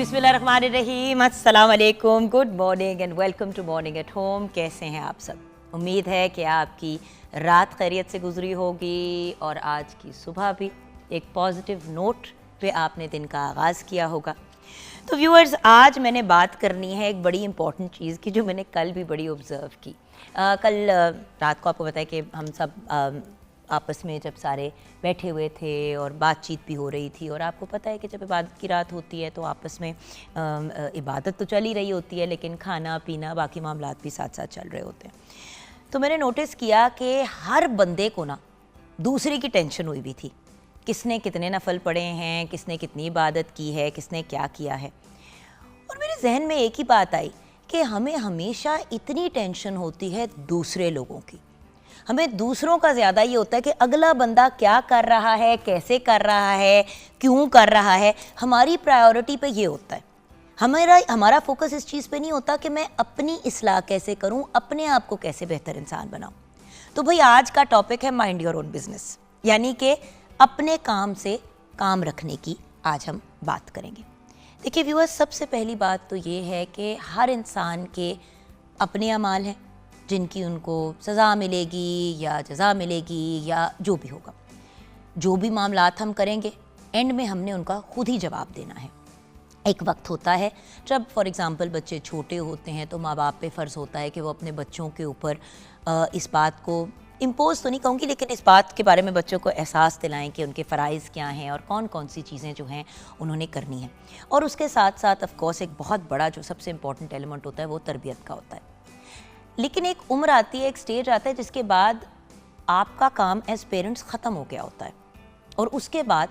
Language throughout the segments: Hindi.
बिस्मिल्लाहिर्रहमानिर्रहीम, अस्सलाम वालेकुम, good morning and welcome to morning at home. कैसे हैं आप सब? उम्मीद है कि आपकी रात खैरियत से गुजरी होगी और आज की सुबह भी एक पॉजिटिव नोट पे आपने दिन का आगाज़ किया होगा। तो व्यूअर्स, आज मैंने बात करनी है एक बड़ी इंपॉर्टेंट चीज़ की जो मैंने कल भी बड़ी ऑब्ज़र्व की। कल रात को आपको पता है कि हम सब आपस में जब सारे बैठे हुए थे और बातचीत भी हो रही थी, और आपको पता है कि जब इबादत की रात होती है तो आपस में इबादत तो चल ही रही होती है, लेकिन खाना पीना बाकी मामलात भी साथ साथ चल रहे होते हैं। तो मैंने नोटिस किया कि हर बंदे को ना दूसरे की टेंशन हुई भी थी। किसने कितने नफल पढ़े हैं, किसने कितनी इबादत की है, किसने क्या किया है। और मेरे जहन में एक ही बात आई कि हमें हमेशा इतनी टेंशन होती है दूसरे लोगों की। हमें दूसरों का ज़्यादा ये होता है कि अगला बंदा क्या कर रहा है, कैसे कर रहा है, क्यों कर रहा है। हमारी प्रायोरिटी पे ये होता है, हमारा फोकस इस चीज़ पे नहीं होता कि मैं अपनी इस्लाह कैसे करूं, अपने आप को कैसे बेहतर इंसान बनाऊं। तो भाई आज का टॉपिक है माइंड योर ओन बिजनेस, यानी कि अपने काम से काम रखने की आज हम बात करेंगे। देखिए व्यूअर्स, सबसे पहली बात तो ये है कि हर इंसान के अपने अमाल हैं जिनकी उनको सज़ा मिलेगी या जज़ा मिलेगी या जो भी होगा। जो भी मामलात हम करेंगे एंड में हमने उनका खुद ही जवाब देना है। एक वक्त होता है जब फॉर एग्ज़ाम्पल बच्चे छोटे होते हैं तो माँ बाप पे फ़र्ज़ होता है कि वो अपने बच्चों के ऊपर इस बात को इम्पोज़ तो नहीं कहूँगी, लेकिन इस बात के बारे में बच्चों को एहसास दिलाएं कि उनके फ़राइज़ क्या हैं और कौन कौन सी चीज़ें जो हैं उन्होंने करनी है। और उसके साथ साथ ऑफ कोर्स एक बहुत बड़ा जो सबसे इम्पॉर्टेंट एलिमेंट होता है वो तरबियत का होता है। लेकिन एक उम्र आती है, एक स्टेज आता है जिसके बाद आपका काम एज पेरेंट्स ख़त्म हो गया होता है, और उसके बाद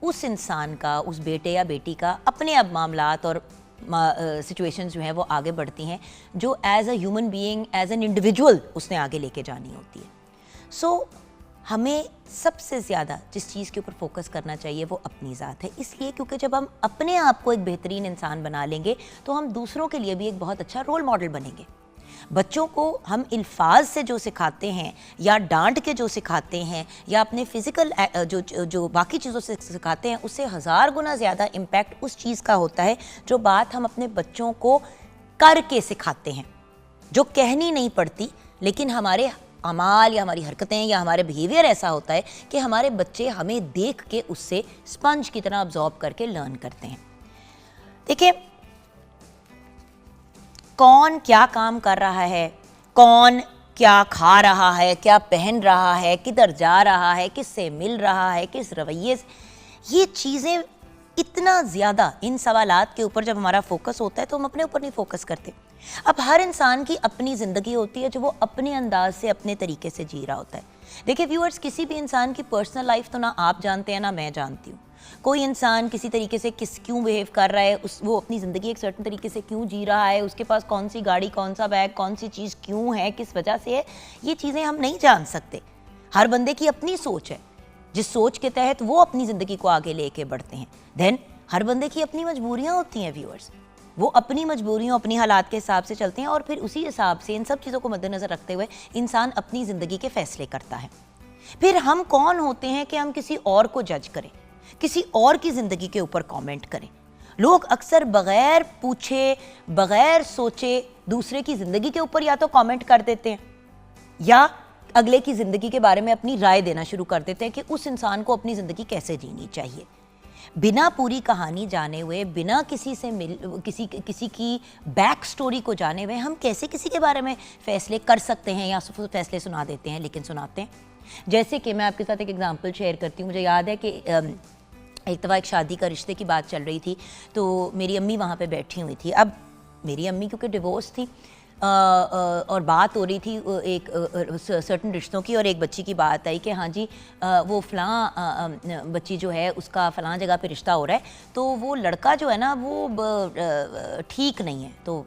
उस इंसान का, उस बेटे या बेटी का अपने अब मामलात और सिचुएशंस जो हैं वो आगे बढ़ती हैं, जो as a human being, as an individual उसने आगे लेके जानी होती है। सो हमें सबसे ज़्यादा जिस चीज़ के ऊपर फोकस करना चाहिए वो अपनी ज़ात है। इसलिए क्योंकि जब हम अपने आप को एक बेहतरीन इंसान बना लेंगे तो हम दूसरों के लिए भी एक बहुत अच्छा रोल मॉडल बनेंगे। बच्चों को हम अल्फाज से जो सिखाते हैं या डांट के जो सिखाते हैं या अपने फिज़िकल जो बाकी चीज़ों से सिखाते हैं, उससे 1000 गुना ज़्यादा इम्पैक्ट उस चीज़ का होता है जो बात हम अपने बच्चों को करके सिखाते हैं, जो कहनी नहीं पड़ती, लेकिन हमारे अमाल या हमारी हरकतें या हमारे बिहेवियर ऐसा होता है कि हमारे बच्चे हमें देख के उससे स्पंज की तरह अब्जॉर्ब करके लर्न करते हैं। देखिए, कौन क्या काम कर रहा है, कौन क्या खा रहा है, क्या पहन रहा है, किधर जा रहा है, किससे मिल रहा है, किस रवैये से, ये चीज़ें इतना ज़्यादा इन सवालात के ऊपर जब हमारा फोकस होता है तो हम अपने ऊपर नहीं फोकस करते। अब हर इंसान की अपनी ज़िंदगी होती है जो वो अपने अंदाज से, अपने तरीके से जी रहा होता है। देखिए व्यूअर्स, किसी भी इंसान की पर्सनल लाइफ तो ना आप जानते हैं ना मैं जानती हूँ। कोई इंसान किसी तरीके से क्यों बिहेव कर रहा है, वो अपनी ज़िंदगी एक सर्टेन तरीके से क्यों जी रहा है, उसके पास कौन सी गाड़ी, कौन सा बैग, कौन सी चीज़ क्यों है, किस वजह से है, ये चीज़ें हम नहीं जान सकते। हर बंदे की अपनी सोच है, जिस सोच के तहत वो अपनी ज़िंदगी को आगे लेके बढ़ते हैं। देन हर बंदे की अपनी मजबूरियाँ होती हैं व्यूअर्स, वो अपनी मजबूरियों, अपनी हालात के हिसाब से चलते हैं, और फिर उसी हिसाब से इन सब चीज़ों को मद्देनज़र रखते हुए इंसान अपनी ज़िंदगी के फ़ैसले करता है। फिर हम कौन होते हैं कि हम किसी और को जज करें, किसी और की ज़िंदगी के ऊपर कमेंट करें। लोग अक्सर बग़ैर पूछे, बग़ैर सोचे दूसरे की ज़िंदगी के ऊपर या तो कमेंट कर देते हैं या अगले की ज़िंदगी के बारे में अपनी राय देना शुरू कर देते हैं कि उस इंसान को अपनी ज़िंदगी कैसे जीनी चाहिए। बिना पूरी कहानी जाने हुए, बिना किसी से किसी की बैक स्टोरी को जाने हुए हम कैसे किसी के बारे में फ़ैसले कर सकते हैं या फ़ैसले सुना देते हैं। लेकिन सुनाते हैं। जैसे कि मैं आपके साथ एक एग्जांपल शेयर करती हूँ। मुझे याद है कि एक दफ़ा एक शादी का रिश्ते की बात चल रही थी, तो मेरी अम्मी वहाँ पे बैठी हुई थी। अब मेरी अम्मी क्योंकि डिवोर्स थी और बात हो रही थी एक सर्टन रिश्तों की, और एक बच्ची की बात आई कि हाँ जी वो फ़लाँ बच्ची जो है उसका फ़लाँ जगह पे रिश्ता हो रहा है, तो वो लड़का जो है ना वो ठीक नहीं है। तो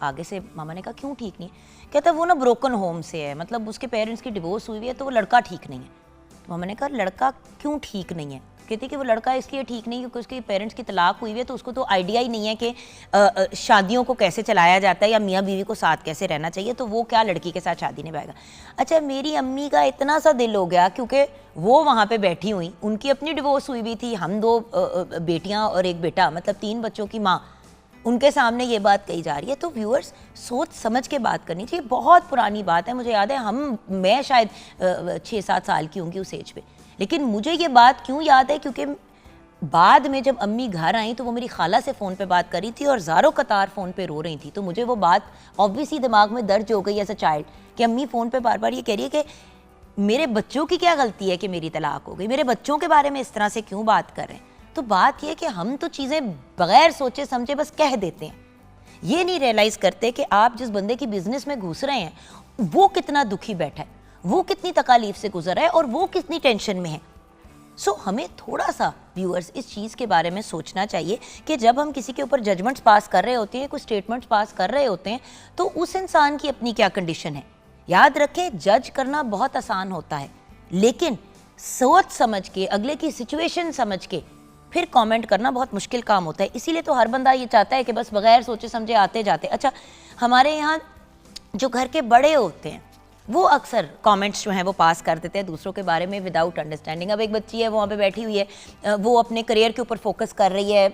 आगे से मामा ने कहा क्यों ठीक नहीं है? कहता वो ना ब्रोकन होम से है, मतलब उसके पेरेंट्स की डिवोर्स हुई हुई है, तो वो लड़का ठीक नहीं है। तो मामा ने कहा लड़का क्यों ठीक नहीं है? चुके थे कि वो लड़का इसलिए ठीक नहीं क्योंकि उसके पेरेंट्स की तलाक हुई है, तो उसको तो आइडिया ही नहीं है कि शादियों को कैसे चलाया जाता है या मियाँ बीवी को साथ कैसे रहना चाहिए, तो वो क्या लड़की के साथ शादी निभाएगा। अच्छा, मेरी अम्मी का इतना सा दिल हो गया क्योंकि वो वहाँ पे बैठी हुई, उनकी अपनी डिवोर्स हुई भी थी, हम 2 बेटियाँ और एक बेटा, मतलब 3 बच्चों की माँ, उनके सामने ये बात कही जा रही है। तो व्यूअर्स, सोच समझ के बात करनी चाहिए। बहुत पुरानी बात है, मुझे याद है मैं शायद 6-7 साल की होंगी उस एज पे, लेकिन मुझे ये बात क्यों याद है क्योंकि बाद में जब अम्मी घर आई तो वो मेरी खाला से फ़ोन पे बात करी थी और ज़ारो कतार फ़ोन पे रो रही थी। तो मुझे वो बात ऑब्वियसली दिमाग में दर्ज हो गई एज अ चाइल्ड कि अम्मी फ़ोन पे बार बार ये कह रही है कि मेरे बच्चों की क्या गलती है कि मेरी तलाक हो गई, मेरे बच्चों के बारे में इस तरह से क्यों बात कर रहे हैं। तो बात यह कि हम तो चीज़ें बगैर सोचे समझे बस कह देते हैं, ये नहीं रियलाइज़ करते कि आप जिस बंदे की बिजनेस में घुस रहे हैं वो कितना दुखी बैठा है, वो कितनी तकालीफ से गुजर रहा है और वो कितनी टेंशन में है। सो हमें थोड़ा सा व्यूअर्स इस चीज़ के बारे में सोचना चाहिए कि जब हम किसी के ऊपर जजमेंट्स पास कर रहे होते हैं, कुछ स्टेटमेंट्स पास कर रहे होते हैं, तो उस इंसान की अपनी क्या कंडीशन है। याद रखें, जज करना बहुत आसान होता है, लेकिन सोच समझ के, अगले की सिचुएशन समझ के फिर कमेंट करना बहुत मुश्किल काम होता है। इसीलिए तो हर बंदा ये चाहता है कि बस बगैर सोचे समझे आते जाते। अच्छा, हमारे यहाँ जो घर के बड़े होते हैं वो अक्सर कमेंट्स जो हैं वो पास कर देते हैं दूसरों के बारे में विदाउट अंडरस्टैंडिंग। अब एक बच्ची है, वो वहाँ पे बैठी हुई है, वो अपने करियर के ऊपर फोकस कर रही है,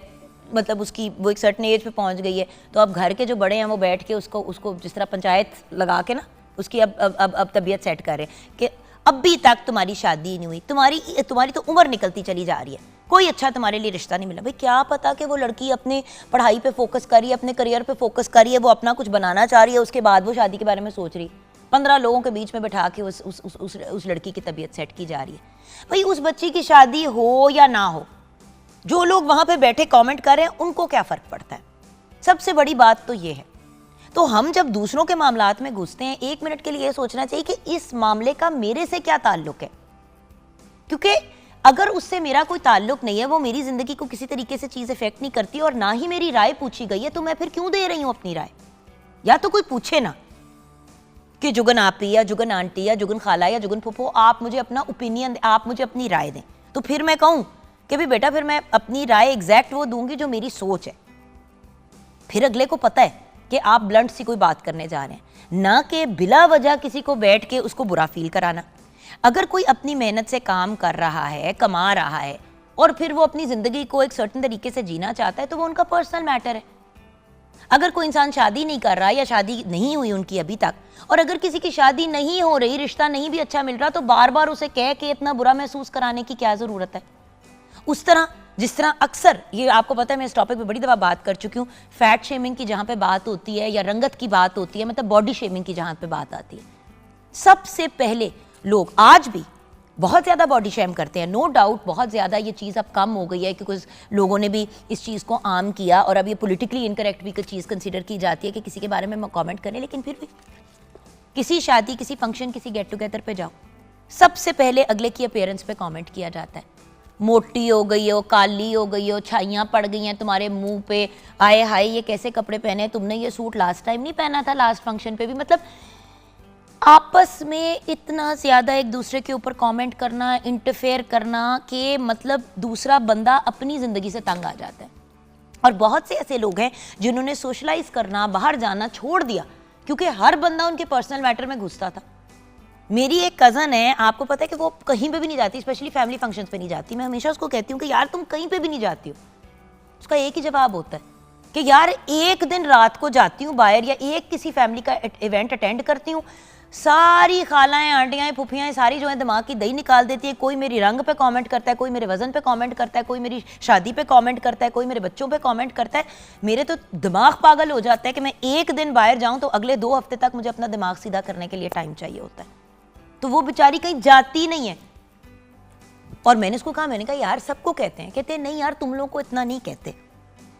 मतलब उसकी वो एक सर्टेन एज पे पहुँच गई है, तो अब घर के जो बड़े हैं वो बैठ के उसको जिस तरह पंचायत लगा के ना उसकी अब तबीयत सेट कर रहे हैं कि अभी तक तुम्हारी शादी नहीं हुई, तुम्हारी तो उम्र निकलती चली जा रही है, कोई अच्छा तुम्हारे लिए रिश्ता नहीं मिला। भाई क्या पता कि वो लड़की अपने पढ़ाई पे फोकस कर रही है, अपने करियर पे फोकस कर रही है, वो अपना कुछ बनाना चाह रही है, उसके बाद वो शादी के बारे में सोच रही है। 15 लोगों के बीच में बैठा के उस लड़की की तबीयत सेट की जा रही है। भाई उस बच्ची की शादी हो या ना हो, जो लोग वहाँ पे बैठे कमेंट कर रहे हैं उनको क्या फ़र्क पड़ता है। सबसे बड़ी बात तो ये है। तो हम जब दूसरों के मामलात में घुसते हैं, 1 मिनट के लिए ये सोचना चाहिए कि इस मामले का मेरे से क्या ताल्लुक है, क्योंकि अगर उससे मेरा कोई ताल्लुक नहीं है, वो मेरी ज़िंदगी को किसी तरीके से चीज़ इफेक्ट नहीं करती और ना ही मेरी राय पूछी गई है, तो मैं फिर क्यों दे रही हूँ अपनी राय। या तो कोई पूछे ना कि जुगन आपी या जुगन आंटी या जुगन खाला या जुगन फूफो, आप मुझे अपना ओपिनियन, आप मुझे अपनी राय दें, तो फिर मैं कहूँ कि भाई बेटा, फिर मैं अपनी राय एग्जैक्ट वो दूंगी जो मेरी सोच है। फिर अगले को पता है कि आप ब्लंट सी कोई बात करने जा रहे हैं, ना कि बिला वजह किसी को बैठ के उसको बुरा फील कराना। अगर कोई अपनी मेहनत से काम कर रहा है, कमा रहा है और फिर वो अपनी ज़िंदगी को एक सर्टेन तरीके से जीना चाहता है, तो वो उनका पर्सनल मैटर है। अगर कोई इंसान शादी नहीं कर रहा या शादी नहीं हुई उनकी अभी तक, और अगर किसी की शादी नहीं हो रही, रिश्ता नहीं भी अच्छा मिल रहा, तो बार बार उसे कह के इतना बुरा महसूस कराने की क्या ज़रूरत है। उस तरह जिस तरह अक्सर, ये आपको पता है मैं इस टॉपिक पे बड़ी दफ़ा बात कर चुकी हूँ, फैट शेमिंग की जहाँ पे बात होती है या रंगत की बात होती है, मतलब बॉडी शेमिंग की जहाँ पे बात आती है, सबसे पहले लोग आज भी बहुत ज़्यादा बॉडी शेम करते हैं। नो डाउट बहुत ज़्यादा ये चीज़ अब कम हो गई है क्योंकि लोगों ने भी इस चीज़ को आम किया और अब ये पॉलिटिकली इनकरेक्ट भी चीज़ कंसीडर की जाती है कि किसी के बारे में कमेंट करें। लेकिन फिर भी किसी शादी, किसी फंक्शन, किसी गेट टुगेदर पे जाओ, सबसे पहले अगले की अपीयरेंस पे कमेंट किया जाता है। मोटी हो गई हो, काली हो गई हो, छाइयाँ पड़ गई हैं तुम्हारे मुंह पे, आए हाय ये कैसे कपड़े पहने, तुमने ये सूट लास्ट टाइम नहीं पहना था, लास्ट फंक्शन पे भी। मतलब आपस में इतना ज़्यादा एक दूसरे के ऊपर कमेंट करना, इंटरफेयर करना कि मतलब दूसरा बंदा अपनी ज़िंदगी से तंग आ जाता है। और बहुत से ऐसे लोग हैं जिन्होंने सोशलाइज करना, बाहर जाना छोड़ दिया क्योंकि हर बंदा उनके पर्सनल मैटर में घुसता था। मेरी एक कज़न है, आपको पता है कि वो कहीं पे भी नहीं जाती, स्पेशली फैमिली फंक्शंस पे नहीं जाती। मैं हमेशा उसको कहती हूँ कि यार तुम कहीं पे भी नहीं जाती हो। उसका एक ही जवाब होता है कि यार एक दिन रात को जाती हूँ बाहर या एक किसी फैमिली का इवेंट अटेंड करती हूँ, सारी खालाएं, आंटियाँ, फुफियाँ सारी जो है दिमाग की दही निकाल देती है। कोई मेरी रंग पे कमेंट करता है, कोई मेरे वजन पे कमेंट करता है, कोई मेरी शादी पे कमेंट करता है, कोई मेरे बच्चों पे कमेंट करता है। मेरे तो दिमाग पागल हो जाता है कि मैं एक दिन बाहर जाऊँ तो अगले 2 हफ्ते तक मुझे अपना दिमाग सीधा करने के लिए टाइम चाहिए होता है। तो वो बेचारी कहीं जाती नहीं है। और मैंने उसको कहा, मैंने कहा यार सबको कहते हैं, कहते हैं नहीं यार तुम लोगों को इतना नहीं कहते।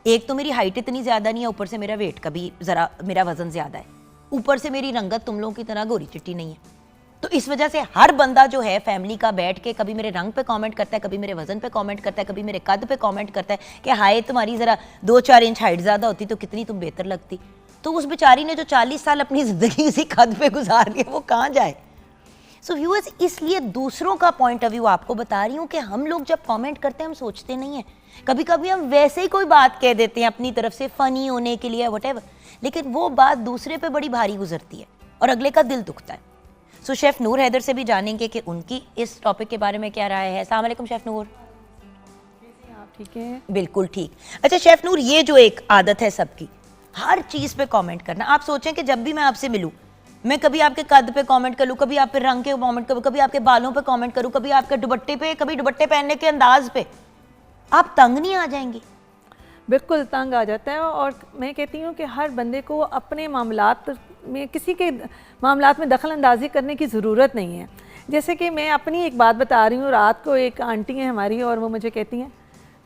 एक तो मेरी हाइट इतनी ज़्यादा नहीं है, ऊपर से मेरा वेट का भी ज़रा, मेरा वजन ज़्यादा है, ऊपर से मेरी रंगत तुम लोगों की तरह गोरी चिट्टी नहीं है। तो इस वजह से हर बंदा जो है फैमिली का बैठ के कभी मेरे रंग पे कमेंट करता है, कभी मेरे वजन पे कमेंट करता है, कभी मेरे कद पे कमेंट करता है कि हाय तुम्हारी ज़रा 2-4 इंच हाइट ज़्यादा होती तो कितनी तुम बेहतर लगती। तो उस बेचारी ने जो 40 साल अपनी ज़िंदगी उसी कद पे गुजार लिया, वो कहाँ जाए। सो व्यूअर्स, इसलिए दूसरों का पॉइंट ऑफ व्यू आपको बता रही हूँ कि हम लोग जब कमेंट करते हैं हम सोचते नहीं है, कभी कभी हम वैसे ही कोई बात कह देते हैं अपनी तरफ से फनी होने के लिए व्हाटएवर, लेकिन वो बात दूसरे पे बड़ी भारी गुजरती है और अगले का दिल दुखता है। सो शेफ नूर हैदर से भी जानेंगे कि उनकी इस टॉपिक के बारे में क्या राय है। अस्सलाम वालेकुम शेफ नूर। आप ठीक हैं? बिल्कुल ठीक। अच्छा शेफ नूर, ये जो एक आदत है सबकी, हर चीज पे कमेंट करना। आप सोचें कि जब भी मैं आपसे मिलूं, मैं कभी आपके कद पे कमेंट करूं, कभी आपके रंग के कमेंट करूं, कभी आपके बालों पे कमेंट करूं, कभी आपके दुपट्टे पे, कभी दुपट्टे पहनने के अंदाज पे, आप तंग नहीं आ जाएंगी? बिल्कुल तंग आ जाता है। और मैं कहती हूँ कि हर बंदे को अपने मामलात में, किसी के मामलात में दखल अंदाजी करने की ज़रूरत नहीं है। जैसे कि मैं अपनी एक बात बता रही हूँ, रात को एक आंटी हैं हमारी और वो मुझे कहती हैं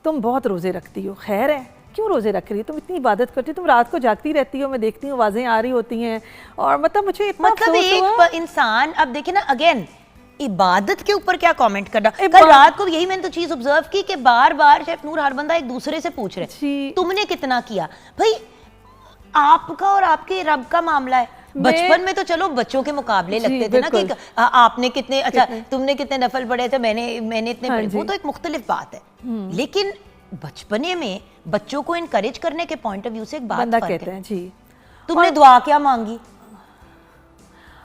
तुम बहुत रोज़े रखती हो। खैर है, क्यों रोज़े रख रही हो, तुम इतनी इबादत करती हो, तुम रात को जागती रहती हो, मैं देखती हूँ आवाज़ें आ रही होती हैं। और मतलब मुझे इतना मतलब एक इंसान, अब देखिए ना, अगेन इबादत के ऊपर क्या कमेंट करना। कल रात को यही मैंने तो चीज ऑब्जर्व की कि बार बार शेफ नूर हर बंदा एक दूसरे से पूछ रहे तुमने कितना किया। भाई आपका और आपके रब का मामला है। बचपन में तो चलो बच्चों के मुकाबले लगते थे ना कि आपने कितने, अच्छा तुमने कितने नफल पढ़े थे, मैंने इतने पढ़े, वो तो एक मुख्तलिफ बात है। लेकिन बचपने में बच्चों को इनकरेज करने के पॉइंट ऑफ व्यू से एक बात कहते हैं जी, तुमने दुआ क्या मांगी।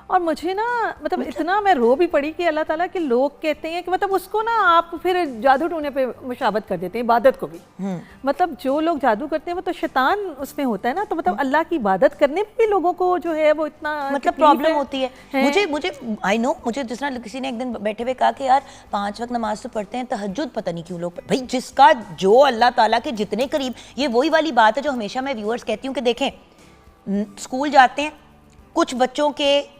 और मुझे ना मतलब इतना मैं रो भी पड़ी कि अल्लाह ताला के लोग कहते हैं कि मतलब उसको ना आप फिर जादू टूने पे मुशाबत कर देते हैं, इबादत को भी। मतलब जो लोग जादू करते हैं वो तो शैतान उसमें होता है ना, तो मतलब अल्लाह की इबादत करने में भी लोगों को जो है वो इतना मतलब प्रॉब्लम होती है। मुझे आई नो, मुझे जिस तरह किसी ने एक दिन बैठे हुए कहा कि यार 5 वक्त नमाज तो पढ़ते हैं, तहज्जुद पता नहीं क्यों लोग। भाई जिसका जो अल्लाह ताला के जितने करीब, ये वही वाली बात है जो हमेशा मैं व्यूअर्स कहती हूँ कि देखें, स्कूल जाते हैं, कुछ बच्चों के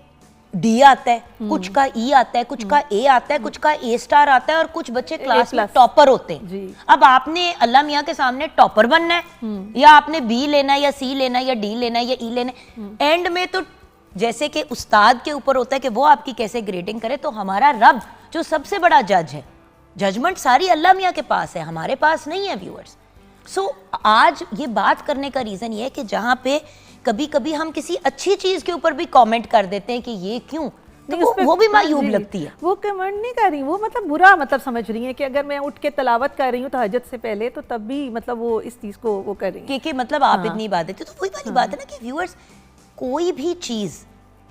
डी आता है, कुछ का ई आता है, कुछ का ए आता है, कुछ का ए स्टार आता है, और कुछ बच्चे क्लास में टॉपर होते हैं। अब आपने अल्लाह मियाँ के सामने टॉपर बनना है, या आपने बी लेना है, या सी लेना है, या डी लेना है, या ई लेना है। एंड में तो जैसे कि उस्ताद के ऊपर होता है कि वो आपकी कैसे ग्रेडिंग करे, तो हमारा रब जो सबसे बड़ा जज है, जजमेंट सारी अल्लाह मियाँ के पास है, हमारे पास नहीं है व्यूअर्स। सो आज ये बात करने का रीजन ये है कि जहाँ पे कभी कभी हम किसी अच्छी चीज के ऊपर भी कमेंट कर देते हैं कि ये क्यों, तो वो भी मायूब लगती है। वो कमेंट नहीं कर रही, वो मतलब बुरा मतलब समझ रही है कि अगर मैं उठ के तलावत कर रही हूँ तहज्जुद से पहले, तो तब भी मतलब वो इस चीज को वो कर रही है कि मतलब आप इतनी इबादत है। तो वही वाली बात है ना कि व्यूअर्स, कोई भी चीज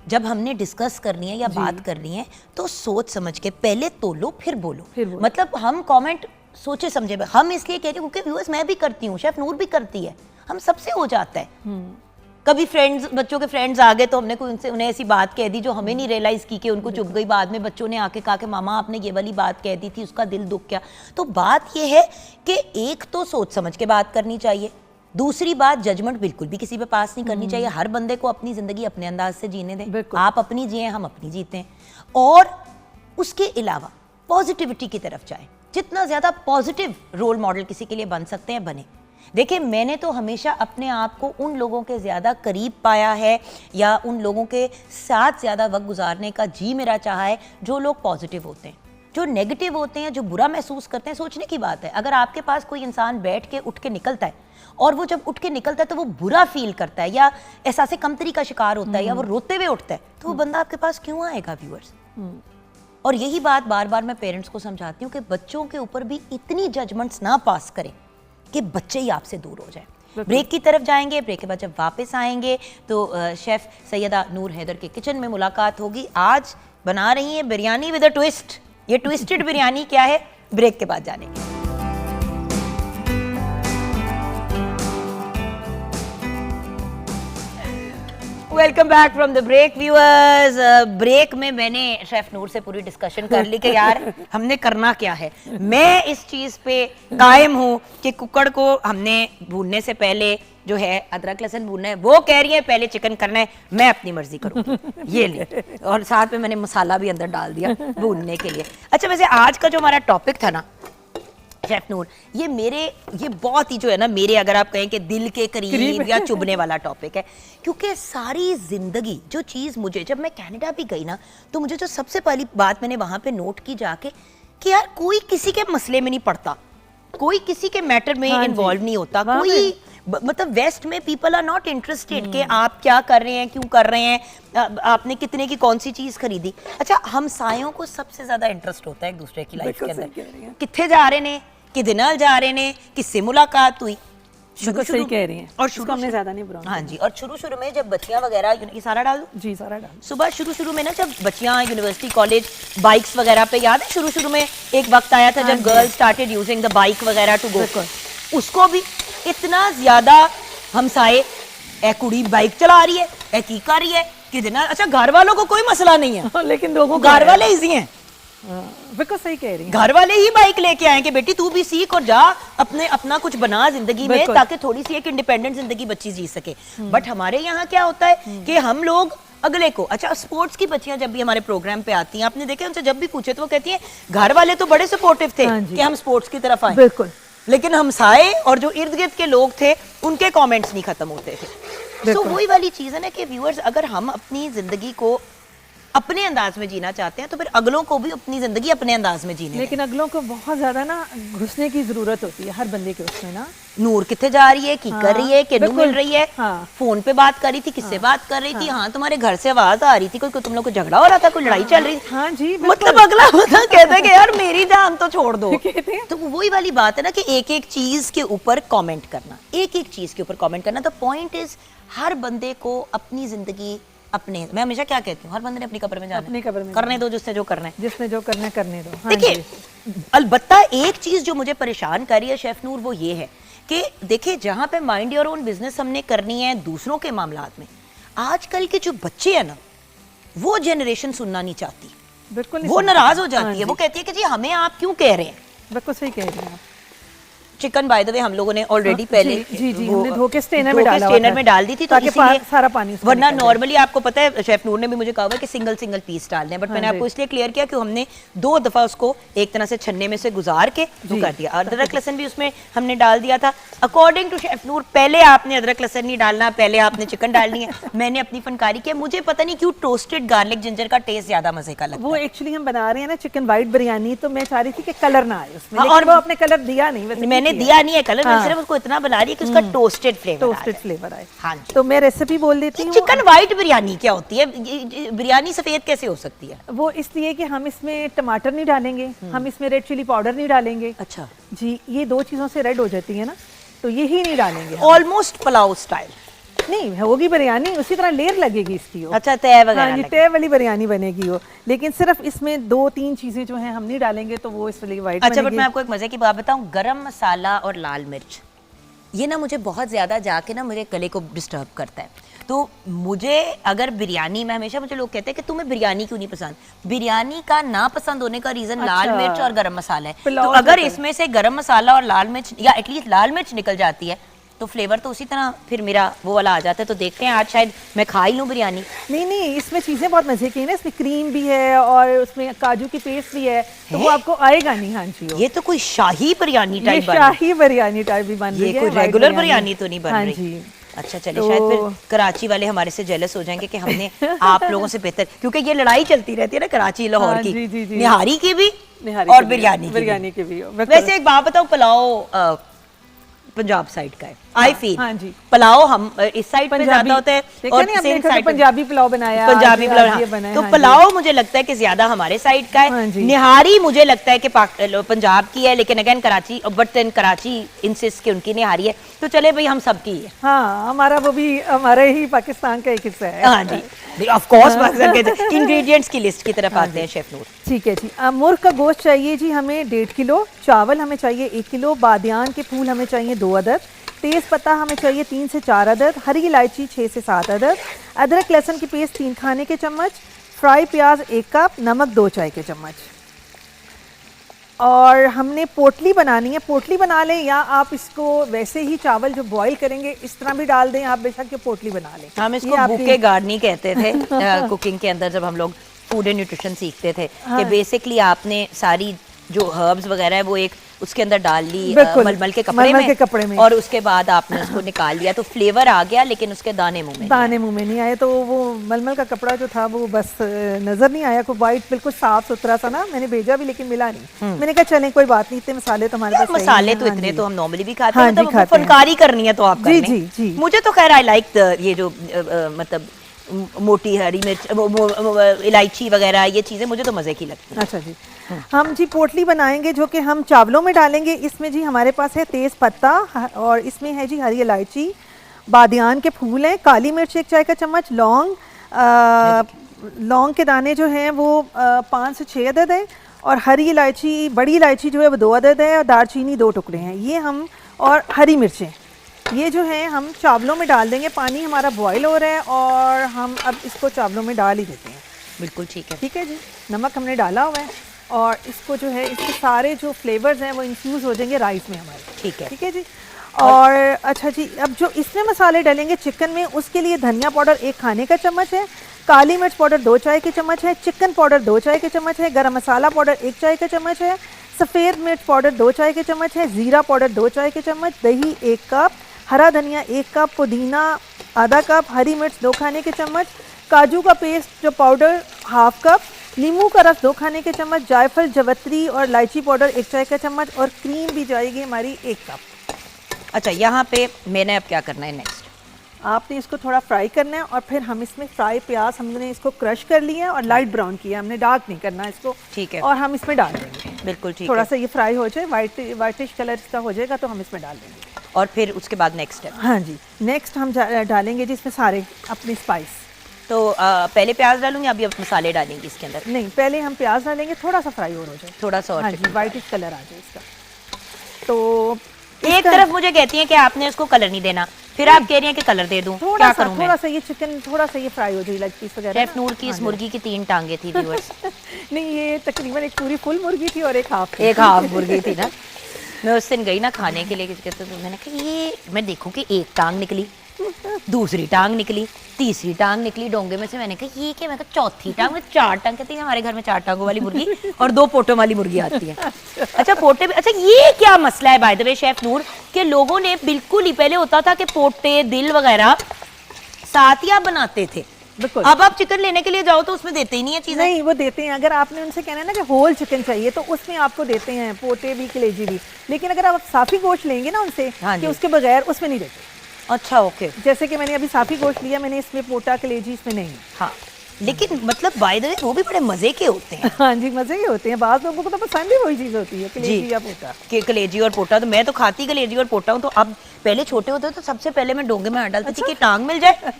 जब हमने डिस्कस करनी है या बात करनी है तो सोच समझ के पहले तोलो फिर बोलो। मतलब हम कमेंट सोचे समझे, हम इसलिए कह रहे हैं क्योंकि व्यूअर्स मैं भी करती हूँ, शेफ नूर भी करती है, हम सबसे हो जाता है। कभी फ्रेंड्स, बच्चों के फ्रेंड्स आ गए तो हमने कोई उन्हें ऐसी बात कह दी जो हमें नहीं रियलाइज की कि उनको चुभ गई। बाद में बच्चों ने आके कहा कि मामा आपने ये वाली बात कह दी थी, उसका दिल दुख गया। तो बात ये है कि एक तो सोच समझ के बात करनी चाहिए, दूसरी बात जजमेंट बिल्कुल भी किसी पे पास नहीं करनी चाहिए। हर बंदे को अपनी जिंदगी अपने अंदाज से जीने दें, आप अपनी जिए, हम अपनी जीते हैं। और उसके अलावा पॉजिटिविटी की तरफ जाए, जितना ज्यादा पॉजिटिव रोल मॉडल किसी के लिए बन सकते हैं बने। देखिए मैंने तो हमेशा अपने आप को उन लोगों के ज़्यादा करीब पाया है या उन लोगों के साथ ज़्यादा वक्त गुजारने का जी मेरा चाहा है जो लोग पॉजिटिव होते हैं। जो नेगेटिव होते हैं, जो बुरा महसूस करते हैं, सोचने की बात है। अगर आपके पास कोई इंसान बैठ के उठ के निकलता है और वो जब उठ के निकलता है तो वो बुरा फील करता है या एहसास कमतरी का शिकार होता है या वो रोते हुए उठता है, तो वो बंदा आपके पास क्यों आएगा व्यूअर्स। और यही बात बार बार मैं पेरेंट्स को समझाती हूँ कि बच्चों के ऊपर भी इतनी जजमेंट्स ना पास करें कि बच्चे ही आपसे दूर हो जाए। ब्रेक की तरफ जाएंगे, ब्रेक के बाद जब वापस आएंगे तो शेफ सैयदा नूर हैदर के किचन में मुलाकात होगी। आज बना रही हैं बिरयानी विद अ ट्विस्ट। ये ट्विस्टेड बिरयानी क्या है, ब्रेक के बाद जानेंगे। Welcome back from the break viewers. Break में मैंने शेफ नूर से पूरी डिस्कशन कर ली कि यार हमने करना क्या है। मैं इस चीज पे कायम हूँ कि कुकड़ को हमने भूनने से पहले जो है अदरक लहसुन भूनना है, वो कह रही है पहले चिकन करना है, मैं अपनी मर्जी करूँगी। ये ले, और साथ में मैंने मसाला भी अंदर डाल दिया भूनने के लिए। अच्छा वैसे आज का जो हमारा टॉपिक था ना शेफ नूर, ये बहुत ही जो है ना मेरे, अगर आप कहें कि दिल के करीब या चुभने वाला टॉपिक है। क्योंकि सारी जिंदगी जो चीज़ मुझे, जब मैं कनाडा भी गई ना, तो मुझे जो सबसे पहली बात मैंने वहां पे नोट की जाके कि यार कोई किसी के मसले में नहीं पड़ता, कोई किसी के मैटर में इन्वॉल्व नहीं होता, कोई मतलब वेस्ट में पीपल आर नॉट इंटरेस्टेड कि आप क्या कर रहे हैं, क्यों कर रहे हैं, आपने कितने की कौन सी चीज खरीदी। अच्छा, हमसायों को सबसे ज्यादा इंटरेस्ट होता है एक दूसरे की लाइफ के अंदर, कितने जा रहे ने, किदे नाल जा रहे ने, किससे मुलाकात हुई। सही कह रही हैं। और शुरू हमने ज्यादा नहीं बुरा। हाँ जी, और शुरू में जब बच्चियां वगैरह, ये सारा डाल दो जी, सारा डाल। सुबह शुरू में ना जब बच्चियां यूनिवर्सिटी कॉलेज बाइक्स वगैरह पे, याद है शुरू में एक वक्त आया था जब girls started using the bike वगैरह टू गो, उसको भी इतना ज्यादा हमसाए, ए कुड़ी बाइक चला रही है, ए की कर रही है, कितना अच्छा, घर वालों को कोई मसला नहीं है लेकिन लोगों घर वाले इजी हैं। बिल्कुल सही कह रही हैं। घर वाले ही बाइक लेके आए कि बेटी तू भी सीख और जा, अपना कुछ बना जिंदगी में, ताकि थोड़ी सी एक इंडिपेंडेंट जिंदगी बच्ची जी सके। बट हमारे यहाँ क्या होता है कि हम लोग अगले को, अच्छा स्पोर्ट्स की बच्चियां जब भी हमारे प्रोग्राम पे आती हैं, आपने देखा उनसे जब भी पूछे तो वो कहती हैं घर वाले तो बड़े सपोर्टिव थे कि हम स्पोर्ट्स की तरफ आए, बिल्कुल, लेकिन हमसाए और जो इर्द गिर्द के लोग थे उनके कमेंट्स नहीं खत्म होते थे। तो वही वाली चीज है ना कि व्यूअर्स, अगर हम अपनी जिंदगी को अपने अंदाज में जीना चाहते हैं तो फिर अगलों को भी अपनी जिंदगी अपने अंदाज में जीने, लेकिन अगलों को बहुत ज्यादा ना घुसने की जरूरत होती है हर बंदे के उसमें ना। नूर कितने जा रही है, की कर रही है, किन्नू मिल रही है, फोन पे बात कर रही थी, किससे बात कर रही थी, हाँ तुम्हारे घर से आवाज आ रही थी, कोई तुम लोग को झगड़ा हो रहा था, कोई लड़ाई चल रही थी। हाँ जी, मतलब अगला बता कहता है कि यार मेरी जान तो छोड़ दो। तो वही वाली बात है ना कि एक एक चीज के ऊपर कमेंट करना, एक एक चीज के ऊपर कमेंट करना। द पॉइंट इज हर बंदे को अपनी जिंदगी अपने, मैं हमेशा क्या कहती हूँ, हर बंदे ने अपनी कब्र में जाना, अपनी कब्र में करने दो जिसने जो करना है, जिसने जो करना है करने दो। हाँ, देखिए अलबत्ता एक चीज जो मुझे परेशान कर रही है शेफ नूर, वो ये है कि देखिए जहां पे माइंड योर ओन बिजनेस हमने करनी है दूसरों के मामलात में, आजकल के जो बच्चे हैं ना वो जनरेशन सुनना नहीं चाहती, बिल्कुल वो नाराज हो जाती है, वो कहती है कि जी हमें आप क्यों कह रहे हैं। बिल्कुल सही कह रहे हैं आप। चिकन बाय द वे हम लोगों ने ऑलरेडी पहले जी हमने धो के स्ट्रेनर में डाल दी थी, तो इसीलिए सारा पानी, वरना नॉर्मली आपको पता है शेफ नूर ने भी मुझे कहा हुआ कि सिंगल पीस डालने हैं, बट मैंने आपको इसलिए क्लियर किया कि हमने 2 दफा उसको एक तरह से छन्ने में से गुजार के कर दिया। अदरक लहसन भी उसमें हमने डाल दिया था अकॉर्डिंग टू शेफ नूर। पहले आपने अदरक लहसन नहीं डालना, पहले आपने चिकन डालनी है। मैंने अपनी फनकारी किया, मुझे पता नहीं क्यों टोस्टेड गार्लिक जिंजर का टेस्ट ज्यादा मजे का लगता है। वो एक्चुअली हम बना रहे हैं ना चिकन वाइट बिरयानी, तो मैं चाह रही थी कि कलर ना आए उसमें, और वो आपने कलर दिया नहीं, मैंने दिया नहीं है कलर, मैं सिर्फ उसको इतना बना रही है कि उसका टोस्टेड फ्लेवर आए। हाँ जी, तो मैं रेसिपी बोल देती हूँ। चिकन व्हाइट बिरयानी क्या होती है? बिरयानी सफेद कैसे हो सकती है? वो इसलिए कि हम इसमें टमाटर नहीं डालेंगे, हम इसमें रेड चिली पाउडर नहीं डालेंगे। अच्छा जी, ये 2 चीजों से रेड हो जाती है ना, तो यही नहीं डालेंगे। ऑलमोस्ट पुलाव स्टाइल नहीं होगी बिरयानी, उसी तरह लेयर लगेगी इसकी। अच्छा, तय वगैरह। हाँ, तय वाली बिरयानी बनेगी वो, लेकिन सिर्फ इसमें 2-3 चीजें जो हैं हम नहीं डालेंगे, तो वो इसलिए व्हाइट। अच्छा, बट मैं आपको एक मजे की बात बताऊं, गरम मसाला और लाल मिर्च ये ना मुझे बहुत ज्यादा जाके ना मुझे गले को डिस्टर्ब करता है। तो मुझे अगर बिरयानी में, हमेशा मुझे लोग कहते हैं कि तुम्हें बिरयानी क्यों नहीं पसंद, बिरयानी का ना पसंद होने का रीजन लाल मिर्च और गरम मसाला है। तो अगर इसमें से गरम मसाला और लाल मिर्च या एटलीस्ट लाल मिर्च निकल जाती है तो फ्लेवर तो उसी तरह फिर मेरा वो वाला आ जाता है। तो देखते हैं आज शायद मैं खा ही लूँ बिरयानी। नहीं, इसमें चीजें बहुत मजे की है ना, इसमें क्रीम भी है और उसमें काजू की पेस्ट भी है, तो वो आपको आएगा नहीं। हाँ जी, ये तो कोई शाही बिरयानी टाइप, शाही बिरयानी टाइप भी बन रही है, ये कोई रेगुलर बिरयानी तो नहीं बन रही। हाँ जी। अच्छा चलिए, तो शायद फिर कराची वाले हमारे से जेलस हो जाएंगे कि हमने आप लोगों से बेहतर, क्योंकि ये लड़ाई चलती रहती है ना कराची लाहौर की, निहारी की भी और बिरयानी की भी। वैसे एक बात बताओ, पुलाव पंजाब साइड का है, आई फील। हाँ जी, पुलाव हम इस साइड पे ज्यादा होता है और सेम साइड पंजाबी पुलाव बनाया, पंजाबी पुलाव। तो पुलाव मुझे लगता है कि ज्यादा हमारे साइड का है। निहारी मुझे लगता है कि पंजाब की है, लेकिन again Karachi, but then Karachi insist कि उनकी निहारी है। तो चले भाई, हम सबकी है। हाँ, हमारा वो भी हमारे ही पाकिस्तान का एक हिस्सा है। हाँ जी, ऑफ कोर्स। इंग्रेडिएंट्स की लिस्ट की तरफ आते हैं शेफ नूर। ठीक है जी, मुर्ग का गोश्त चाहिए जी हमें 1.5 किलो, चावल हमें चाहिए 1 किलो, बादियान के फूल हमें चाहिए 2 अदद, तेज पत्ता हमें चाहिए 3 से 4 अदद, हरी इलायची 6 से 7 अदद, अदरक लहसुन की पेस्ट 3 खाने के चम्मच, फ्राई प्याज 1 कप, नमक 2 चाय के चम्मच। और हमने पोटली बनानी है, पोटली बना लें या आप इसको वैसे ही चावल जो बॉईल करेंगे इस तरह भी डाल दें, आप बेशक ये पोटली बना लें। हम इसको भूखे गार्डनी कहते थे कुकिंग के अंदर, जब हम लोग फूड एंड न्यूट्रिशन सीखते थे कि बेसिकली आपने सारी जो हर्ब्स वगैरह है वो एक उसके अंदर डाल ली मलमल के कपड़े में और उसके बाद आपने उसको निकाल लिया, तो फ्लेवर आ गया लेकिन उसके दाने मुंह में नहीं आए। तो वो मलमल का कपड़ा जो था वो बस नजर नहीं आया, कोई वाइट बिल्कुल साफ सुथरा सा ना। मैंने भेजा भी लेकिन मिला नहीं। मैंने कहा चलें कोई बात नहीं, इतने मसाले तो हमारे पास मसाले तो इतने तो हम नॉर्मली भी खाते हैं, मतलब फनकारी करनी है तो आप जी जी जी। मुझे तो खैर आई लाइक ये जो मतलब मोटी हरी मिर्च, इलायची वगैरह ये चीज़ें मुझे तो मज़े की लगती हैं। अच्छा जी, हम जी पोटली बनाएंगे जो कि हम चावलों में डालेंगे। इसमें जी हमारे पास है तेज़ पत्ता और इसमें है जी हरी इलायची, बादियान के फूल हैं, काली मिर्च 1 चाय का चम्मच, लौंग के दाने जो हैं वो 5 से 6 अदद हैं, और हरी इलायची, बड़ी इलायची जो है वो 2 अदद है, और दालचीनी 2 टुकड़े हैं ये हम, और हरी मिर्चें ये जो है हम चावलों में डाल देंगे। पानी हमारा बॉयल हो रहा है और हम अब इसको चावलों में डाल ही देते हैं। बिल्कुल ठीक है। ठीक है जी, नमक हमने डाला हुआ है और इसको जो है इसके सारे जो फ्लेवर्स हैं वो इन्फ्यूज़ हो जाएंगे राइस में हमारे। ठीक है जी। और अच्छा जी, अब जो इसमें मसाले डालेंगे चिकन में, उसके लिए धनिया पाउडर 1 खाने का चम्मच है, काली मिर्च पाउडर 2 चाय के चम्मच है, चिकन पाउडर 2 चाय के चम्मच है, गरम मसाला पाउडर 1 चाय का चम्मच है, सफ़ेद मिर्च पाउडर 2 चाय के चम्मच है, ज़ीरा पाउडर 2 चाय के चम्मच, दही 1 कप, हरा धनिया 1 कप, पुदीना आधा कप, हरी मिर्च 2 खाने के चम्मच, काजू का पेस्ट जो पाउडर 1/2 कप, नींबू का रस 2 खाने के चम्मच, जायफल, जवत्री और इलायची पाउडर 1 चाय का चम्मच, और क्रीम भी जाएगी हमारी 1 कप। अच्छा, यहाँ पे मैंने अब क्या करना है नेक्स्ट? आपने इसको थोड़ा फ्राई करना है और फिर हम इसमें फ्राई प्याज हमने इसको क्रश कर लिया है और लाइट ब्राउन किया, हमने डार्क नहीं करना इसको। ठीक है। और हम इसमें डाल देंगे। बिल्कुल ठीक है। थोड़ा सा ये फ्राई हो जाए, वाइटिश कलर इसका हो जाएगा तो हम इसमें डाल देंगे। और फिर उसके बाद नेक्स्ट है? हाँ जी, नेक्स्ट हम डालेंगे जिसमें सारे अपने स्पाइस। तो पहले प्याज डालूंगी, अभी अब मसाले डालेंगे इसके अंदर? नहीं, पहले हम प्याज डालेंगे, थोड़ा सा फ्राई और हो जाए, थोड़ा सा और। हाँ जी, वाइटिश कलर आ जाए इसका। तो एक तरफ मुझे कहती है कि आपने इसको कलर नहीं देना, फिर आप कह रही हैं कि कलर दे दूं, क्या करूं मैं? थोड़ा सा ये चिकन थोड़ा सा ये फ्राई हो जाए, लाइक पीस वगैरह। शेफ नूर की इस मुर्गी की 3 टांगे थी व्यूअर्स। नहीं, ये तकरीबन एक पूरी फुल मुर्गी थी और एक हाफ मुर्गी थी ना। मैं उस दिन गई ना खाने के लिए, कहते तो मैंने कहा ये मैं देखूं कि एक टांग निकली, दूसरी टांग निकली, तीसरी टांग निकली डोंगे में से। मैंने कहा ये क्या? मैं कहा चौथी टांग में 4 टांग। कहती है हमारे घर में 4 टांगों वाली मुर्गी और 2 पोटों वाली मुर्गी आती है। अच्छा, पोटे भी। अच्छा, ये क्या मसला है बाय द वे शेफ नूर, के लोगों ने बिल्कुल ही पहले होता था कि पोटे दिल वगैरह साथ ही आप बनाते थे, बिल्कुल। अब आप चिकन लेने के लिए जाओ तो उसमें देते ही नहीं है चीजें। नहीं, वो देते हैं। अगर आपने उनसे कहना है ना कि होल चिकन चाहिए तो उसमें आपको देते हैं, पोटे भी कलेजी भी। लेकिन अगर आप साफी गोश्त लेंगे ना उनसे, कि उसके बगैर, उसमें नहीं देते। अच्छा, ओके। जैसे कि मैंने अभी साफी गोश्त लिया, मैंने इसमें पोटा कलेजी इसमें नहीं। हाँ, लेकिन मतलब बाय द वे वो भी बड़े मजे के होते हैं। हाँ जी, मजे के होते हैं। बाद लोगों को तो पसंद ही वही चीज होती है, कलेजी या पोटा। कलेजी और पोटा तो मैं तो खाती कलेजी और पोटा हूँ। तो अब पहले छोटे होते तो सबसे पहले मैं डोंगे में हाथ डालती थी कि टांग मिल जाए,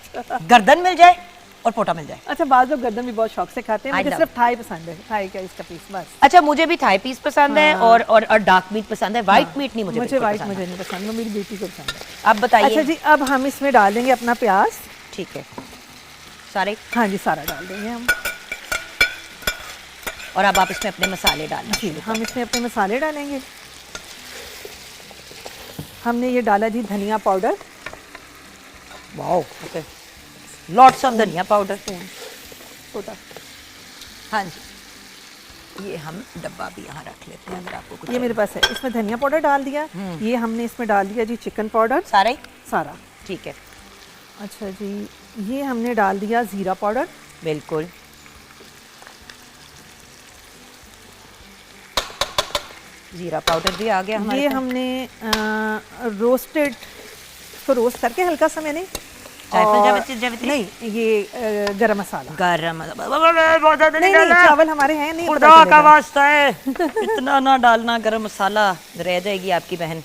गर्दन मिल जाए और पोटा मिल जाए। अच्छा, बाद लोग गर्दन भी बहुत शौक से खाते हैं, मुझे सिर्फ थाई पसंद है, थाई का इसका पीस बस। अच्छा, मुझे भी थाई पीस पसंद है और डार्क मीट पसंद है, व्हाइट मीट नहीं। मुझे व्हाइट मुझे नहीं पसंद, मेरी बेटी को पसंद है। आप बताइए। अच्छा जी, अब हम इसमें डाल देंगे अपना प्याज। ठीक है, सारे? हाँ जी, सारा डाल देंगे हम। और अब आप इसमें अपने मसाले डालना। जी, हम इसमें अपने मसाले डालेंगे। हमने ये डाला जी धनिया powder, wow, okay, lots of धनिया पाउडर। छोटा। हाँ जी, ये हम डब्बा भी यहाँ रख लेते हैं अगर आपको कुछ। ये मेरे पास है, इसमें धनिया पाउडर डाल दिया। ये हमने इसमें डाल दिया जी चिकन पाउडर, सारा ही? सारा। ठीक है। अच्छा जी, ये हमने डाल दिया ज़ीरा पाउडर। बिल्कुल। ज़ीरा पाउडर भी आ गया हमारे। ये हमने रोस्टेड, इसको रोस्ट करके हल्का सा मैंने, जावित्री नहीं, ये गरम मसाला। नहीं, चावल हमारे हैं नहीं, खुदा का वास्ता है इतना ना डालना, गरम मसाला रह जाएगी आपकी बहन।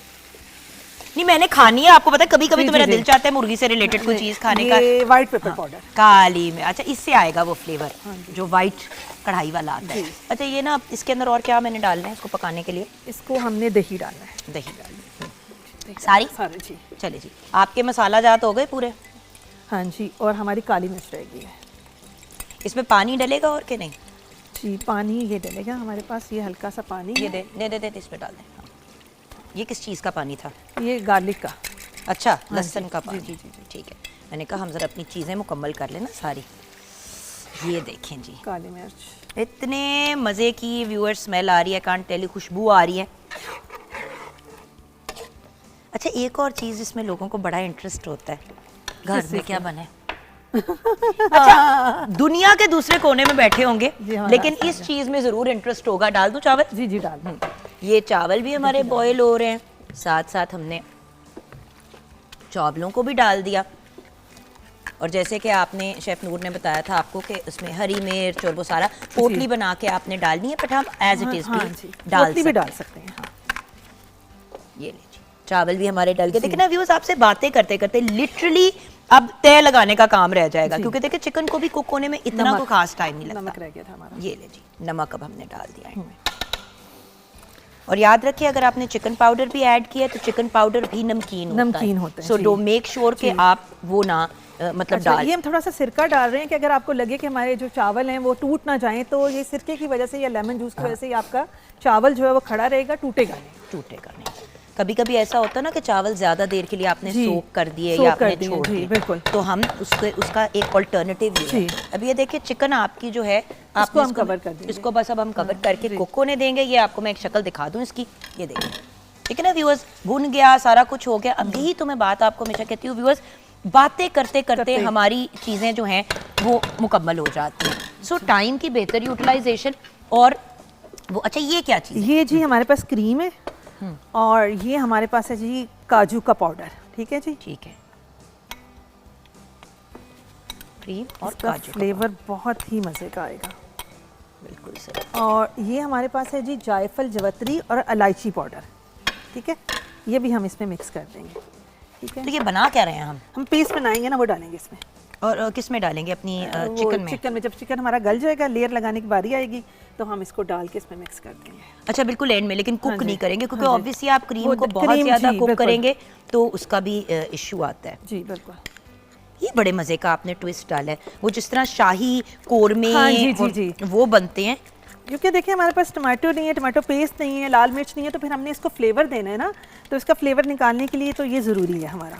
नहीं, मैंने खानी है, आपको पता है कभी कभी तो मेरा दिल चाहता है मुर्गी से रिलेटेड कोई चीज खाने का। ये व्हाइट पेपर पाउडर, काली में। अच्छा, इससे आएगा वो फ्लेवर जो व्हाइट कढ़ाई वाला आता है। अच्छा, ये ना इसके अंदर और क्या मैंने डालना है इसको पकाने के लिए? इसको हमने दही डालना है। दही डालनी सारी? सारे जी। चलिए जी, आपके मसाला जात हो गए पूरे? हाँ जी, और हमारी काली मिर्च रहेगी। इसमें पानी डलेगा और क्या? नहीं जी, पानी ये डलेगा हमारे पास, ये हल्का सा पानी। ये दे इसमें डाल दें। ये किस चीज़ का पानी था? ये गार्लिक का। अच्छा, लहसुन का पानी। जी जी जी, ठीक है। मैंने कहा हम ज़रा अपनी चीज़ें मुकम्मल कर लेना सारी। ये देखें जी, काली मिर्च। इतने मज़े की व्यूअर्स स्मेल आ रही है, कांट टेल यू, खुशबू आ रही है। अच्छा, एक और चीज़ इसमें लोगों को बड़ा इंटरेस्ट होता है, घर में क्या बने। अच्छा, दुनिया के दूसरे कोने में बैठे होंगे लेकिन इस चीज़ में ज़रूर इंटरेस्ट होगा। डाल दूं चावल? जी जी डाल दूं। ये चावल भी हमारे बॉयल हो रहे हैं, साथ साथ हमने चावलों को भी डाल दिया। और जैसे कि आपने शेफ नूर ने बताया था आपको कि उसमें हरी मिर्च और वो सारा पोटली बना के आपने डालनी है, बट हम एज इट इज भी डाल सकते हैं। ये लीजिए, चावल भी हमारे डल गए। देखिए ना व्यूअर्स, आपसे बातें करते करते लिटरली अब तय लगाने का काम रह जाएगा, क्योंकि देखिए चिकन को भी कुक होने में इतना कोई खास टाइम नहीं लगता। नमक रह गया था हमारा। ये लीजिए, नमक अब हमने डाल दिया है। और याद रखिए, अगर आपने चिकन पाउडर भी ऐड किया तो चिकन पाउडर भी नमकीन होता है। सो डू मेक श्योर कि आप वो ना मतलब डाल। ये हम थोड़ा सा सिरका डाल रहे हैं कि अगर आपको लगे कि हमारे जो चावल हैं वो टूट ना जाएं, तो ये सिरके की वजह से या लेमन जूस की वजह से आपका चावल जो है वो खड़ा रहेगा, टूटेगा नहीं। कभी कभी ऐसा होता है ना कि चावल ज्यादा देर के लिए आपने सोक कर दिए या आपने छोड़ दिए, बिल्कुल, तो हम उसका एक ऑल्टरनेटिव है। अब ये देखिए, चिकन आपकी जो है आपको हम कवर कर देंगे, इसको बस अब हम कवर करके कुक होने देंगे। ये आपको मैं एक शक्ल दिखा दूं इसकी, ये देखिए, ठीक है ना व्यूअर्स, भुन गया, सारा कुछ हो गया। अब यही तो मैं बात आपको हमेशा कहती हूँ व्यूअर्स, बातें करते करते हमारी चीज़ें जो हैं वो मुकम्मल हो जाती हैं। सो टाइम की बेहतर यूटिलाइजेशन। और वो अच्छा, ये क्या चीज़? ये जी हमारे पास क्रीम है और ये हमारे पास है जी काजू का पाउडर। ठीक है जी, ठीक है, क्रीम और काजू, फ्लेवर बहुत ही मज़े का आएगा। बिल्कुल सही। और ये हमारे पास है जी जायफल, जवतरी और इलायची पाउडर। ठीक है, ये भी हम इसमें मिक्स कर देंगे। ठीक है, तो ये बना क्या रहे हैं हम पेस्ट बनाएंगे ना, वो डालेंगे इसमें। और किस में डालेंगे? अपनी चिकन में? चिकन में जब चिकन हमारा गल जाएगा, लेयर लगाने की बारी आएगी, तो हम इसको डाल के इसमें मिक्स कर देंगे। अच्छा, बिल्कुल एंड में, लेकिन कुक नहीं करेंगे क्योंकि ऑब्वियसली आप क्रीम को बहुत ज़्यादा कुक करेंगे तो उसका भी इशू आता है। जी बिल्कुल। ये बड़े मज़े का आपने ट्विस्ट डाला है, वो जिस तरह शाही कोरमे वो बनते हैं। क्योंकि देखिए हमारे पास टमाटो नहीं है, टमाटो पेस्ट नहीं है, लाल मिर्च नहीं है, तो फिर हमने इसको फ्लेवर देना है ना, तो इसका फ्लेवर निकालने के लिए तो ये ज़रूरी है हमारा।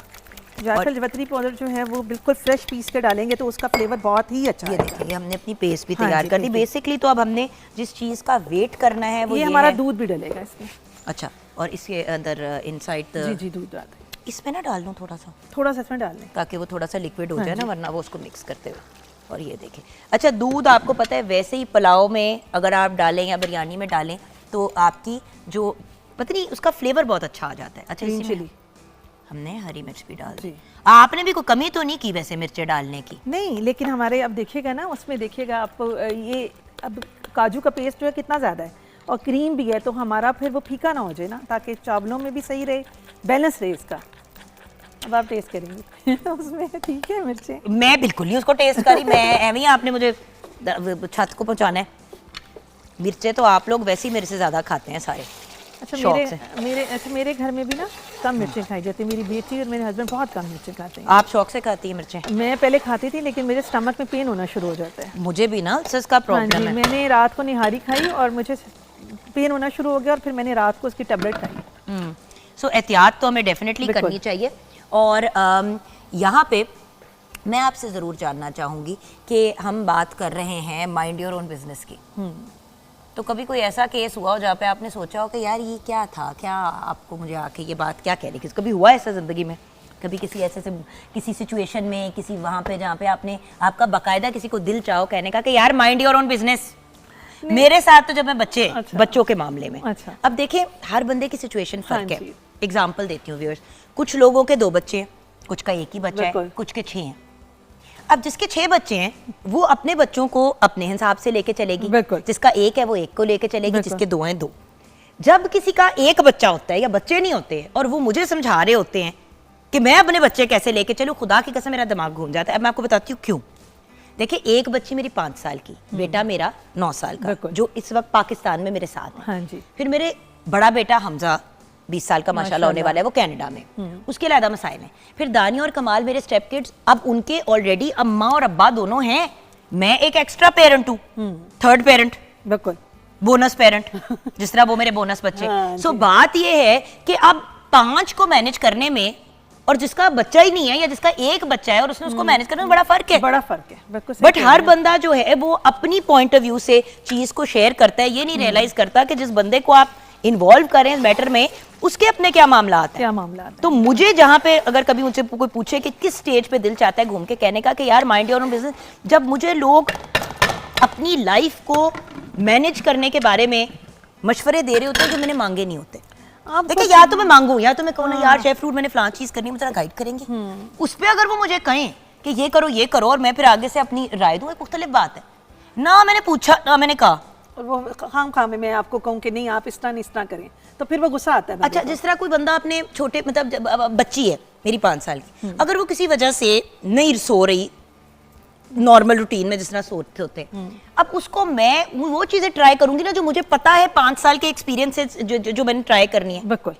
जायफल जवतरी पाउडर जो है वो बिल्कुल फ्रेश पीस के डालेंगे तो उसका फ्लेवर बहुत ही अच्छा है। ये देखिए, हमने अपनी पेस्ट भी तैयार कर दी बेसिकली। तो अब हमने जिस चीज़ का वेट करना है वो ये हमारा दूध भी डलेगा इसमें। अच्छा, और इसके अंदर इनसाइड जी दूध डाल दें। इसमें ना डाल दूँ थोड़ा सा इसमें डाल दें ताकि वो थोड़ा सा लिक्विड हो जाए ना, वरना वो उसको मिक्स करते हुए। और ये देखिए, अच्छा दूध आपको पता है वैसे ही पुलाव में अगर आप डालें या बिरयानी में डालें तो आपकी जो पता नहीं उसका फ्लेवर बहुत अच्छा आ जाता है। अच्छा, इसमें हमने हरी मिर्च भी डाल दी। आपने भी कोई कमी तो नहीं की वैसे मिर्चें डालने की? नहीं, लेकिन हमारे अब देखिएगा ना, उसमें देखिएगा आप, ये अब काजू का पेस्ट जो है कितना ज़्यादा है और क्रीम भी है, तो हमारा फिर वो फीका ना हो जाए ना, ताकि चावलों में भी सही रहे, बैलेंस रहे इसका। अब आप टेस्ट करेंगे उसमें ठीक है मिर्चें? मैं बिल्कुल नहीं उसको टेस्ट करी, मैं एवं ही आपने मुझे छत को पहुंचाना है। मिर्चें तो आप लोग वैसे ही मेरे से ज़्यादा खाते हैं सारे। अच्छा, मेरे घर में भी ना कम मिर्चें खाई जाती है। मेरी बेटी और मेरे हस्बैंड बहुत कम मिर्चें खाते हैं। आप शौक से खाती है मिर्चें? मैं पहले खाती थी, लेकिन मेरे स्टमक में पेन होना शुरू हो जाता है। मुझे भी ना उसका प्रॉब्लम है। मैंने रात को निहारी खाई और मुझे पेन होना शुरू हो गया और फिर मैंने रात को उसकी टेबलेट खाई। सो एहतियात तो हमें डेफिनेटली करनी चाहिए। और यहाँ पे मैं आपसे ज़रूर जानना चाहूँगी कि हम बात कर रहे हैं माइंड योर ओन बिजनेस की, तो कभी कोई ऐसा केस हुआ हो जहाँ पे आपने सोचा हो कि यार ये क्या था, क्या आपको मुझे आके ये बात क्या कह रही, कभी हुआ ऐसा ज़िंदगी में? कभी किसी ऐसे से किसी सिचुएशन में, किसी वहाँ पे जहाँ पे आपने आपका बाकायदा किसी को दिल चाहो कहने का कि यार माइंड योर ओन बिजनेस? मेरे साथ तो जब मैं बच्चों के मामले में। अच्छा। अब देखिए हर बंदे की सिचुएशन फर्क है। एग्जाम्पल देती हूँ व्यूअर्स, कुछ लोगों के 2 बच्चे हैं, कुछ का 1 ही बच्चा है, कुछ के 6 हैं। अब जिसके 6 बच्चे हैं वो अपने बच्चों को अपने हिसाब से लेके चलेगी, जिसका 1 है वो 1 को लेके चलेगी, जिसके 2 हैं 2। जब किसी का 1 बच्चा होता है या बच्चे नहीं होते और वो मुझे समझा रहे होते हैं कि मैं अपने बच्चे कैसे लेके चलूं, खुदा की कसम मेरा दिमाग घूम जाता है। अब मैं आपको बताती हूँ क्यों। देखिए, एक बच्ची मेरी 5 साल की, बेटा मेरा 9 साल का, जो इस वक्त पाकिस्तान में मेरे साथ है। हाँ जी। फिर मेरे बड़ा बेटा हमजा 20 साल का माशाल्लाह होने वाला है, वो कनाडा में, उसके अलग मसाइल हैं। फिर दानिया और कमाल मेरे स्टेप किड्स, अब उनके ऑलरेडी अम्मा और अब्बा दोनों हैं, मैं एक एक्स्ट्रा पेरेंट हूँ, थर्ड पेरेंट, बिल्कुल बोनस पेरेंट, जिस तरह वो मेरे बोनस बच्चे। सो बात ये है कि अब 5 को मैनेज करने में और जिसका बच्चा ही नहीं है या जिसका 1 बच्चा है और उसने उसको मैनेज करने में बड़ा फर्क है। बट हर बंदा जो है वो अपनी पॉइंट ऑफ व्यू से चीज को शेयर करता है, ये नहीं रियलाइज करता कि जिस बंदे को आप इन्वॉल्व करें मैटर में, उसके अपने क्या मामला आता है, क्या मामला आता है। तो मुझे जहाँ पे अगर कभी मुझसे कोई पूछे कि किस स्टेज पे दिल चाहता है घूम के कहने का कि यार माइंड योर ओन बिजनेस, जब मुझे लोग अपनी लाइफ को मैनेज करने के बारे में मशवरे दे रहे होते हैं जो मैंने मांगे नहीं होते। आप देखिए या तो मैं मांगू या तो मैं कहूँ ना यार शेफ रूट मैंने फलां चीज करनी है, मुझे गाइड करेंगे उस पर, अगर वो मुझे कहें कि ये करो और मैं फिर आगे से अपनी राय दूं, एक मुख्तलिफ बात है। ना मैंने पूछा ना मैंने कहा, और वो खाम में मैं आपको कहूँ कि नहीं आप इस तरह करें, तो फिर वो गुस्सा आता है। अच्छा, जिस तरह कोई बंदा अपने छोटे मतलब बच्ची है मेरी 5 साल की, अगर वो किसी वजह से नहीं सो रही नॉर्मल रूटीन में जिस तरह सोते होते हैं, अब उसको मैं वो चीजें ट्राई करूंगी ना जो मुझे पता है 5 साल के एक्सपीरियंस से जो मैंने ट्राई करनी है। बिल्कुल।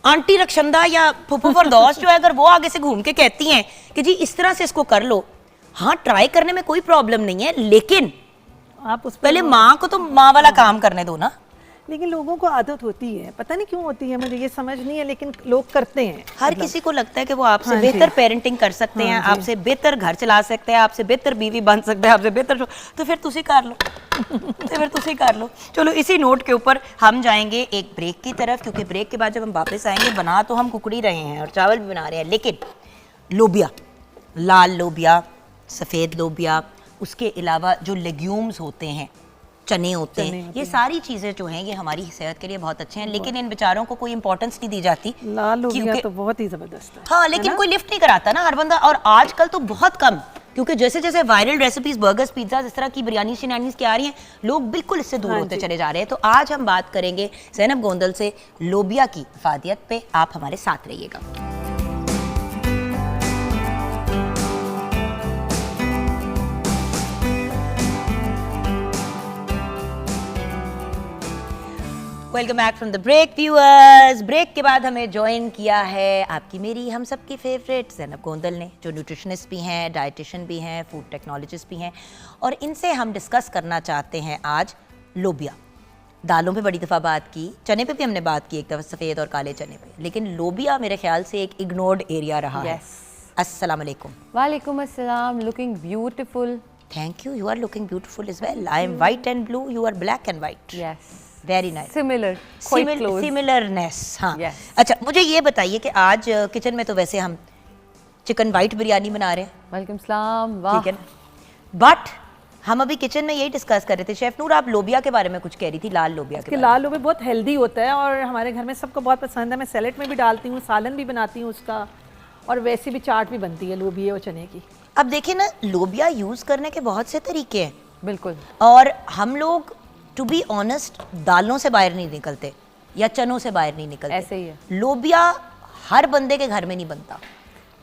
आंटी रक्षंदा या फुफू फरदौस जो है, अगर वो आगे से घूम के कहती हैं कि जी इस तरह से इसको कर लो, हाँ ट्राई करने में कोई प्रॉब्लम नहीं है, लेकिन आप उस पहले माँ को तो माँ वाला काम करने दो ना। लेकिन लोगों को आदत होती है, पता नहीं क्यों होती है, मुझे ये समझ नहीं है, लेकिन लोग करते हैं। हर किसी को लगता है कि वो आपसे बेहतर पेरेंटिंग कर सकते हैं, आपसे बेहतर घर चला सकते हैं, आपसे बेहतर बीवी बन सकते हैं, आपसे बेहतर, तो फिर तुसी कर लो तो फिर तुसी कर लो। चलो इसी नोट के ऊपर हम जाएंगे एक ब्रेक की तरफ, क्योंकि ब्रेक के बाद जब हम वापस आएंगे, बना तो हम कुकड़ी रहे हैं और चावल भी बना रहे हैं, लेकिन लोबिया, लाल लोबिया, सफ़ेद लोबिया, उसके अलावा जो लेग्यूम्स होते हैं, चने होते हैं, ये सारी चीजें जो हैं ये हमारी सेहत के लिए बहुत अच्छे हैं, लेकिन इन बेचारों को कोई इंपॉर्टेंस नहीं दी जाती। लाल लोबिया तो बहुत ही जबरदस्त है। हाँ, लेकिन कोई लिफ्ट नहीं कराता ना हर बंदा, और आजकल तो बहुत कम, क्योंकि जैसे जैसे वायरल रेसिपीज, बर्गर्स, पिज्जा, इस तरह की बिरयानी शिनानीज की आ रही हैं, लोग बिल्कुल इससे दूर होते चले जा रहे हैं। तो आज हम बात करेंगे ज़ैनब गोंदल से लोबिया की इफादियत पे, आप हमारे साथ रहिएगा। Welcome back from the break viewers. Break के बाद हमें ज्वाइन किया है आपकी मेरी हम सब की फेवरेट ज़ैनब गोंदल ने, जो न्यूट्रिशनिस्ट भी हैं, डाइटिशियन भी हैं, फूड टेक्नोलॉजिस्ट भी हैं, और इनसे हम डिस्कस करना चाहते हैं आज लोबिया। दालों पे बड़ी दफ़ा बात की, चने पे भी हमने बात की एक दफ़ा, सफ़ेद और काले चने पे, लेकिन लोबिया मेरे ख्याल से एक इग्नोर्ड एरिया रहा है। अस्सलाम वालेकुम। वालेकुम अस्सलाम। Looking beautiful. Thank you, you are looking beautiful as well. I am white and blue, you are black and white. Yes, very nice, similarness. हाँ, अच्छा मुझे ये बताइए कि आज किचन में तो वैसे हम चिकन वाइट बिरयानी बना रहे हैं, वालेकुम सलाम, वाह, ठीक है ना, बट हम अभी किचन में यही डिस्कस कर रहे थे। शेफ नूर, आप लोबिया के बारे में कुछ कह रही थी, लाल लोबिया के बारे में। लाल लोबिया बहुत हेल्दी होता है और हमारे घर में सबको बहुत पसंद है। मैं सैलेड में भी डालती हूँ, सालन भी बनाती हूँ उसका, और वैसे भी चाट भी बनती है लोबिया और चने की। अब देखिए ना, लोबिया यूज करने के बहुत से तरीके हैं, बिल्कुल, और हम लोग टू बी ऑनेस्ट दालों से बाहर नहीं निकलते या चनों से बाहर नहीं निकलते, ऐसे ही है। लोबिया हर बंदे के घर में नहीं बनता।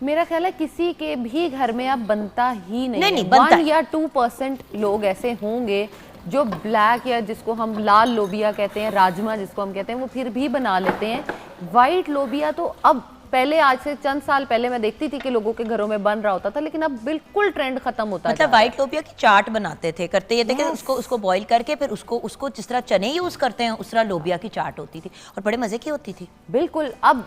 मेरा ख्याल है किसी के भी घर में अब बनता ही नहीं, नहीं बनता 1 या 2% लोग ऐसे होंगे जो ब्लैक या जिसको हम लाल लोबिया कहते हैं, राजमा जिसको हम कहते हैं, वो फिर भी बना लेते हैं। वाइट लोबिया तो अब पहले, आज से चंद साल पहले मैं देखती थी कि लोगों के घरों में बन रहा होता था, लेकिन अब बिल्कुल ट्रेंड खत्म होता है। मतलब वाइट लोबिया की चाट बनाते थे, करते ये थे कि उसको बॉईल करके फिर उसको जिस तरह चने यूज करते हैं उस तरह लोबिया की चाट होती थी और बड़े मजे की होती थी। बिल्कुल। अब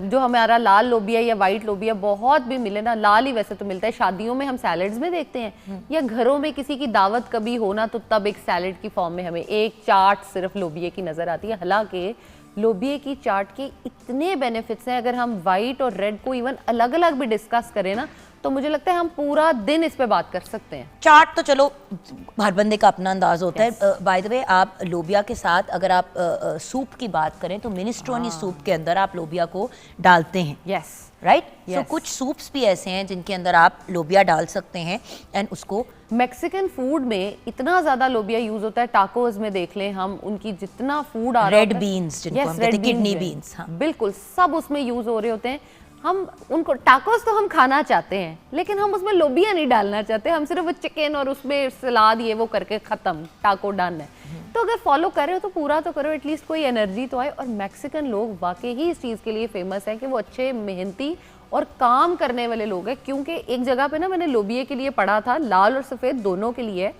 जो हमारा लाल लोबिया या वाइट लोबिया बहुत भी मिले ना, लाल ही वैसे तो मिलता है, शादियों में हम सैलेड्स में देखते हैं, या घरों में किसी की दावत कभी होना तो तब एक सैलेड की फॉर्म में हमें एक चाट सिर्फ लोबिया की नजर आती है। हालांकि लोबिया की चाट के इतने बेनिफिट्स हैं, अगर हम वाइट और रेड को इवन अलग अलग भी डिस्कस करें ना, तो मुझे लगता है हम पूरा दिन इस पे बात कर सकते हैं। चाट तो चलो हर बंदे का अपना अंदाज होता है। बाय द वे, आप लोबिया के साथ अगर आप सूप की बात करें तो मिनेस्ट्रोनी सूप के अंदर आप लोबिया को डालते हैं। Yes, right. सो कुछ सूप्स भी ऐसे हैं जिनके अंदर आप लोबिया डाल सकते हैं एंड उसको। मैक्सिकन फूड में इतना ज्यादा लोबिया यूज होता है, टाकोस में देख लें हम, उनकी जितना फूड आ रहा है, रेड बीन्स जिनको हम कहते हैं, किडनी बीन्स, हाँ बिल्कुल, सब उसमें यूज हो रहे होते हैं। हम उनको टाकोस तो हम खाना चाहते हैं, लेकिन हम उसमें लोबिया नहीं डालना चाहते, हम सिर्फ वो चिकन और उसमें सलाद ये वो करके खत्म, टाको डन है। तो अगर फॉलो कर रहे हो तो पूरा तो करो, एटलीस्ट कोई एनर्जी तो आए। और मैक्सिकन लोग वाकई ही इस चीज़ के लिए फेमस है कि वो अच्छे, मेहनती और काम करने वाले लोग हैं। क्योंकि एक जगह पे ना मैंने लोबिया के लिए पढ़ा था, लाल और सफ़ेद दोनों के लिए,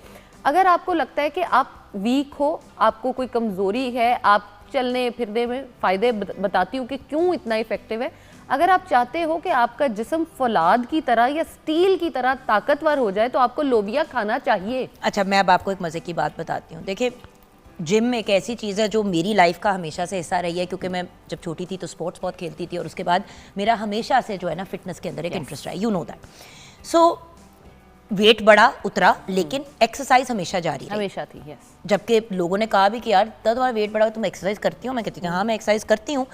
अगर आपको लगता है कि आप वीक हो, आपको कोई कमज़ोरी है, आप चलने फिरने में फ़ायदे बताती हूँ कि क्यों इतना इफेक्टिव है। अगर आप चाहते हो कि आपका जिस्म फौलाद की तरह या स्टील की तरह ताकतवर हो जाए, तो आपको लोबिया खाना चाहिए। अच्छा, मैं अब आपको एक मज़े की बात बताती हूँ। देखिए, जिम एक ऐसी चीज़ है जो मेरी लाइफ का हमेशा से हिस्सा रही है, क्योंकि मैं जब छोटी थी तो स्पोर्ट्स बहुत खेलती थी और उसके बाद मेरा हमेशा से जो है ना फिटनेस के अंदर एक इंटरेस्ट रहा है, you know that. So weight बढ़ा उतरा, लेकिन एक्सरसाइज हमेशा जारी रही, हमेशा थी, यस। जबकि लोगों ने कहा भी कि यार तब तुम्हारा वेट बढ़ा, तुम एक्सरसाइज करती हो? मैं कहती हूँ हाँ मैं एक्सरसाइज करती हूँ,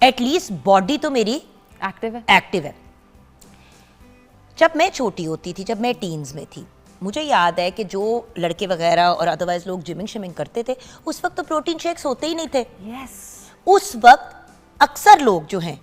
एटलीस्ट बॉडी तो मेरी एक्टिव है। जब मैं छोटी होती थी, जब मैं टीन्स में थी, मुझे याद है कि जो लड़के वगैरह और अदरवाइज लोग जिमिंग शिमिंग करते थे, उस वक्त तो प्रोटीन शेक्स होते ही नहीं थे। यस। उस वक्त अक्सर लोग जो हैं,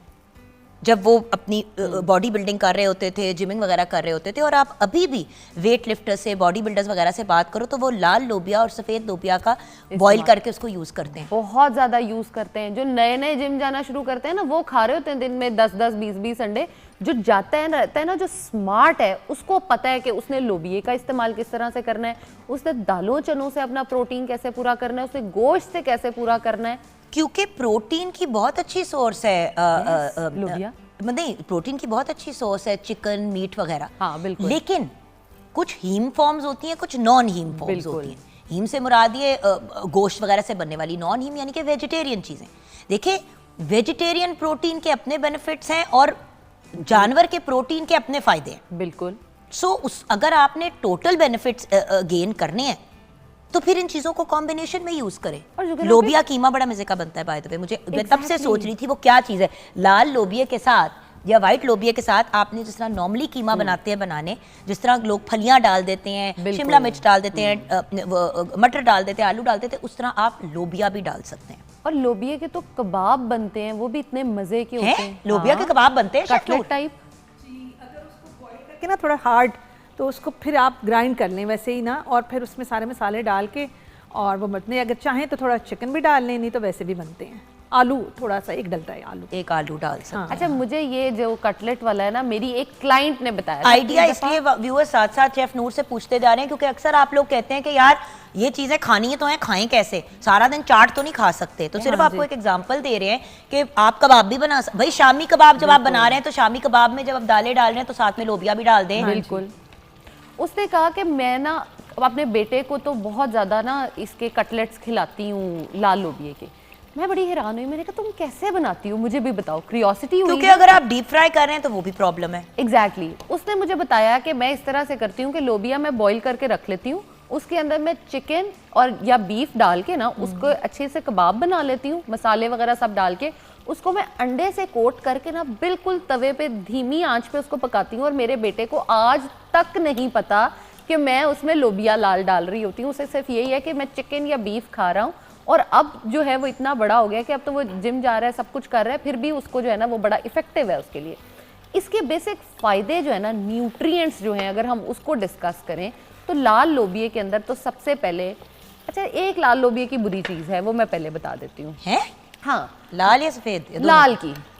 जब वो अपनी बॉडी बिल्डिंग कर रहे होते थे, जिमिंग वगैरह कर रहे होते थे, और आप अभी भी वेट लिफ्टर से, बॉडी बिल्डर्स वगैरह से बात करो तो वो लाल लोबिया और सफ़ेद लोबिया का बॉईल करके उसको यूज़ करते हैं, बहुत ज़्यादा यूज़ करते हैं। जो नए नए जिम जाना शुरू करते हैं ना, वो खा रहे होते हैं दिन में 10-10, 20-20 अंडे। जो जाता है ना, रहता है ना, जो स्मार्ट है, उसको पता है कि उसने लोबिये का इस्तेमाल किस तरह से करना है, उसने दालों चनों से अपना प्रोटीन कैसे पूरा करना है, उसने गोश्त से कैसे पूरा करना है, क्योंकि प्रोटीन की बहुत अच्छी सोर्स है लोबिया। नहीं, प्रोटीन की बहुत अच्छी सोर्स है चिकन, मीट वगैरह। हाँ, बिल्कुल। लेकिन कुछ हीम फॉर्म्स होती हैं, कुछ नॉन हीम फॉर्म्स होती हैं। हीम से मुराद ये गोश्त वगैरह से बनने वाली, नॉन हीम यानी कि वेजिटेरियन चीज़ें। देखिए, वेजिटेरियन प्रोटीन के अपने बेनिफिट्स हैं और जानवर के प्रोटीन के अपने फ़ायदे हैं। बिल्कुल। अगर आपने टोटल बेनिफिट्स गेन करने हैं तो फिर इन चीज़ों को कॉम्बिनेशन में यूज़ करें। और लोबिया कीमा बड़ा मज़े का बनता है बाय द वे, मैं तब से सोच रही थी वो क्या चीज़ है, लाल लोबिया के साथ या वाइट लोबिया के साथ आपने जिस तरह नॉर्मली कीमा बनाते हैं बनाने, जिस तरह लोग फलियां डाल देते हैं, शिमला मिर्च डाल देते हैं, मटर डाल देते हैं, आलू डाल देते हैं, उस तरह आप लोबिया भी डाल सकते हैं। और लोबिया के तो कबाब बनते हैं, वो भी इतने मजे के होते हैं। लोबिया के कबाब बनते हैं कटलेट टाइप। करके ना थोड़ा हार्ड, तो उसको फिर आप ग्राइंड कर लें वैसे ही ना, और फिर उसमें सारे मसाले डाल के और वो बनते हैं। अगर चाहें तो थोड़ा चिकन भी डाल लें, नहीं तो वैसे भी बनते हैं। आलू थोड़ा सा एक डलता है, एक आलू डाल सकते हैं। अच्छा, मुझे ये जो कटलेट वाला है ना, मेरी एक क्लाइंट ने बताया आइडिया, इसलिए व्यूअर्स साथ साथ शेफ नूर से पूछते जा रहे हैं, क्योंकि अक्सर आप लोग कहते हैं कि यार ये चीज़ें खानी है तो हैं, खाएं कैसे, सारा दिन चाट तो नहीं खा सकते। तो सिर्फ आपको एक एग्जांपल दे रहे हैं कि आप कबाब भी बना भाई शामी कबाब जब आप बना रहे हैं तो शामी कबाब में जब आप दालें डाल रहे हैं तो साथ में लोबिया भी डाल दें। बिल्कुल। उसने कहा कि मैं ना अपने बेटे को तो बहुत ज़्यादा ना इसके कटलेट्स खिलाती हूँ लाल लोबिये के। मैं बड़ी हैरान हुई, मैंने कहा तुम कैसे बनाती हो, मुझे भी बताओ, क्रियोसिटी हुई। क्योंकि अगर आप डीप फ्राई कर रहे हैं तो वो भी प्रॉब्लम है। एग्जैक्टली। उसने मुझे बताया कि मैं इस तरह से करती हूँ कि लोबिया मैं बॉईल करके रख लेती हूँ, उसके अंदर मैं चिकन और या बीफ डाल के ना उसको अच्छे से कबाब बना लेती हूँ, मसाले वगैरह सब डाल के उसको मैं अंडे से कोट करके ना बिल्कुल तवे पे धीमी आंच पे उसको पकाती हूँ। और मेरे बेटे को आज तक नहीं पता कि मैं उसमें लोबिया लाल डाल रही होती हूँ, उसे सिर्फ यही है कि मैं चिकन या बीफ खा रहा हूँ। और अब जो है वो इतना बड़ा हो गया कि अब तो वो जिम जा रहा है, सब कुछ कर रहा है, फिर भी उसको जो है ना वो बड़ा इफेक्टिव है उसके लिए। इसके बेसिक फ़ायदे जो है ना, न्यूट्रिएंट्स जो हैं, अगर हम उसको डिस्कस करें तो लाल लोबिये के अंदर तो सबसे पहले, अच्छा एक लाल लोबिये की बुरी चीज़ है, वो मैं पहले बता देती हूँ। है? हाँ, लाल या सफ़ेद?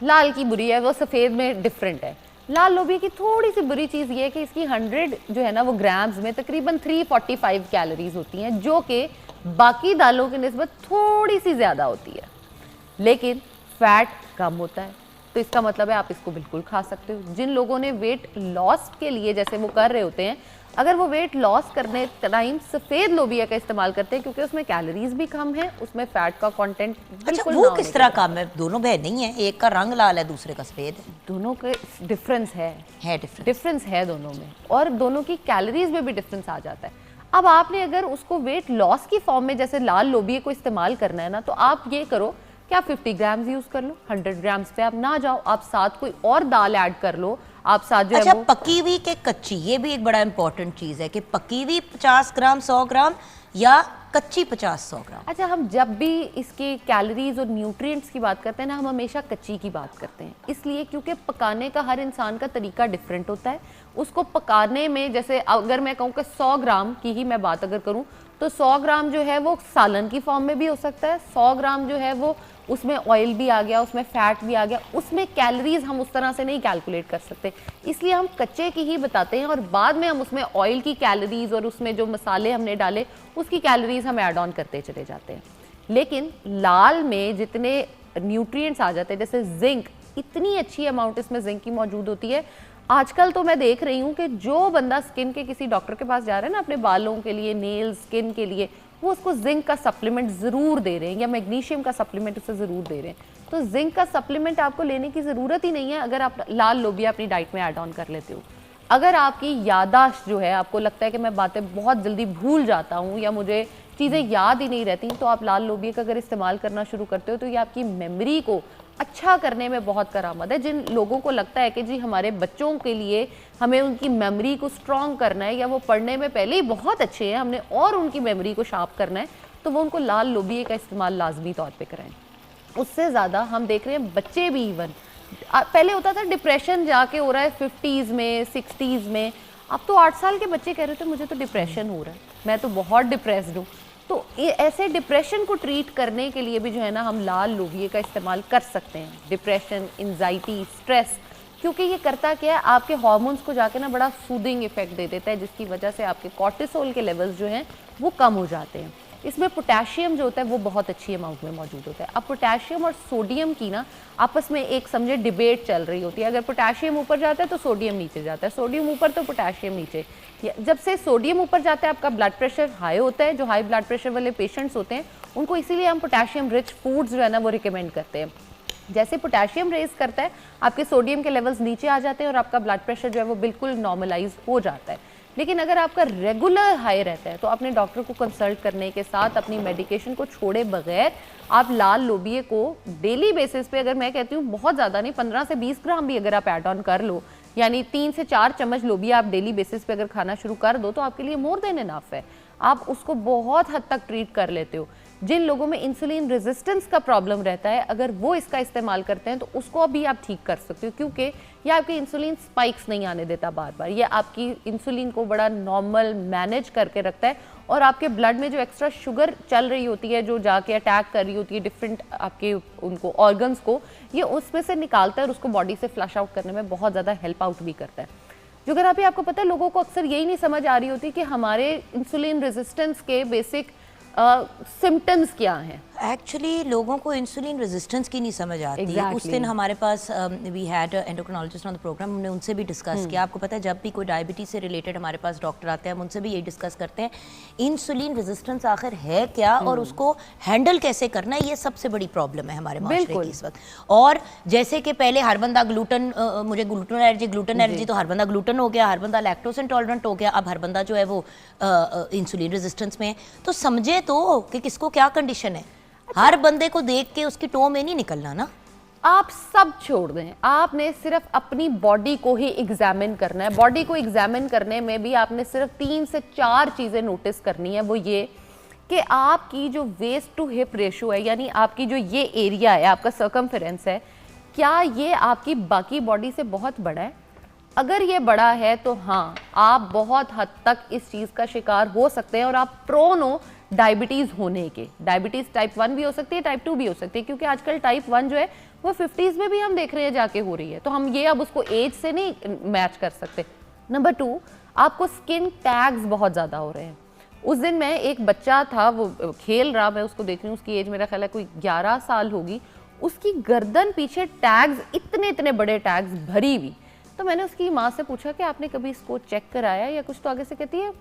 लाल की बुरी है, वो सफ़ेद में डिफरेंट है। लाल लोबिये की थोड़ी सी बुरी चीज़ ये है कि इसकी 100 जो है ना वो ग्राम्स में तकरीबन 345 कैलोरीज होती हैं, जो कि बाकी दालों की निस्बत थोड़ी सी ज़्यादा होती है, लेकिन फैट कम होता है। तो इसका मतलब है आप इसको बिल्कुल खा सकते हो। जिन लोगों ने वेट लॉस के लिए जैसे वो कर रहे होते हैं, अगर वो वेट लॉस करने टाइम सफ़ेद लोबिया का इस्तेमाल करते हैं, क्योंकि उसमें कैलोरीज भी कम है, उसमें फैट का कंटेंट बिल्कुल वो किस तरह कम है? दोनों बहन नहीं है, एक का रंग लाल है दूसरे का सफ़ेद है। दोनों के डिफरेंस है डिफरेंस है दोनों में, और दोनों की कैलोरीज में भी डिफरेंस आ जाता है। अब आपने अगर उसको वेट लॉस की फॉर्म में जैसे लाल लोबिये को इस्तेमाल करना है ना, तो आप ये करो कि आप 50 ग्राम्स यूज़ कर लो, 100 ग्राम्स पे आप ना जाओ, आप साथ कोई और दाल ऐड कर लो, आप साथ जो अच्छा, है वो पकी हुई के कच्ची, ये भी एक बड़ा इंपॉर्टेंट चीज़ है कि पकी हुई 50 ग्राम 100 ग्राम या कच्ची 50-100 ग्राम। अच्छा, हम जब भी इसकी कैलोरीज और न्यूट्रिएंट्स की बात करते हैं ना, हम हमेशा कच्ची की बात करते हैं, इसलिए क्योंकि पकाने का हर इंसान का तरीका डिफरेंट होता है। उसको पकाने में, जैसे अगर मैं कहूँ कि 100 ग्राम की ही मैं बात अगर करूँ, तो 100 ग्राम जो है वो सालन की फॉर्म में भी हो सकता है, 100 ग्राम जो है वो उसमें ऑयल भी आ गया, उसमें फैट भी आ गया, उसमें कैलोरीज हम उस तरह से नहीं कैलकुलेट कर सकते, इसलिए हम कच्चे की ही बताते हैं, और बाद में हम उसमें ऑयल की कैलोरीज और उसमें जो मसाले हमने डाले उसकी कैलोरीज हम ऐड ऑन करते चले जाते हैं। लेकिन लाल में जितने न्यूट्रिएंट्स आ जाते हैं, जैसे जिंक, इतनी अच्छी अमाउंट इसमें जिंक की मौजूद होती है। आजकल तो मैं देख रही हूँ कि जो बंदा स्किन के किसी डॉक्टर के पास जा रहा है ना अपने बालों के लिए, नेल्स, स्किन के लिए, वो उसको जिंक का सप्लीमेंट ज़रूर दे रहे हैं या मैग्नीशियम का सप्लीमेंट उसे ज़रूर दे रहे हैं। तो जिंक का सप्लीमेंट आपको लेने की ज़रूरत ही नहीं है अगर आप लाल लोबिया अपनी डाइट में ऐड ऑन कर लेते हो। अगर आपकी यादाश्त जो है, आपको लगता है कि मैं बातें बहुत जल्दी भूल जाता हूँ या मुझे चीज़ें याद ही नहीं रहती, तो आप लाल लोबिया का अगर इस्तेमाल करना शुरू करते हो तो ये आपकी मेमोरी को अच्छा करने में बहुत करामद है। जिन लोगों को लगता है कि जी हमारे बच्चों के लिए हमें उनकी मेमोरी को स्ट्रॉन्ग करना है या वो पढ़ने में पहले ही बहुत अच्छे हैं, हमने और उनकी मेमोरी को शार्प करना है, तो वो उनको लाल लोबिया का इस्तेमाल लाजमी तौर पे कराएं। उससे ज़्यादा हम देख रहे हैं बच्चे भी इवन पहले होता था डिप्रेशन जाके हो रहा है 50s में 60s में, अब तो 8 साल के बच्चे कह रहे थे मुझे तो डिप्रेशन हो रहा है, मैं तो बहुत डिप्रेस्ड हूँ। तो ऐसे डिप्रेशन को ट्रीट करने के लिए भी जो है ना हम लाल लोबिया का इस्तेमाल कर सकते हैं। डिप्रेशन, एंजाइटी, स्ट्रेस, क्योंकि ये करता क्या है आपके हार्मोन्स को जाके ना बड़ा सूदिंग इफेक्ट दे देता है, जिसकी वजह से आपके कॉर्टिसोल के लेवल्स जो हैं वो कम हो जाते हैं। इसमें पोटेशियम जो होता है वो बहुत अच्छी अमाउंट में मौजूद होता है। अब पोटेशियम और सोडियम की ना आपस में एक समझे डिबेट चल रही होती है। अगर पोटेशियम ऊपर जाता है तो सोडियम नीचे जाता है, सोडियम ऊपर तो पोटेशियम नीचे। जब से सोडियम ऊपर जाता है आपका ब्लड प्रेशर हाई होता है। जो हाई ब्लड प्रेशर वाले पेशेंट्स होते हैं उनको इसीलिए हम पोटेशियम रिच फूड्स जो है ना वो रिकमेंड करते हैं। जैसे पोटेशियम रेज करता है आपके सोडियम के लेवल्स नीचे आ जाते हैं और आपका ब्लड प्रेशर जो है वो बिल्कुल नॉर्मलाइज हो जाता है। लेकिन अगर आपका रेगुलर हाई रहता है तो अपने डॉक्टर को कंसल्ट करने के साथ अपनी मेडिकेशन को छोड़े बगैर आप लाल लोबिया को डेली बेसिस पे, अगर मैं कहती हूँ बहुत ज़्यादा नहीं, 15 से 20 ग्राम भी अगर आप ऐड ऑन कर लो, यानी 3 से 4 चम्मच लोबिया आप डेली बेसिस पे अगर खाना शुरू कर दो तो आपके लिए मोर देन इनफ है। आप उसको बहुत हद तक ट्रीट कर लेते हो। जिन लोगों में इंसुलिन रेजिस्टेंस का प्रॉब्लम रहता है अगर वो इसका इस्तेमाल करते हैं तो उसको भी आप ठीक कर सकते हो, क्योंकि ये आपके इंसुलिन स्पाइक्स नहीं आने देता बार बार। ये आपकी इंसुलिन को बड़ा नॉर्मल मैनेज करके रखता है और आपके ब्लड में जो एक्स्ट्रा शुगर चल रही होती है जो जाके अटैक कर रही होती है डिफरेंट आपके उनको ऑर्गन्स को, ये उसमें से निकालता है और उसको बॉडी से फ्लश आउट करने में बहुत ज़्यादा हेल्प आउट भी करता है। जो अगर अभी आपको पता है लोगों को अक्सर यही नहीं समझ आ रही होती कि हमारे इंसुलिन रेजिस्टेंस के बेसिक सिम्टम्स क्या हैं। एक्चुअली लोगों को इंसुलिन रेजिस्टेंस की नहीं समझ आती। उस दिन हमारे पास we had endocrinologist on the programme, हमने उनसे भी डिस्कस किया। आपको पता है जब भी कोई डायबिटीज से रिलेटेड हमारे पास डॉक्टर आते हैं हम उनसे भी यही डिस्कस करते हैं इंसुलिन रेजिस्टेंस आखिर है क्या और उसको हैंडल कैसे करना है। ये सबसे बड़ी प्रॉब्लम है हमारे माशरे की इस वक्त। और जैसे कि पहले हर बंदा ग्लूटन, मुझे ग्लूटन एलर्जी तो हर बंदा ग्लूटन हो गया, हर बंदा लैक्टोज इंटॉलरेंट हो गया, अब हर बंदा जो है वो इंसुलिन रेजिस्टेंस में है। तो समझे तो कि किसको क्या कंडीशन है। हर बंदे को देख के उसकी टो में नहीं निकलना ना। आप सब छोड़ दें, आपने सिर्फ अपनी बॉडी को ही एग्जामिन करना है। बॉडी को एग्जामिन करने में भी आपने सिर्फ 3 से 4 चीज़ें नोटिस करनी है। वो ये कि आपकी जो वेस्ट टू हिप रेशो है, यानी आपकी जो ये एरिया है आपका सर्कमफेरेंस है, क्या ये आपकी बाकी बॉडी से बहुत बड़ा है। अगर ये बड़ा है तो हाँ आप बहुत हद तक इस चीज़ का शिकार हो सकते हैं और आप प्रोन हो डायबिटीज़ होने के। डायबिटीज़ टाइप 1 भी हो सकती है, टाइप 2 भी हो सकती है, क्योंकि आजकल टाइप 1 जो है वो 50s में भी हम देख रहे हैं जाके हो रही है। तो हम ये अब उसको एज से नहीं मैच कर सकते। नंबर 2, आपको स्किन टैग्स बहुत ज़्यादा हो रहे हैं। उस दिन मैं एक बच्चा था वो खेल रहा, मैं उसको देख रही हूँ, उसकी एज मेरा ख्याल है कोई 11 साल होगी, उसकी गर्दन पीछे टैग्स, इतने इतने बड़े टैग्स भरी हुई। तो मैंने उसकी माँ से पूछा कि आपने कभी इसको चेक कराया या कुछ, तो आगे से कहती है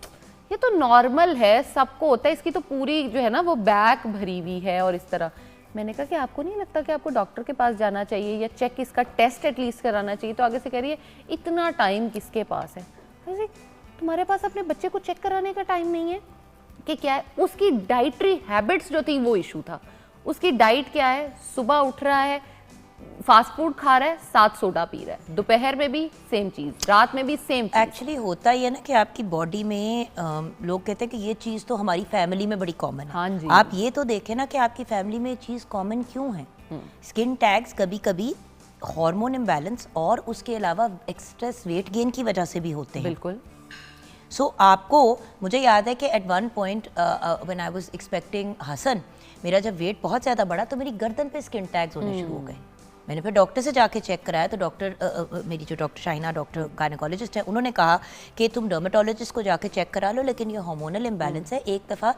ये तो नॉर्मल है, सबको होता है, इसकी तो पूरी जो है ना वो बैक भरी हुई है और इस तरह। मैंने कहा कि आपको नहीं लगता कि आपको डॉक्टर के पास जाना चाहिए या चेक इसका टेस्ट एटलीस्ट कराना चाहिए। तो आगे से कह रही है इतना टाइम किसके पास है। ऐसे तुम्हारे पास अपने बच्चे को चेक कराने का टाइम नहीं है कि क्या है। उसकी डाइटरी हैबिट्स जो थी वो इशू था। उसकी डाइट क्या है, सुबह उठ रहा है फास्ट फूड खा रहा है, साथ सोडा पी रहा है, दोपहर में भी सेम चीज़, रात में भी सेम चीज़। एक्चुअली होता ही है ना कि आपकी बॉडी में लोग कहते हैं कि ये चीज़ तो हमारी फैमिली में बड़ी कॉमन है। हाँ जी। आप ये तो देखें ना कि आपकी फैमिली में ये चीज़ कॉमन क्यों है। स्किन टैग्स कभी कभी हार्मोन इम्बैलेंस और उसके अलावा एक्स्ट्रेस वेट गेन की वजह से भी होते हैं। बिल्कुल। सो आपको, मुझे याद है कि at one point when I was expecting Hasan, मेरा जब वेट बहुत ज़्यादा बढ़ा तो मेरी गर्दन पे स्किन टैग्स होने शुरू हो गए। मैंने फिर डॉक्टर से जाके चेक कराया तो डॉक्टर मेरी जो डॉक्टर शाइना, डॉक्टर गायनेकोलॉजिस्ट है, उन्होंने कहा कि तुम डर्मेटोलॉजिस्ट को जाके चेक करा लो, लेकिन ये हार्मोनल इम्बैलेंस है, एक दफ़ा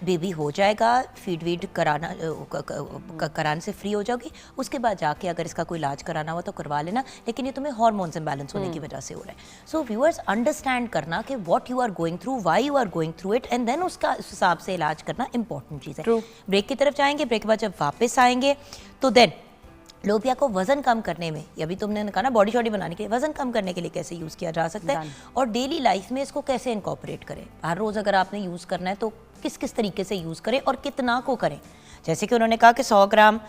बेबी हो जाएगा, फीड वीड कराने से फ्री हो जाओगी, उसके बाद जाके अगर इसका कोई इलाज कराना हो तो करवा लेना, लेकिन ये तुम्हें हार्मोन्स इम्बैलेंस होने की वजह से हो रहा है। सो व्यूअर्स, अंडरस्टैंड करना कि what you are going through, why you are going through it, and then उसका हिसाब से इलाज करना इंपॉर्टेंट चीज़ है। ब्रेक की तरफ जाएंगे, ब्रेक के बाद जब वापस आएंगे तो देन लोबिया को वजन कम करने में, अभी तुमने कहा ना बॉडी शॉडी बनाने के लिए, वजन कम करने के लिए कैसे यूज़ किया जा सकता है और डेली लाइफ में इसको कैसे इनकॉर्पोरेट करें। हर रोज़ अगर आपने यूज़ करना है तो किस किस तरीके से यूज़ करें और कितना को करें। जैसे कि उन्होंने कहा कि 100 ग्राम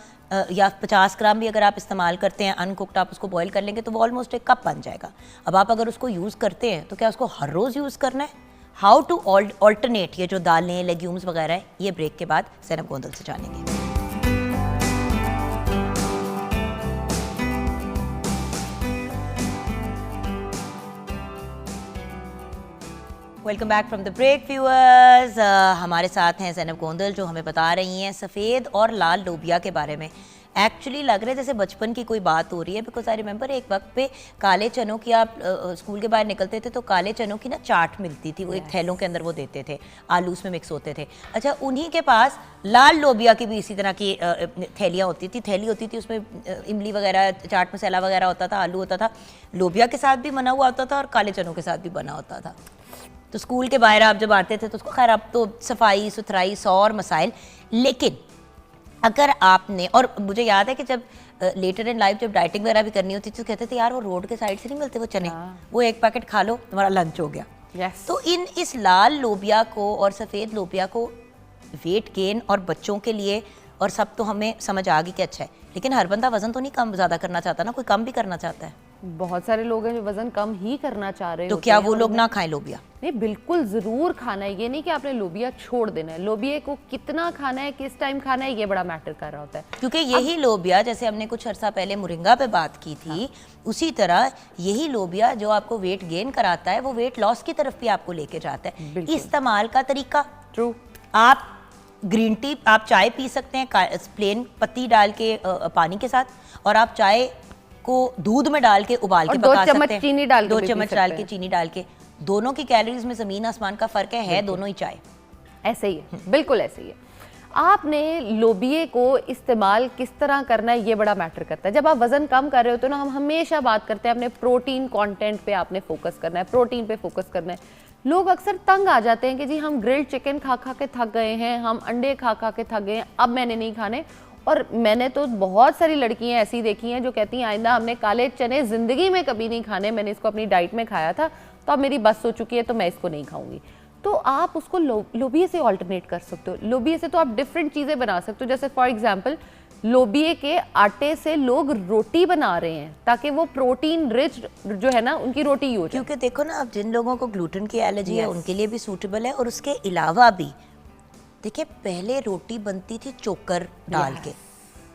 या 50 ग्राम भी अगर आप इस्तेमाल करते हैं अनकुक्ड, आप उसको बॉईल कर लेंगे तो वो ऑलमोस्ट एक कप बन जाएगा। अब आप अगर उसको यूज़ करते हैं तो क्या उसको हर रोज़ यूज़ करना है? हाउ टू ऑल्टरनेट ये जो दालें, लेग्यूम्स वगैरह है, ये ब्रेक के बाद ज़ैनब गोंदल से जानेंगे। Welcome back from the break viewers. हमारे साथ हैं ज़ैनब गोंदल जो हमें बता रही हैं सफ़ेद और लाल लोबिया के बारे में। एक्चुअली लग रहा है जैसे बचपन की कोई बात हो रही है, बिकॉज आई रिमेंबर एक वक्त पे काले चनों की, आप स्कूल के बाहर निकलते थे तो काले चनों की ना चाट मिलती थी, वो एक थैलों के अंदर वो देते थे, आलू उसमें मिक्स होते थे। अच्छा, उन्हीं के पास लाल लोबिया की भी इसी तरह की थैलियाँ होती थी, थैली होती थी, उसमें इमली वगैरह, चाट मसाला वगैरह होता था, आलू होता था, लोबिया के साथ भी बना हुआ होता था और काले चनों के साथ भी बना होता था। तो स्कूल के बाहर आप जब आते थे तो उसको, खैर अब तो सफाई सुथराई 100 और मसाइल, लेकिन अगर आपने, और मुझे याद है कि जब लेटर इन लाइफ जब डाइटिंग वगैरह भी करनी होती थी तो कहते थे यार वो रोड के साइड से नहीं मिलते वो चने, वो एक पैकेट खा लो तुम्हारा लंच हो गया। तो इस लाल लोबिया को और सफ़ेद लोबिया को वेट गेन और बच्चों के लिए और सब तो हमें समझ आ गई कि अच्छा है, लेकिन हर बंदा वजन तो नहीं कम ज़्यादा करना चाहता ना, कोई कम भी करना चाहता है। बहुत सारे लोग हैं जो वजन कम ही करना चाह रहे हैं। तो क्या वो लोग ना खाएं लोबिया? नहीं, बिल्कुल ज़रूर खाना है। ये नहीं कि आपने लोबिया छोड़ देना है। लोबिया को कितना खाना है, किस टाइम खाना है, ये बड़ा मैटर कर रहा होता है। क्योंकि यही लोबिया, जैसे हमने कुछ अर्सा पहले मुरिंगा पे बात की थी, उसी तरह यही लोबिया जो आपको वेट गेन कराता है वो वेट लॉस की तरफ भी आपको लेके जाता है। इस्तेमाल का तरीका, ट्रू, आप ग्रीन टी, आप चाय पी सकते हैं प्लेन पत्ती डाल के पानी के साथ, और आप चाय को दूध में डाल के उबाल के पका सकते हैं, 2 चम्मच चीनी डाल के, 2 चम्मच डाल के चीनी डाल के। दोनों की कैलोरीज में ज़मीन आसमान का फ़र्क है दोनों ही चाय। ऐसे ही है, बिल्कुल ऐसे ही है। आपने लोबिये को इस्तेमाल किस तरह करना है ये बड़ा मैटर करता है। जब आप वज़न कम कर रहे होते हो ना, हम हमेशा बात करते हैं अपने प्रोटीन कंटेंट पे आपने फोकस करना है, प्रोटीन पे फोकस करना है। लोग अक्सर तंग आ जाते हैं कि जी हम ग्रिल्ड चिकन खा खा के थक गए हैं, हम अंडे खा खा के थक गए हैं, अब मैंने नहीं खाने। और मैंने तो बहुत सारी लड़कियां ऐसी देखी हैं जो कहती हैं आइंदा हमने काले चने ज़िंदगी में कभी नहीं खाने, मैंने इसको अपनी डाइट में खाया था तो अब मेरी बस हो चुकी है तो मैं इसको नहीं खाऊंगी। तो आप उसको लोबिये से ऑल्टरनेट कर सकते हो। लोबिये से तो आप डिफरेंट चीज़ें बना सकते हो, जैसे फॉर एग्जाम्पल लोबिये के आटे से लोग रोटी बना रहे हैं ताकि वो प्रोटीन रिच जो है ना उनकी रोटी यूज हो। क्योंकि देखो ना, अब जिन लोगों को ग्लूटेन की एलर्जी है उनके लिए भी सूटेबल है। और उसके अलावा भी देखिए, पहले रोटी बनती थी चोकर डाल के,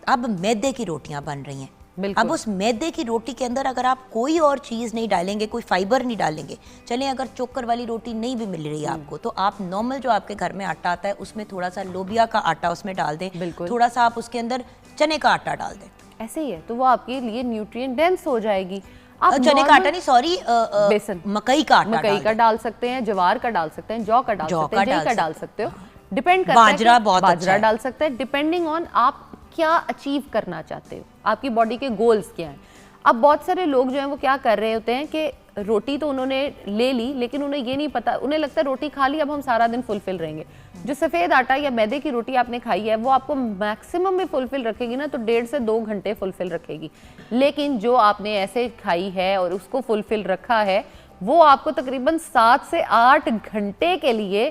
अब मैदे की रोटियां बन रही हैं। अब उस मैदे की रोटी के अंदर अगर आप कोई और चीज़ नहीं डालेंगे, कोई फाइबर नहीं डालेंगे, चलें अगर चोकर वाली रोटी नहीं भी मिल रही है आपको, तो आप नॉर्मल जो आपके घर में आटा आता है उसमें थोड़ा सा लोबिया का आटा उसमें डाल दें, थोड़ा सा आप उसके अंदर चने का आटा डाल दें, ऐसे ही है तो वो आपके लिए न्यूट्रिएंट डेंस हो जाएगी। आप चने का आटा नहीं, सॉरी, बेसन, मकई का आटा, मकई का डाल सकते हैं, ज्वार का डाल सकते हैं, जौ का डाल सकते हैं, जई का डाल सकते हो, डिपेंड करता है। बाजरा बहुत बाजरा डाल सकते हैं, डिपेंडिंग ऑन आप क्या अचीव करना चाहते हो, आपकी बॉडी के गोल्स क्या हैं। अब बहुत सारे लोग जो हैं वो क्या कर रहे होते हैं कि रोटी तो उन्होंने ले ली लेकिन उन्हें ये नहीं पता, उन्हें लगता है रोटी खा ली अब हम सारा दिन फुलफिल रहेंगे। जो सफ़ेद आटा या मैदे की रोटी आपने खाई है वो आपको मैक्सिमम में फुलफिल रखेगी ना तो 1.5 से 2 घंटे फुलफिल रखेगी, लेकिन जो आपने ऐसे खाई है और उसको फुलफिल रखा है वो आपको तकरीबन 7 से 8 घंटे के लिए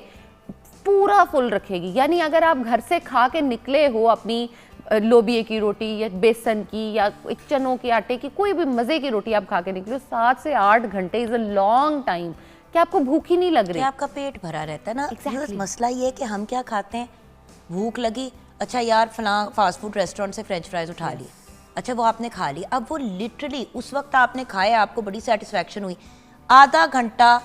पूरा फुल रखेगी। यानी अगर आप घर से खा के निकले हो अपनी लोबिये की रोटी या बेसन की या चनों के आटे की कोई भी मज़े की रोटी आप खा के निकलो, 7 से 8 घंटे इज़ अ लॉन्ग टाइम। क्या आपको भूख ही नहीं लग रही? आपका पेट भरा रहता है ना। मसला ये है कि हम क्या खाते हैं, भूख लगी, अच्छा यार फलां फास्ट फूड रेस्टोरेंट से फ्रेंच फ्राइज उठा लिए, अच्छा वो आपने खा ली, अब वो लिटरली उस वक्त आपने खाया, आपको बड़ी सेटिस्फैक्शन हुई, आधा घंटा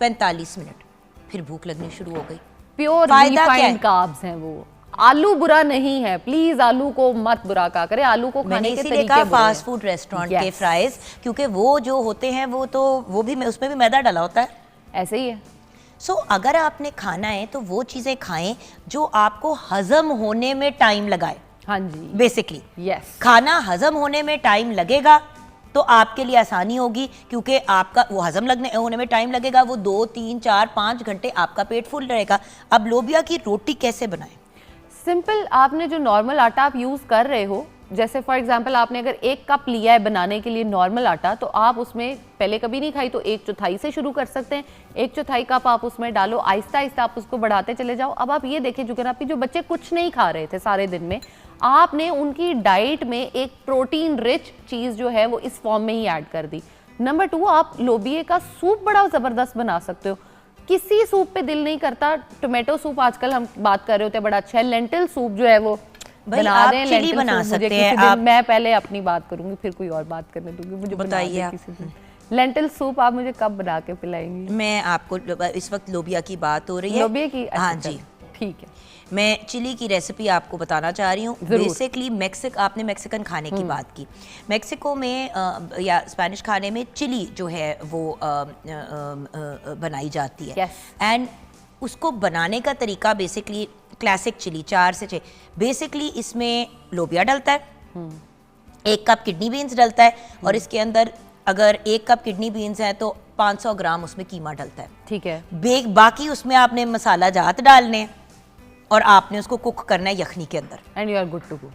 45 मिनट फिर भूख लगनी शुरू हो गई। प्योर रिफाइंड कार्ब्स हैं वो। आलू बुरा नहीं है, प्लीज आलू को मत बुरा कहा करें, आलू को खाने के तरीके बुरे हैं। फास्ट फूड रेस्टोरेंट के फ्राइज, क्योंकि वो जो होते हैं वो तो वो भी उसमें भी मैदा डाला होता है, ऐसे ही है। सो अगर आपने खाना है तो वो चीज़ें खाएं जो आपको हजम होने में टाइम लगाए। हाँ जी, बेसिकली यस, खाना हजम होने में टाइम लगेगा तो आपके लिए आसानी होगी, क्योंकि आपका वो हजम होने में टाइम लगेगा, वो 2, 3, 4, 5 घंटे आपका पेट फुल रहेगा। अब लोबिया की रोटी कैसे बनाएं? सिंपल, आपने जो नॉर्मल आटा आप यूज़ कर रहे हो, जैसे फॉर एग्जांपल आपने अगर 1 कप लिया है बनाने के लिए नॉर्मल आटा, तो आप उसमें पहले कभी नहीं खाई तो 1/4 से शुरू कर सकते हैं। 1/4 कप आप उसमें डालो, आहिस्ता आहिस्ता आप उसको बढ़ाते चले जाओ। अब आप ये देखें जुगरापी, जो बच्चे कुछ नहीं खा रहे थे सारे दिन में, आपने उनकी डाइट में एक प्रोटीन रिच चीज़ जो है वो इस फॉर्म में ही ऐड कर दी। नंबर 2, आप लोबिये का सूप बड़ा ज़बरदस्त बना सकते हो। किसी सूप पे दिल नहीं करता, टोमेटो सूप आजकल हम बात कर रहे होते हैं बड़ा अच्छा है, लेंटिल सूप जो है वो बना आप दें, चिली लेंटिल बना सूप मुझे सकते किसी हैं दिन, आप। मैं पहले अपनी बात करूंगी फिर कोई और बात करने दूंगी, मुझे बताइए आप। किसी दिन लेंटिल सूप आप मुझे कब बना के पिलाएंगी? मैं आपको, इस वक्त लोबिया की बात हो रही है, लोबिये की? हाँ अच्छा, जी, ठीक है। मैं चिली की रेसिपी आपको बताना चाह रही हूँ। ज़रूर। बेसिकली आपने मैक्सिकन खाने की बात की। मैक्सिको में या स्पेनिश खाने में चिली जो है वो बनाई जाती है। Yes. एंड उसको बनाने का तरीका बेसिकली क्लासिक चिली 4 से 6, बेसिकली इसमें लोबिया डलता है, 1 कप किडनी बीन्स डलता है, और इसके अंदर अगर 1 कप किडनी बीन्स है तो 500 ग्राम उसमें कीमा डलता है। ठीक है, बाकी उसमें आपने मसाला जात डालने हैं और आपने उसको कुक करना है यखनी के अंदर। And you are good to go.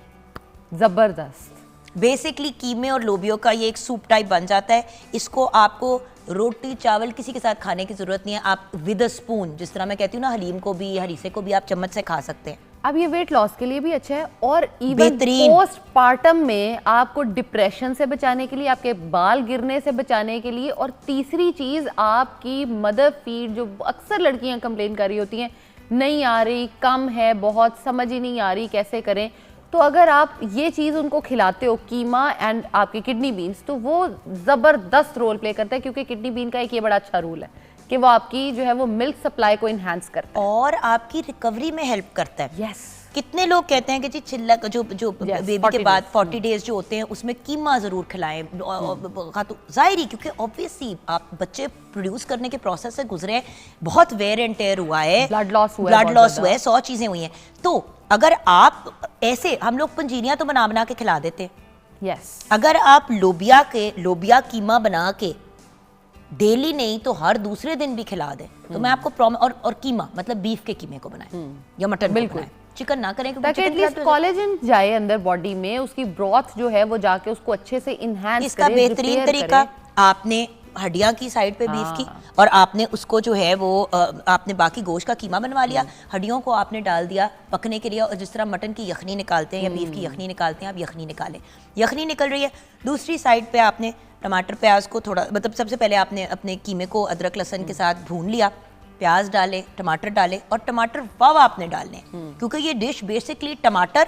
जबरदस्त। बेसिकली कीमे और लोबियों का ये एक सूप टाइप बन जाता है। इसको आपको रोटी चावल किसी के साथ खाने की जरूरत नहीं है, आप विद अ स्पून, जिस तरह मैं कहती हूँ ना हलीम को भी, हरीसे को भी आप चम्मच से खा सकते हैं। अब ये वेट लॉस के लिए भी अच्छा है, और इवन बेहतरीन। पोस्टपार्टम में आपको डिप्रेशन से बचाने के लिए, आपके बाल गिरने से बचाने के लिए, और तीसरी चीज आपकी मदर फीड, जो अक्सर लड़कियां कंप्लेन कर रही होती हैं नहीं आ रही, कम है, बहुत समझ ही नहीं आ रही कैसे करें, तो अगर आप ये चीज़ उनको खिलाते हो, कीमा एंड आपके किडनी बीन्स, तो वो ज़बरदस्त रोल प्ले करता है, क्योंकि किडनी बीन का एक ये बड़ा अच्छा रूल है कि वो आपकी जो है वो मिल्क सप्लाई को इन्हांस करता है और आपकी रिकवरी में हेल्प करता है। यस। कितने लोग कहते हैं कि जी चिल्लक जो Yes, बेबी 40 के बाद days. 40 डेज जो होते हैं उसमें कीमा जरूर खिलाएं। तो जाहिर ही, क्योंकि ऑब्वियसली आप बच्चे प्रोड्यूस करने के प्रोसेस से गुजरे हैं, बहुत वेयर एंड टेयर हुआ है, ब्लड लॉस हुआ है, ब्लड लॉस हुआ है, 100 चीजें हुई हैं। तो अगर आप ऐसे, हम लोग पंजीरियां तो बना के खिला देते हैं, यस, अगर आप लोबिया कीमा बना के डेली नहीं तो हर दूसरे दिन भी खिला दें, तो मैं आपको और कीमा मतलब बीफ के कीमे को बनाएं या मटन को बिल्कुल। बनाएं, चिकन ना करें, क्योंकि ताकि चिकन एटलीस्ट खिलाते कोलेजन जाए अंदर बॉडी में, उसकी ब्रॉथ जो है वो जाके उसको अच्छे से इन्हांस इसका करे, बेहतरीन repair तरीका, करे। आपने हड्डियां की साइड पे बीफ की और आपने उसको जो है वो आपने बाकी गोश्त का कीमा बनवा लिया, हड्डियों को आपने डाल दिया पकने के लिए, और जिस तरह मटन की यखनी निकालते हैं या बीफ की यखनी निकालते हैं, आप यखनी निकालें, यखनी निकल रही है, दूसरी साइड पे आपने टमाटर प्याज को थोड़ा, मतलब सबसे पहले आपने अपने कीमे को अदरक लहसुन के साथ भून लिया, प्याज डालें, टमाटर डालें, और टमाटर वाव आपने डालने, क्योंकि ये डिश बेसिकली टमाटर,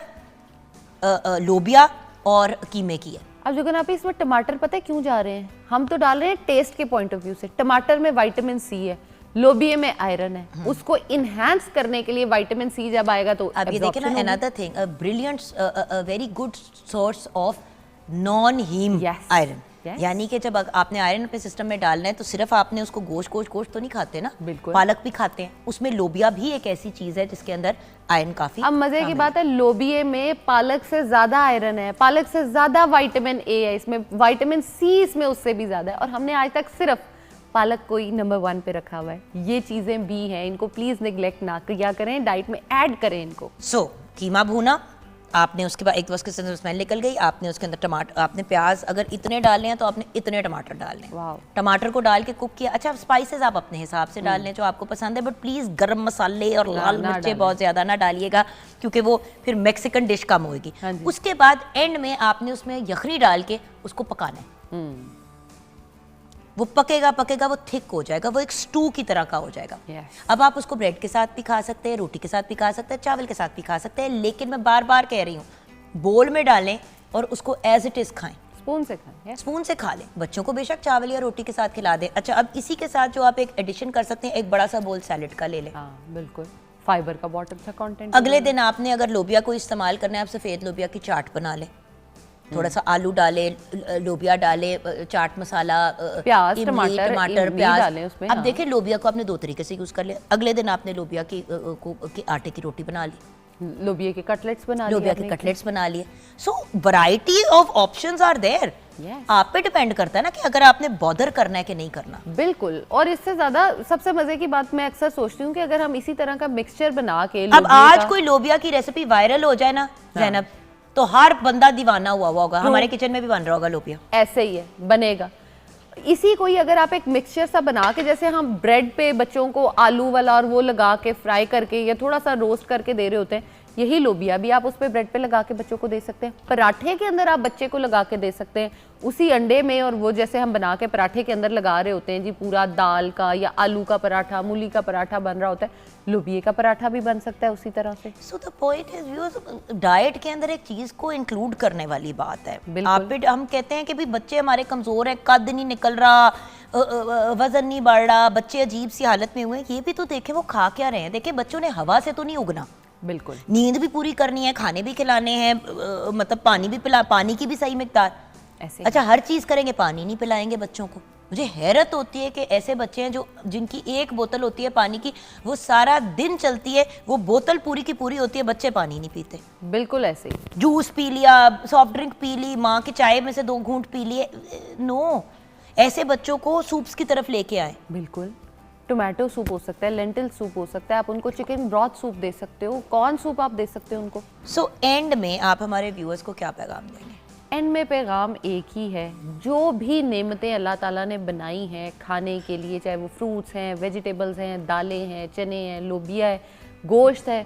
लोबिया और कीमे की है। अब जो आप इसमें टमाटर पता है क्यों जा रहे हैं? हम तो डाल रहे हैं टेस्ट के पॉइंट ऑफ व्यू से। टमाटर में विटामिन सी है, लोबिये में आयरन है, उसको इनहैंस करने के लिए विटामिन सी जब आएगा तो अब ये देखिए ना, another thing, a brilliant, very good source of non heme iron, यानी कि जब आपने आयरन अपने सिस्टम में डालना है तो सिर्फ आपने उसको गोश्त तो नहीं खाते ना, बिल्कुल, पालक भी खाते हैं, उसमें लोबिया भी एक ऐसी चीज है जिसके अंदर आयरन काफी। अब मजे की बात है, लोबिये में पालक से ज्यादा आयरन है, पालक से ज्यादा विटामिन ए है, इसमें विटामिन सी इसमें उससे भी ज्यादा है, और हमने आज तक सिर्फ पालक को ही नंबर 1 पे रखा हुआ है। ये चीजें भी हैं, इनको प्लीज निगलेक्ट ना किया करें, डाइट में ऐड करें इनको। सो कीमा भूना आपने, उसके बाद एक तो उसके अंदर स्मेल निकल गई, आपने उसके अंदर टमाटर, आपने प्याज अगर इतने डालने हैं तो आपने इतने टमाटर डालने हैं, टमाटर को डाल के कुक किया। अच्छा, स्पाइसेस आप अपने हिसाब से डाल लें जो आपको पसंद है, बट प्लीज़ गरम मसाले और लाल मिर्चें बहुत ज़्यादा ना डालिएगा, क्योंकि वो फिर मैक्सिकन डिश कम होगी। उसके बाद एंड में आपने उसमें यखनी डाल के उसको पकाना है, वो पकेगा, वो थिक हो जाएगा, वो एक स्टू की तरह का हो जाएगा। अब आप उसको ब्रेड के साथ भी खा सकते हैं, रोटी के साथ भी खा सकते हैं, चावल के साथ भी खा सकते हैं, लेकिन मैं बार बार कह रही हूँ, बोल में डालें और उसको एज इट इज खाएं, स्पून से खाएं, स्पून से खा लें। बच्चों को बेशक चावल या रोटी के साथ खिला दें। अच्छा, अब इसी के साथ जो आप एक एडिशन कर सकते हैं, एक बड़ा सा बोल सैलेड का ले लें। बिल्कुल, फाइबर का बहुत अच्छा कंटेंट। अगले दिन आपने अगर लोबिया को इस्तेमाल करना है, आप सफ़ेद लोबिया की चाट बना लें, थोड़ा सा आलू डाले, लोबिया डाले, चाट मसाला, प्याज, इमली, टमाटर, इमली प्याज डालें उसमें। अब देखिए लोबिया को आपने 2 तरीके से यूज़ कर लिया। अगले दिन आपने लोबिया की आटे की रोटी बना ली, लोबिया के कटलेट्स बना लोबिया के कटलेट्स बना लिए। So variety of options are there. आप पे डिपेंड करता है ना कि अगर आपने बॉदर करना है कि नहीं करना। बिल्कुल। और इससे ज्यादा सबसे मजे की बात मैं अक्सर सोचती हूँ कि अगर हम इसी तरह का मिक्सचर बना के अब आज कोई लोबिया की रेसिपी वायरल हो जाए ना ज़ैनब, तो हर बंदा दीवाना हुआ होगा। हमारे किचन में भी बन रहा होगा लोबिया, ऐसे ही है बनेगा। इसी कोई अगर आप एक मिक्सचर सा बना के, जैसे हम ब्रेड पे बच्चों को आलू वाला और वो लगा के फ्राई करके या थोड़ा सा रोस्ट करके दे रहे होते हैं, यही लोबिया भी आप उस पे ब्रेड पे लगा के बच्चों को दे सकते हैं। पराठे के अंदर आप बच्चे को लगा के दे सकते हैं उसी अंडे में, और वो जैसे हम बना के पराठे के अंदर लगा रहे होते हैं जी, पूरा दाल का या आलू का पराठा, मूली का पराठा बन रहा होता है, लोबिया का पराठा भी बन सकता है उसी तरह से। So the point is viewers, diet के अंदर एक चीज को इंक्लूड करने वाली बात है। आप हम कहते हैं कि भी बच्चे हमारे कमजोर हैं, कद नहीं निकल रहा, वजन नहीं बढ़ रहा, बच्चे अजीब सी हालत में हुए हैं। ये भी तो देखें वो खा क्या रहे हैं। देखिए बच्चों ने हवा से तो नहीं उगना, बिल्कुल, नींद भी पूरी करनी है, खाने भी खिलाने हैं, मतलब पानी भी पानी की भी सही मिकदार ऐसे। अच्छा हर चीज़ करेंगे, पानी नहीं पिलाएंगे बच्चों को। मुझे हैरत होती है कि ऐसे बच्चे हैं जो जिनकी एक बोतल होती है पानी की, वो सारा दिन चलती है, वो बोतल पूरी की पूरी होती है, बच्चे पानी नहीं पीते। बिल्कुल ऐसे ही। जूस पी लिया, सॉफ्ट ड्रिंक पी ली, माँ की चाय में से 2 घूंट पी लिए। नो, ऐसे बच्चों को सूप्स की तरफ लेके आए। बिल्कुल, टोमेटो सूप हो सकता है, लेंटिल सूप हो सकता है, आप उनको चिकन ब्रॉथ सूप दे सकते हो, कॉर्न सूप आप दे सकते हो उनको। सो एंड में आप हमारे व्यूअर्स को क्या पैगाम देंगे? एंड में पैगाम एक ही है, जो भी नेमतें अल्लाह ताला ने बनाई हैं खाने के लिए, चाहे वो फ्रूट्स हैं, वेजिटेबल्स हैं, दालें हैं, चने हैं, लोबिया है, गोश्त है,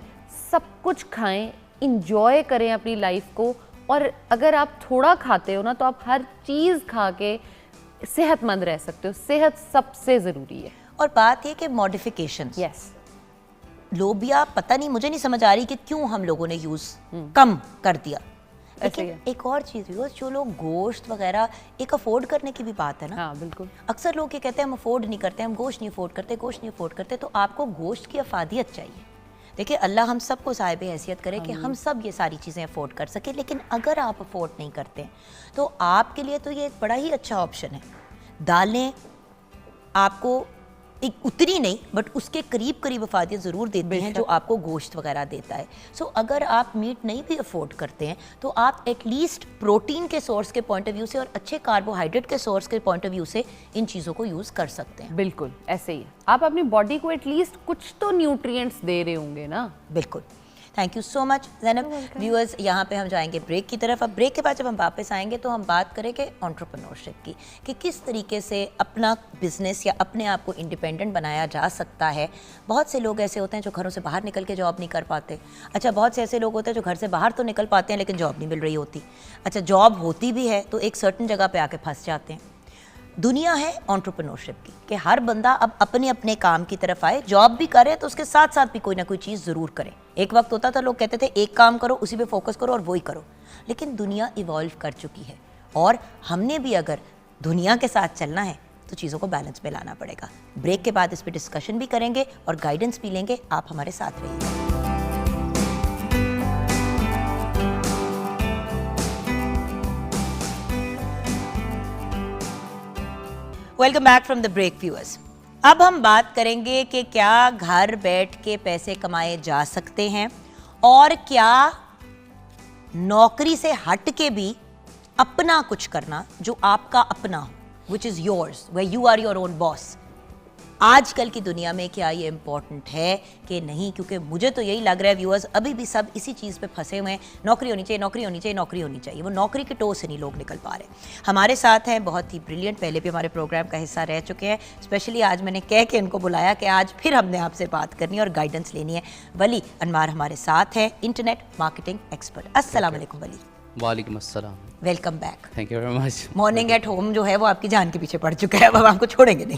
सब कुछ खाएं, इंजॉय करें अपनी लाइफ को। और अगर आप थोड़ा खाते हो ना, तो आप हर चीज़ खा के सेहतमंद रह सकते हो। सेहत सबसे ज़रूरी है। और बात ये कि मॉडिफिकेशंस, यस, लोबिया पता नहीं, मुझे नहीं समझ आ रही कि क्यों हम लोगों ने यूज़ कम कर दिया। लेकिन एक और चीज़ भी, जो लोग गोश्त वगैरह एक अफोर्ड करने की भी बात है ना। हाँ बिल्कुल। अक्सर लोग ये कहते हैं हम अफोर्ड नहीं करते, हम गोश्त नहीं अफोर्ड करते, गोश्त नहीं अफोर्ड करते। तो आपको गोश्त की अफादियत चाहिए। देखिए अल्लाह हम सबको साहिब हैसियत करे कि हम सब ये सारी चीज़ें अफोर्ड कर सके। लेकिन अगर आप अफोर्ड नहीं करते तो आपके लिए तो ये एक बड़ा ही अच्छा ऑप्शन है। दालें आपको एक उतनी नहीं बट उसके करीब करीब अफादियत ज़रूर देती हैं जो आपको गोश्त वगैरह देता है। सो अगर आप मीट नहीं भी अफोर्ड करते हैं तो आप एटलीस्ट प्रोटीन के सोर्स के पॉइंट ऑफ व्यू से और अच्छे कार्बोहाइड्रेट के सोर्स के पॉइंट ऑफ व्यू से इन चीज़ों को यूज़ कर सकते हैं। बिल्कुल ऐसे ही है, आप अपनी बॉडी को एटलीस्ट कुछ तो न्यूट्रिएंट्स दे रहे होंगे ना। बिल्कुल। Thank you so much Zainab. Viewers, यहाँ पे हम जाएंगे ब्रेक की तरफ। अब ब्रेक के बाद जब हम वापस आएंगे तो हम बात करेंगे एंटरप्रेन्योरशिप की, कि किस तरीके से अपना बिजनेस या अपने आप को इंडिपेंडेंट बनाया जा सकता है। बहुत से लोग ऐसे होते हैं जो घरों से बाहर निकल के जॉब नहीं कर पाते। अच्छा, बहुत से ऐसे लोग होते हैं जो घर से बाहर तो निकल पाते हैं लेकिन जॉब नहीं मिल रही होती। अच्छा, जॉब होती भी है तो एक सर्टन जगह पे आके फंस जाते हैं। दुनिया है एंटरप्रेन्योरशिप की कि हर बंदा अब अपने अपने काम की तरफ आए, जॉब भी करे तो उसके साथ साथ भी कोई ना कोई चीज़ ज़रूर करे। एक वक्त होता था लोग कहते थे एक काम करो, उसी पे फोकस करो और वही करो। लेकिन दुनिया इवॉल्व कर चुकी है और हमने भी अगर दुनिया के साथ चलना है तो चीज़ों को बैलेंस में लाना पड़ेगा। ब्रेक के बाद इस पर डिस्कशन भी करेंगे और गाइडेंस भी लेंगे। आप हमारे साथ रहिए। Welcome back from the break viewers. अब हम बात करेंगे कि क्या घर बैठ के पैसे कमाए जा सकते हैं और क्या नौकरी से हट के भी अपना कुछ करना जो आपका अपना हो, which is yours, way you are your own boss. आजकल की दुनिया में क्या ये इम्पॉर्टेंट है कि नहीं? क्योंकि मुझे तो यही लग रहा है व्यूअर्स, अभी भी सब इसी चीज़ पे फंसे हुए हैं, नौकरी होनी चाहिए, नौकरी होनी चाहिए, नौकरी होनी चाहिए। वो नौकरी के टो से नहीं लोग निकल पा रहे। हमारे साथ हैं बहुत ही ब्रिलियंट, पहले भी हमारे प्रोग्राम का हिस्सा रह चुके हैं। स्पेशली आज मैंने कह के इनको बुलाया कि आज फिर हमने आपसे बात करनी है और गाइडेंस लेनी है। वली अनवार हमारे साथ है, इंटरनेट मार्केटिंग एक्सपर्ट। अस्सलाम वालेकुम वली। वालेकुम अस्सलाम। Welcome back. Thank you very much. Morning at home जो है वो आपकी जान के पीछे पड़ चुका है, अब हम आपको छोड़ेंगे नहीं।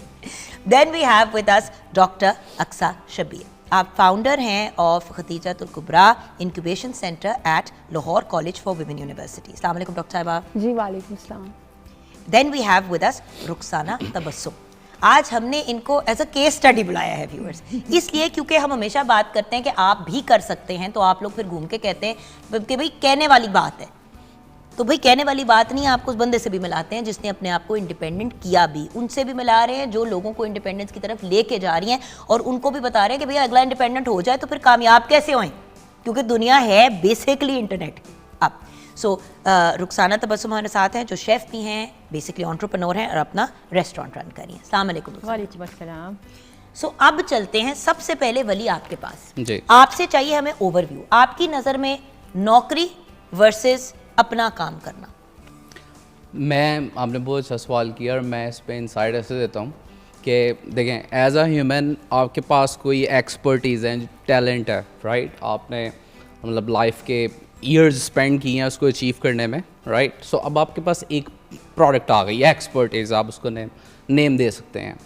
Then we have with us doctor Aqsa Shabbir. आप फाउंडर हैं of Khadijatul Kubra incubation centre at Lahore college for women university. अस्सलाम वालेकुम डॉक्टर साहिबा। जी वालेकुम सलाम। Then we have with us Rukhsana Tabassum. आज हमने इनको एज अ केस स्टडी बुलाया है व्यूअर्स, इसलिए क्योंकि हम हमेशा बात करते हैं कि आप भी कर सकते हैं, तो आप लोग फिर घूम के कहते हैं कि भाई कहने वाली बात है। तो भाई कहने वाली बात नहीं है, आपको उस बंदे से भी मिलाते हैं जिसने अपने आप को इंडिपेंडेंट किया भी, उनसे भी मिला रहे हैं जो लोगों को इंडिपेंडेंस की तरफ लेके जा रही हैं, और उनको भी बता रहे हैं कि भैया अगला इंडिपेंडेंट हो जाए तो फिर कामयाब कैसे होएं, क्योंकि दुनिया है बेसिकली इंटरनेट अब। सो रुखसाना तबस्सुम हमारे साथ हैं जो शेफ़ भी हैं, बेसिकली एंटरप्रेन्योर हैं और अपना रेस्टोरेंट रन कर रही हैं। अस्सलाम वालेकुम। वालेकुम अस्सलाम। सो अब चलते हैं सबसे पहले वली आपके पास जी। आपसे चाहिए हमें ओवरव्यू, आपकी नज़र में नौकरी वर्सेस अपना काम करना। आपने बहुत अच्छा सवाल किया और मैं इस पर इंसाइट ऐसे देता हूँ कि देखें, एज अ ह्यूमन आपके पास कोई एक्सपर्टीज़ है, टैलेंट है, राइट, आपने मतलब लाइफ के ईयर्स स्पेंड किए हैं उसको अचीव करने में, राइट। सो अब आपके पास एक प्रोडक्ट आ गई है, एक्सपर्टीज़, आप उसको नेम दे सकते हैं।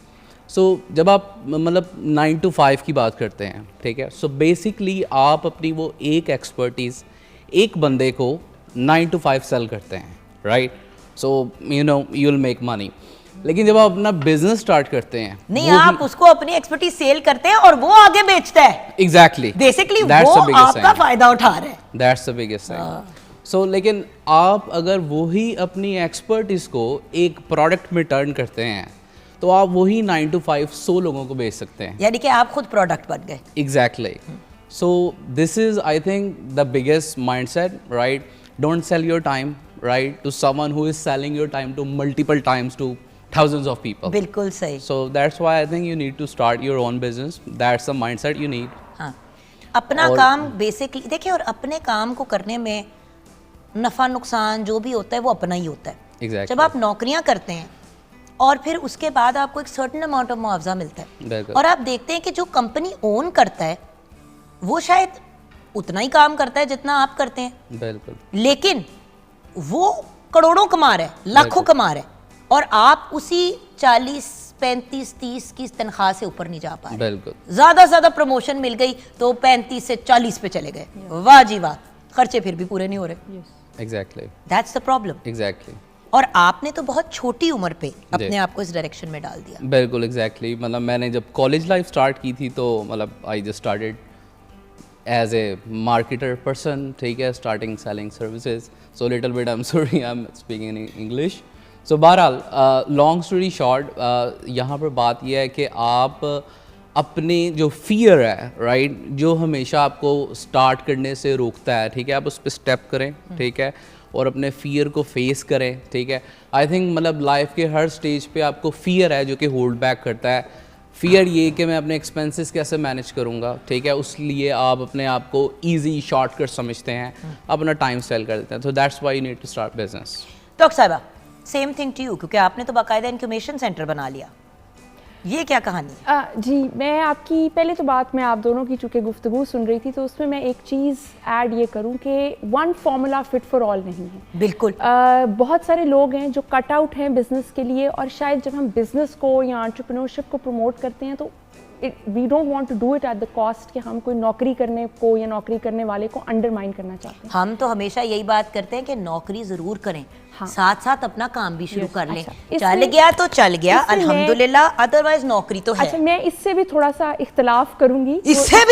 सो जब आप मतलब 9 to 5 की बात करते हैं, ठीक है, सो बेसिकली आप अपनी वो एक एक्सपर्टीज़ एक बंदे को 9 to 5 सेल करते हैं, right. So you know you will make money. लेकिन जब आप अपना बिजनेस स्टार्ट करते हैं, नहीं, आप उसको अपनी एक्सपर्टीज सेल करते हैं और वो आगे बेचता है। एग्जैक्टली, बेसिकली वो आपका फायदा उठा रहा है। That's the biggest thing. So लेकिन आप अगर वही अपनी एक्सपर्टीज को एक प्रोडक्ट में टर्न करते हैं तो आप वही 9 to 5 100 लोगों को बेच सकते हैं। यानी कि आप खुद प्रोडक्ट बन गए। Exactly. So this is I think the biggest mindset, right. Don't sell your time, right, to someone who is selling your time to multiple times to thousands of people. बिल्कुल सही। So that's why I think you need to start your own business. That's the mindset you need. हाँ, अपना काम बेसिकली देखिए, और अपने काम को करने में नफ़ा नुकसान जो भी होता है वो अपना ही होता है। Exactly. जब आप नौकरियां करते हैं और फिर उसके बाद आपको एक सर्टेन अमाउंट ऑफ मुआवजा मिलता है, बिल्कुल। और आप देखते हैं कि जो कंपनी ओन करता है वो शायद उतना ही काम करता है जितना आप करते हैं, बिल्कुल, लेकिन वो करोड़ों कमा रहा है, लाखों कमा रहा है, और आप उसी 40, 35, 30 की तनख्वाह से ऊपर नहीं जा पा रहे। बिल्कुल। ज्यादा से ज्यादा प्रमोशन मिल गई तो 35 से 40 पे चले गए। वाह जी वाह, खर्चे फिर भी पूरे नहीं हो रहे। Exactly. That's the problem. Exactly. और आपने तो बहुत छोटी उम्र पे अपने आप को इस डायरेक्शन में डाल दिया। बिल्कुल, एग्जैक्टली। मतलब मैंने जब कॉलेज लाइफ स्टार्ट की थी तो मतलब I just started as a marketer person, ठीक है, starting selling services. So little bit I am sorry, I am speaking in English. So बहरहाल लॉन्ग स्टोरी शॉर्ट, यहाँ पर बात यह है कि आप अपने जो फियर है, राइट, जो हमेशा आपको स्टार्ट करने से रोकता है, ठीक है, आप उस पर स्टेप करें, ठीक है, और अपने फियर को फेस करें, ठीक है। आई थिंक मतलब लाइफ के हर स्टेज पे आपको फियर है जो कि होल्ड बैक करता है। फियर ये कि मैं अपने एक्सपेंसेस कैसे मैनेज करूँगा, ठीक है, उसलिए आप अपने आप को ईजी शॉर्टकट समझते हैं, अपना टाइम स्पेल कर देते हैं। तो that's why you need to start business. तो Sahiba, same thing to you, क्योंकि आपने तो बाकायदा इंक्यूबेशन सेंटर बना लिया, ये क्या कहानी है? जी, मैं आपकी पहले तो बात मैं आप दोनों की चूँकि गुफ्तगू सुन रही थी तो उसमें मैं एक चीज़ ऐड ये करूँ कि one formula fit for all नहीं है। बिल्कुल। बहुत सारे लोग हैं जो कट आउट हैं बिज़नेस के लिए, और शायद जब हम बिज़नेस को या एंटरप्रेन्योरशिप को प्रमोट करते हैं तो we don't want to do it at the cost कि हम कोई नौकरी करने को या नौकरी करने वाले को अंडरमाइन करना चाहते हैं। हम तो हमेशा यही बात करते हैं कि नौकरी ज़रूर करें, हाँ। साथ साथ अपना काम भी शुरू कर लें। चल गया तो चल गया, अल्हम्दुलिल्लाह, अदरवाइज नौकरी तो है। अच्छा, मैं इससे भी थोड़ा सा इख्तलाफ करूंगी। इससे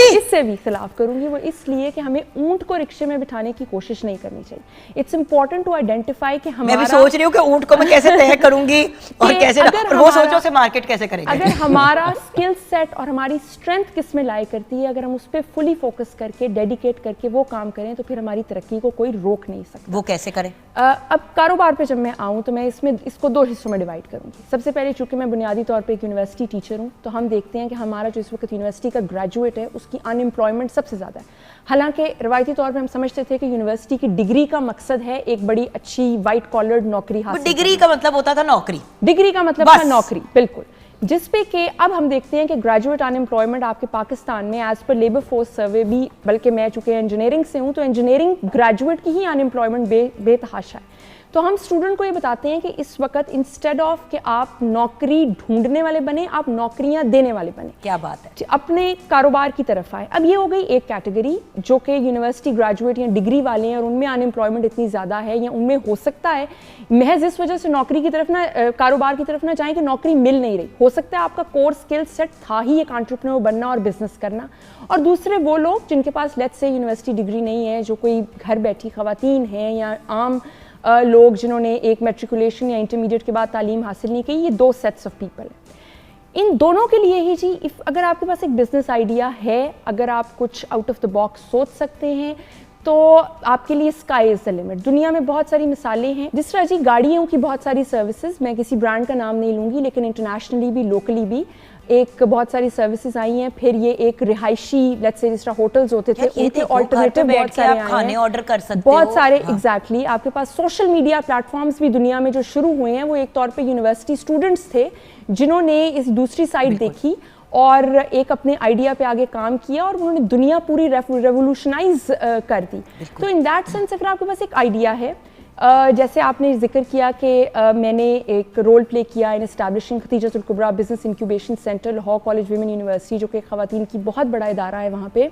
भी इख्तलाफ करूंगी, वो इसलिए कि हमें ऊंट को रिक्शे में बिठाने की कोशिश नहीं करनी चाहिए। इट्स इंपॉर्टेंट टू आइडेंटिफाई कि हमारा, मैं भी सोच रही हूँ कि ऊंट को मैं कैसे तय करूंगी और कैसे, और वो सोचो से मार्केट कैसे करेंगे। अगर हमारा स्किल सेट और हमारी स्ट्रेंथ किस में लाई करती है, अगर हम उस पर फुली फोकस करके डेडिकेट करके वो काम करें तो फिर हमारी तरक्की को कोई रोक नहीं सकता। वो कैसे करें? अब कारोबार पे जब मैं आऊँ तो मैं इसको 2 हिस्सों में डिवाइड करूँगी। सबसे पहले चूँकि मैं बुनियादी तौर पे एक यूनिवर्सिटी टीचर हूँ तो हम देखते हैं कि हमारा जो इस वक्त यूनिवर्सिटी का ग्रेजुएट है उसकी अनएम्प्लॉयमेंट सबसे ज़्यादा है। हालांकि रवायती तौर पे हम समझते थे कि यूनिवर्सिटी की डिग्री का मकसद है एक बड़ी अच्छी वाइट कॉलर्ड नौकरी हासिल। डिग्री का मतलब होता था नौकरी, डिग्री का मतलब था नौकरी, बिल्कुल। जिस पे कि अब हम देखते हैं कि ग्रेजुएट अनएम्प्लॉयमेंट आपके पाकिस्तान में as per labour force survey भी, बल्कि मैं चूँकि इंजीनियरिंग से हूँ तो इंजीनियरिंग ग्रेजुएट की ही अनएम्प्लॉयमेंट बेतहाशा है। तो हम स्टूडेंट को ये बताते हैं कि इस वक्त इंस्टेड ऑफ कि आप नौकरी ढूंढने वाले बने, आप नौकरियां देने वाले बने। क्या बात है। अपने कारोबार की तरफ आए। अब ये हो गई एक कैटेगरी जो कि यूनिवर्सिटी ग्रेजुएट या डिग्री वाले हैं और उनमें अनएम्प्लॉयमेंट इतनी ज़्यादा है या उनमें हो सकता है महज इस वजह से नौकरी की तरफ ना, कारोबार की तरफ ना जाएं कि नौकरी मिल नहीं रही। हो सकता है आपका कोर स्किल सेट था ही एक एंटरप्रेन्योर बनना और बिजनेस करना। और दूसरे वो लोग जिनके पास लेट्स से यूनिवर्सिटी डिग्री नहीं है, जो कोई घर बैठी खवातीन हैं या आम लोग जिन्होंने एक मैट्रिकुलेशन या इंटरमीडिएट के बाद तालीम हासिल नहीं की, ये 2 सेट्स ऑफ पीपल हैं। इन दोनों के लिए ही जी, अगर आपके पास एक बिजनेस आइडिया है, अगर आप कुछ आउट ऑफ द बॉक्स सोच सकते हैं, तो आपके लिए स्काई इज़ द लिमिट। दुनिया में बहुत सारी मिसालें हैं, जिस तरह जी गाड़ियों की बहुत सारी सर्विसेज, मैं किसी ब्रांड का नाम नहीं लूँगी, लेकिन इंटरनेशनली भी लोकली भी एक बहुत सारी सर्विसेज आई हैं। फिर ये एक रिहायशी, लेट्स से जिस तरह होटल्स होते थे, उनके ऑल्टरनेटिव बहुत सारे आए खाने हैं, ऑर्डर कर सकते बहुत हो। सारे एग्जैक्टली आपके पास सोशल मीडिया प्लेटफॉर्म्स भी दुनिया में जो शुरू हुए हैं, वो एक तौर पे यूनिवर्सिटी स्टूडेंट्स थे जिन्होंने इस दूसरी साइड देखी और एक अपने आइडिया पे आगे काम किया और उन्होंने दुनिया पूरी रेवोल्यूशनाइज कर दी। तो इन दैट सेंस अगर आपके पास एक आइडिया है, जैसे आपने जिक्र किया कि मैंने एक रोल प्ले किया in establishing Khadijatul Kubra business incubation centre, Lahore college women university, जो कि ख़वातीन की बहुत बड़ा इदारा है। वहाँ पे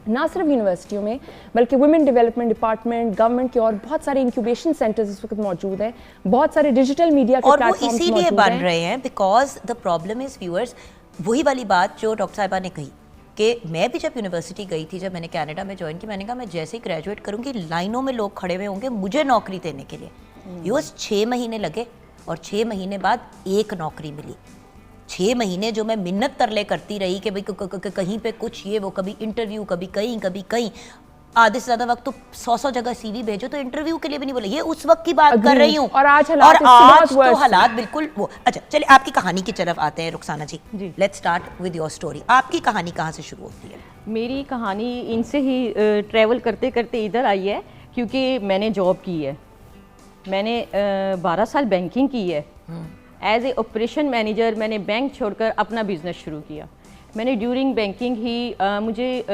ना सिर्फ यूनिवर्सिटियों में बल्कि वुमेन डेवलपमेंट डिपार्टमेंट, गवर्नमेंट के और बहुत सारे इंक्यूबेशन सेंटर्स इस वक्त मौजूद हैं, बहुत सारे डिजिटल मीडिया के प्लेटफॉर्म्स प्लेटफॉर्म्स इसीलिए मौजूद बन हैं। रहे हैं because the problem is viewers, वही वाली बात जो डॉक्टर साहिबा ने कही कि मैं भी जब यूनिवर्सिटी गई थी, जब मैंने कनाडा में ज्वाइन की, मैंने कहा मैं जैसे ही ग्रेजुएट करूंगी लाइनों में लोग खड़े हुए होंगे मुझे नौकरी देने के लिए। व्यूअर्स 6 महीने लगे और 6 महीने बाद एक नौकरी मिली। 6 महीने जो मैं मिन्नत तरले करती रही कि भाई कहीं पे कुछ ये वो, कभी इंटरव्यू, कभी कहीं, आधे से ज्यादा वक्त तो 100 जगह सीवी भेजो तो इंटरव्यू के लिए भी नहीं बोले। ये उस वक्त की बात कर रही हूँ। और आज हालात तो हालात बिल्कुल वो। अच्छा चलिए आपकी कहानी की तरफ आते हैं Rukhsana ji. Let's start with your story. आपकी कहानी कहाँ से शुरू होती है? मेरी कहानी इनसे ही ट्रैवल करते करते इधर आई है, क्योंकि मैंने जॉब की है। मैंने 12 साल बैंकिंग की है। एज ए ऑपरेशन मैनेजर मैंने बैंक छोड़कर अपना बिजनेस शुरू किया। मैंने ड्यूरिंग बैंकिंग ही मुझे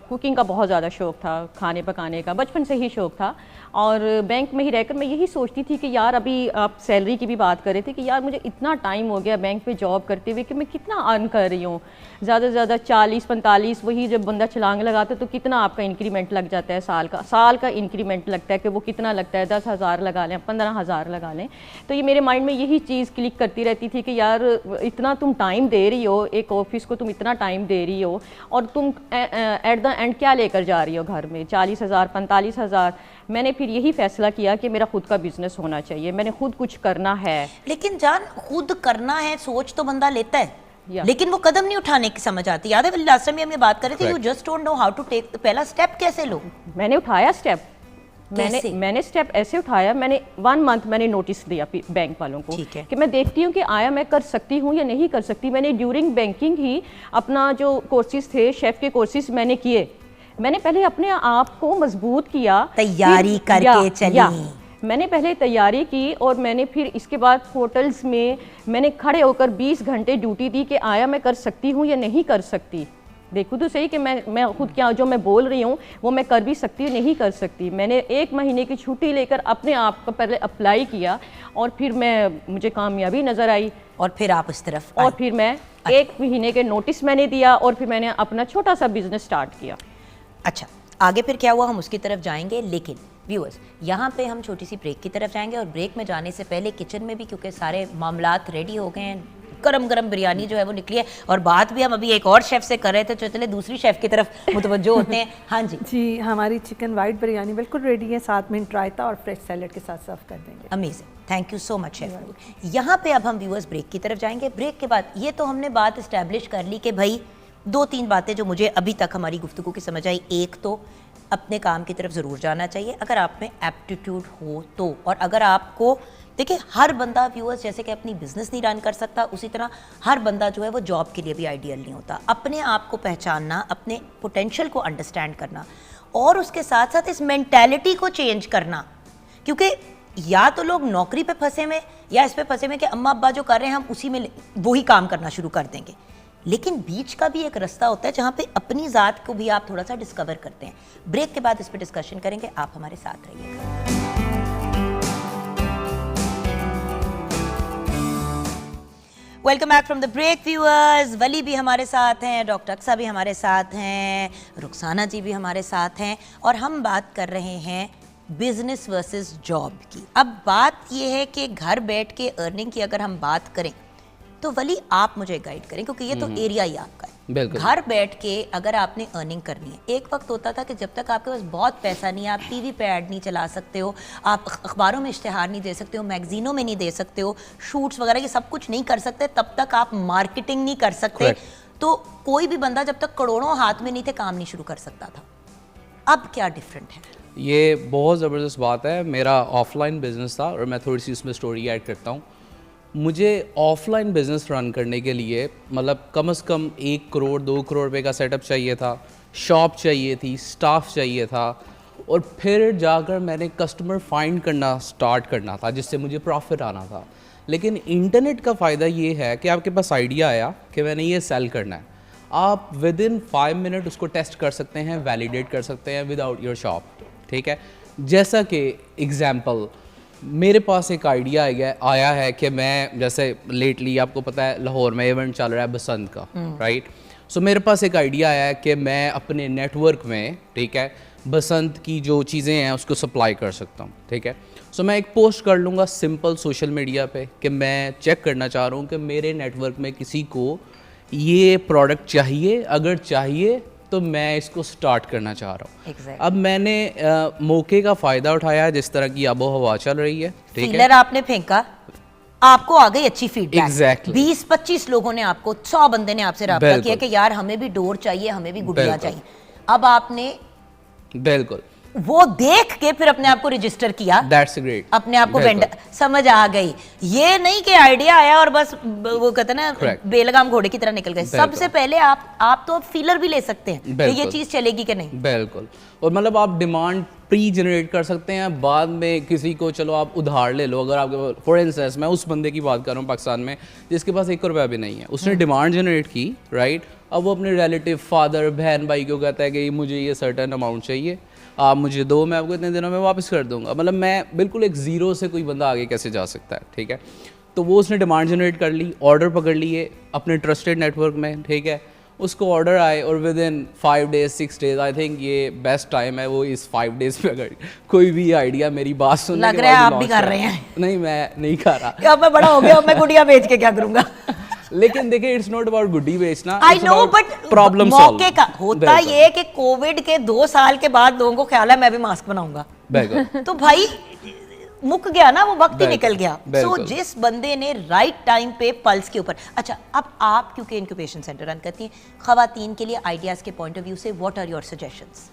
कुकिंग का बहुत ज़्यादा शौक़ था, खाने पकाने का बचपन से ही शौक़ था। और बैंक में ही रहकर मैं यही सोचती थी कि यार, अभी आप सैलरी की भी बात कर रहे थे कि यार मुझे इतना टाइम हो गया बैंक में जॉब करते हुए कि मैं कितना अर्न कर रही हूँ। ज़्यादा से ज़्यादा 40-45, वही जब बंदा छलांग लगाता है तो कितना आपका इंक्रीमेंट लग जाता है, साल का इंक्रीमेंट लगता है कि वो कितना लगता है, 10,000 लगा लें, 15,000 लगा लें। तो ये मेरे माइंड में यही चीज़ क्लिक करती रहती थी कि यार इतना तुम टाइम दे रही हो, एक ऑफिस को तुम इतना टाइम दे रही हो और तुम एट द एंड क्या लेकर जा रही हो घर में, 40,000 45,000। मैंने फिर यही फैसला किया कि मेरा खुद का बिजनेस होना चाहिए, मैंने खुद कुछ करना है। लेकिन जान, खुद करना है सोच तो बंदा लेता है, लेकिन वो कदम नहीं उठाने की समझ आती। याद है लास्ट टाइम हम ये बात कर रहे थे, you just don't know how to take पहला स्टेप। कैसे लो? मैंने उठाया स्टेप। मैंने स्टेप ऐसे उठाया, मैंने 1 मंथ मैंने नोटिस दिया बैंक वालों को कि मैं देखती हूँ कि आया मैं कर सकती हूँ या नहीं कर सकती। मैंने ड्यूरिंग बैंकिंग ही अपना जो कोर्सेज थे, शेफ के कोर्सेज मैंने किए। मैंने पहले अपने आप को मजबूत किया, तैयारी करके चली। मैंने पहले तैयारी की और मैंने फिर इसके बाद होटल्स में मैंने खड़े होकर 20 घंटे ड्यूटी दी कि आया मैं कर सकती हूँ या नहीं कर सकती। देखो तो सही कि मैं खुद क्या जो मैं बोल रही हूँ वो मैं कर भी सकती हूँ, नहीं कर सकती। मैंने 1 महीने की छुट्टी लेकर अपने आप को पहले अप्लाई किया और फिर मुझे कामयाबी नज़र आई। और फिर आप इस तरफ और फिर मैं 1 महीने के नोटिस मैंने दिया और फिर मैंने अपना छोटा सा बिजनेस स्टार्ट किया। अच्छा, आगे फिर क्या हुआ हम उसकी तरफ जाएंगे, लेकिन व्यूअर्स यहाँ पे हम छोटी सी ब्रेक की तरफ जाएंगे। और ब्रेक में जाने से पहले किचन में भी क्योंकि सारे मामलात रेडी हो गए हैं, गरम गरम बिरयानी जो है वो निकली है और बात भी हम अभी एक और शेफ़ से कर रहे थे, तो चले दूसरी शेफ़ की तरफ मुतवज्जो होते हैं। हाँ जी जी, हमारी चिकन वाइट बिरयानी बिल्कुल रेडी है, 7 मिनट रायता और फ्रेश सैलड के साथ सर्व कर देंगे। Amazing, thank you so much chef. यहाँ पे अब हम व्यूअर्स ब्रेक की तरफ जाएंगे। ब्रेक के बाद ये तो हमने बात इस्टेब्लिश कर ली कि भाई 2-3 बातें जो मुझे अभी तक हमारी गुफ्तगू की समझ आई। एक तो अपने काम की तरफ ज़रूर जाना चाहिए अगर आप में एप्टीट्यूड हो तो, और अगर आपको देखिए हर बंदा व्यूअर्स जैसे कि अपनी बिजनेस नहीं रन कर सकता, उसी तरह हर बंदा जो है वो जॉब के लिए भी आइडियल नहीं होता। अपने आप को पहचानना, अपने पोटेंशियल को अंडरस्टैंड करना और उसके साथ साथ इस मेंटालिटी को चेंज करना, क्योंकि या तो लोग नौकरी पे फंसे हुए या इस पे फंसे हुए कि अम्मा अब्बा जो कर रहे हैं हम उसी में वही काम करना शुरू कर देंगे। लेकिन बीच का भी एक रास्ता होता है जहाँ पे अपनी ज़ात को भी आप थोड़ा सा डिस्कवर करते हैं। ब्रेक के बाद इस पे डिस्कशन करेंगे, आप हमारे साथ रहिएगा। Welcome back from the break viewers. Wali भी हमारे साथ हैं, डॉक्टर अक्सा भी हमारे साथ हैं, रुखसाना जी भी हमारे साथ हैं और हम बात कर रहे हैं बिजनेस वर्सेस जॉब की। अब बात यह है कि घर बैठ के अर्निंग की अगर हम बात करें तो वली आप मुझे गाइड करें, क्योंकि ये तो एरिया ही आपका है। बिल्कुल। घर बैठ के अगर आपने अर्निंग करनी है, एक वक्त होता था कि जब तक आपके पास बहुत पैसा नहीं, आप टीवी पे ऐड नहीं चला सकते हो, आप अखबारों में इश्तिहार नहीं दे सकते हो, मैगजीनों में नहीं दे सकते हो, शूट्स वगैरह ये सब कुछ नहीं कर सकते, तब तक आप मार्केटिंग नहीं कर सकते। Correct. तो कोई भी बंदा जब तक करोड़ों हाथ में नहीं थे काम नहीं शुरू कर सकता था। अब क्या डिफरेंट है? ये बहुत ज़बरदस्त बात है। मेरा ऑफलाइन बिजनेस था और मैं थोड़ी सी इसमें स्टोरी ऐड करता हूँ। मुझे ऑफलाइन बिजनेस रन करने के लिए मतलब कम से कम 1 करोड़ 2 करोड़ रुपए का सेटअप चाहिए था, शॉप चाहिए थी, स्टाफ चाहिए था, और फिर जाकर मैंने कस्टमर फाइंड करना स्टार्ट करना था जिससे मुझे प्रॉफिट आना था। लेकिन इंटरनेट का फ़ायदा ये है कि आपके पास आइडिया आया कि मैंने ये सेल करना है, आप विद इन 5 मिनट उसको टेस्ट कर सकते हैं, वैलिडेट कर सकते हैं विदाउट योर शॉप। ठीक है, जैसा कि एग्जांपल मेरे पास एक आइडिया आया है कि मैं जैसे लेटली आपको पता है लाहौर में इवेंट चल रहा है बसंत का, राइट। सो मेरे पास एक आइडिया आया है कि मैं अपने नेटवर्क में, ठीक है, बसंत की जो चीज़ें हैं उसको सप्लाई कर सकता हूँ। ठीक है, सो मैं एक पोस्ट कर लूँगा सिंपल सोशल मीडिया पे कि मैं चेक करना चाह रहा हूँ कि मेरे नेटवर्क में किसी को ये प्रोडक्ट चाहिए, अगर चाहिए तो मैं इसको स्टार्ट करना चाह रहा हूँ। Exactly. अब मैंने मौके का फ़ायदा उठाया, जिस तरह की आबो हवा चल रही है, ठीक है, फीलर आपने फेंका, आपको आ गई अच्छी फीडबैक। Exactly. 20-25 लोगों ने आपको, 100 बंदे ने आपसे रब्ता बिल्कुल। किया कि यार हमें भी डोर चाहिए, हमें भी गुड़िया बिल्कुल। चाहिए। अब आपने बिल्कुल, वो देख के फिर अपने आप को रजिस्टर किया, दैट्स ग्रेट, अपने आप को बिल्कुल। वेंडर समझ आ गई। ये नहीं कि आइडिया आया और बस वो कहते हैं ना Correct. बेलगाम घोड़े की तरह निकल गए। बिल्कुल। सबसे पहले आप तो अब फीलर भी ले सकते हैं कि ये बिल्कुल। चीज चलेगी कि नहीं। बिल्कुल, और मतलब आप डिमांड प्री जनरेट कर सकते हैं, बाद में किसी को चलो आप उधार ले लो। अगर आपके फॉर इंस्टेंस मैं उस बंदे की बात कर रहा हूँ पाकिस्तान में जिसके पास 1 रुपया भी नहीं है, उसने डिमांड जनरेट की, राइट। अब वो अपने रिलेटिव, फादर, बहन, भाई को कहता है कि मुझे ये सर्टेन अमाउंट चाहिए, आप मुझे दो, मैं आपको इतने दिनों में वापस कर दूंगा। मतलब मैं बिल्कुल एक ज़ीरो से कोई बंदा आगे कैसे जा सकता है, ठीक है। तो वो उसने डिमांड जनरेट कर ली, ऑर्डर पकड़ लिए अपने ट्रस्टेड नेटवर्क में, ठीक है। उसको ऑर्डर आए और with in 5 days 6 days, I think ये बेस्ट टाइम है वो इस 5 डेज पे अगर कोई भी आइडिया मेरी बात सुनने लग के रहा है बाद आप भी launch कर रहे हैं। नहीं, मैं नहीं कर रहा। कि अब मैं बड़ा हो गया, अब मैं गुड़िया बेच के क्या करूंगा। लेकिन देखिए, इट्स नॉट अबाउट गुड्डी बेचना, आई नो, बट प्रॉब्लम मौके का होता ये कि कोविड के 2 साल के बाद लोगों को ख्याल है मैं भी मास्क बनाऊंगा, बिल्कुल। तो भाई मुक गया ना, वो वक्त ही बिल्कुल, निकल गया। सो बिल्कुल। जिस बंदे ने राइट टाइम पे पल्स के ऊपर, अच्छा अब आप क्योंकि इंक्यूबेशन सेंटर रन करती हैं, खवातीन के लिए आइडियाज के पॉइंट ऑफ व्यू से व्हाट आर योर सजेशंस?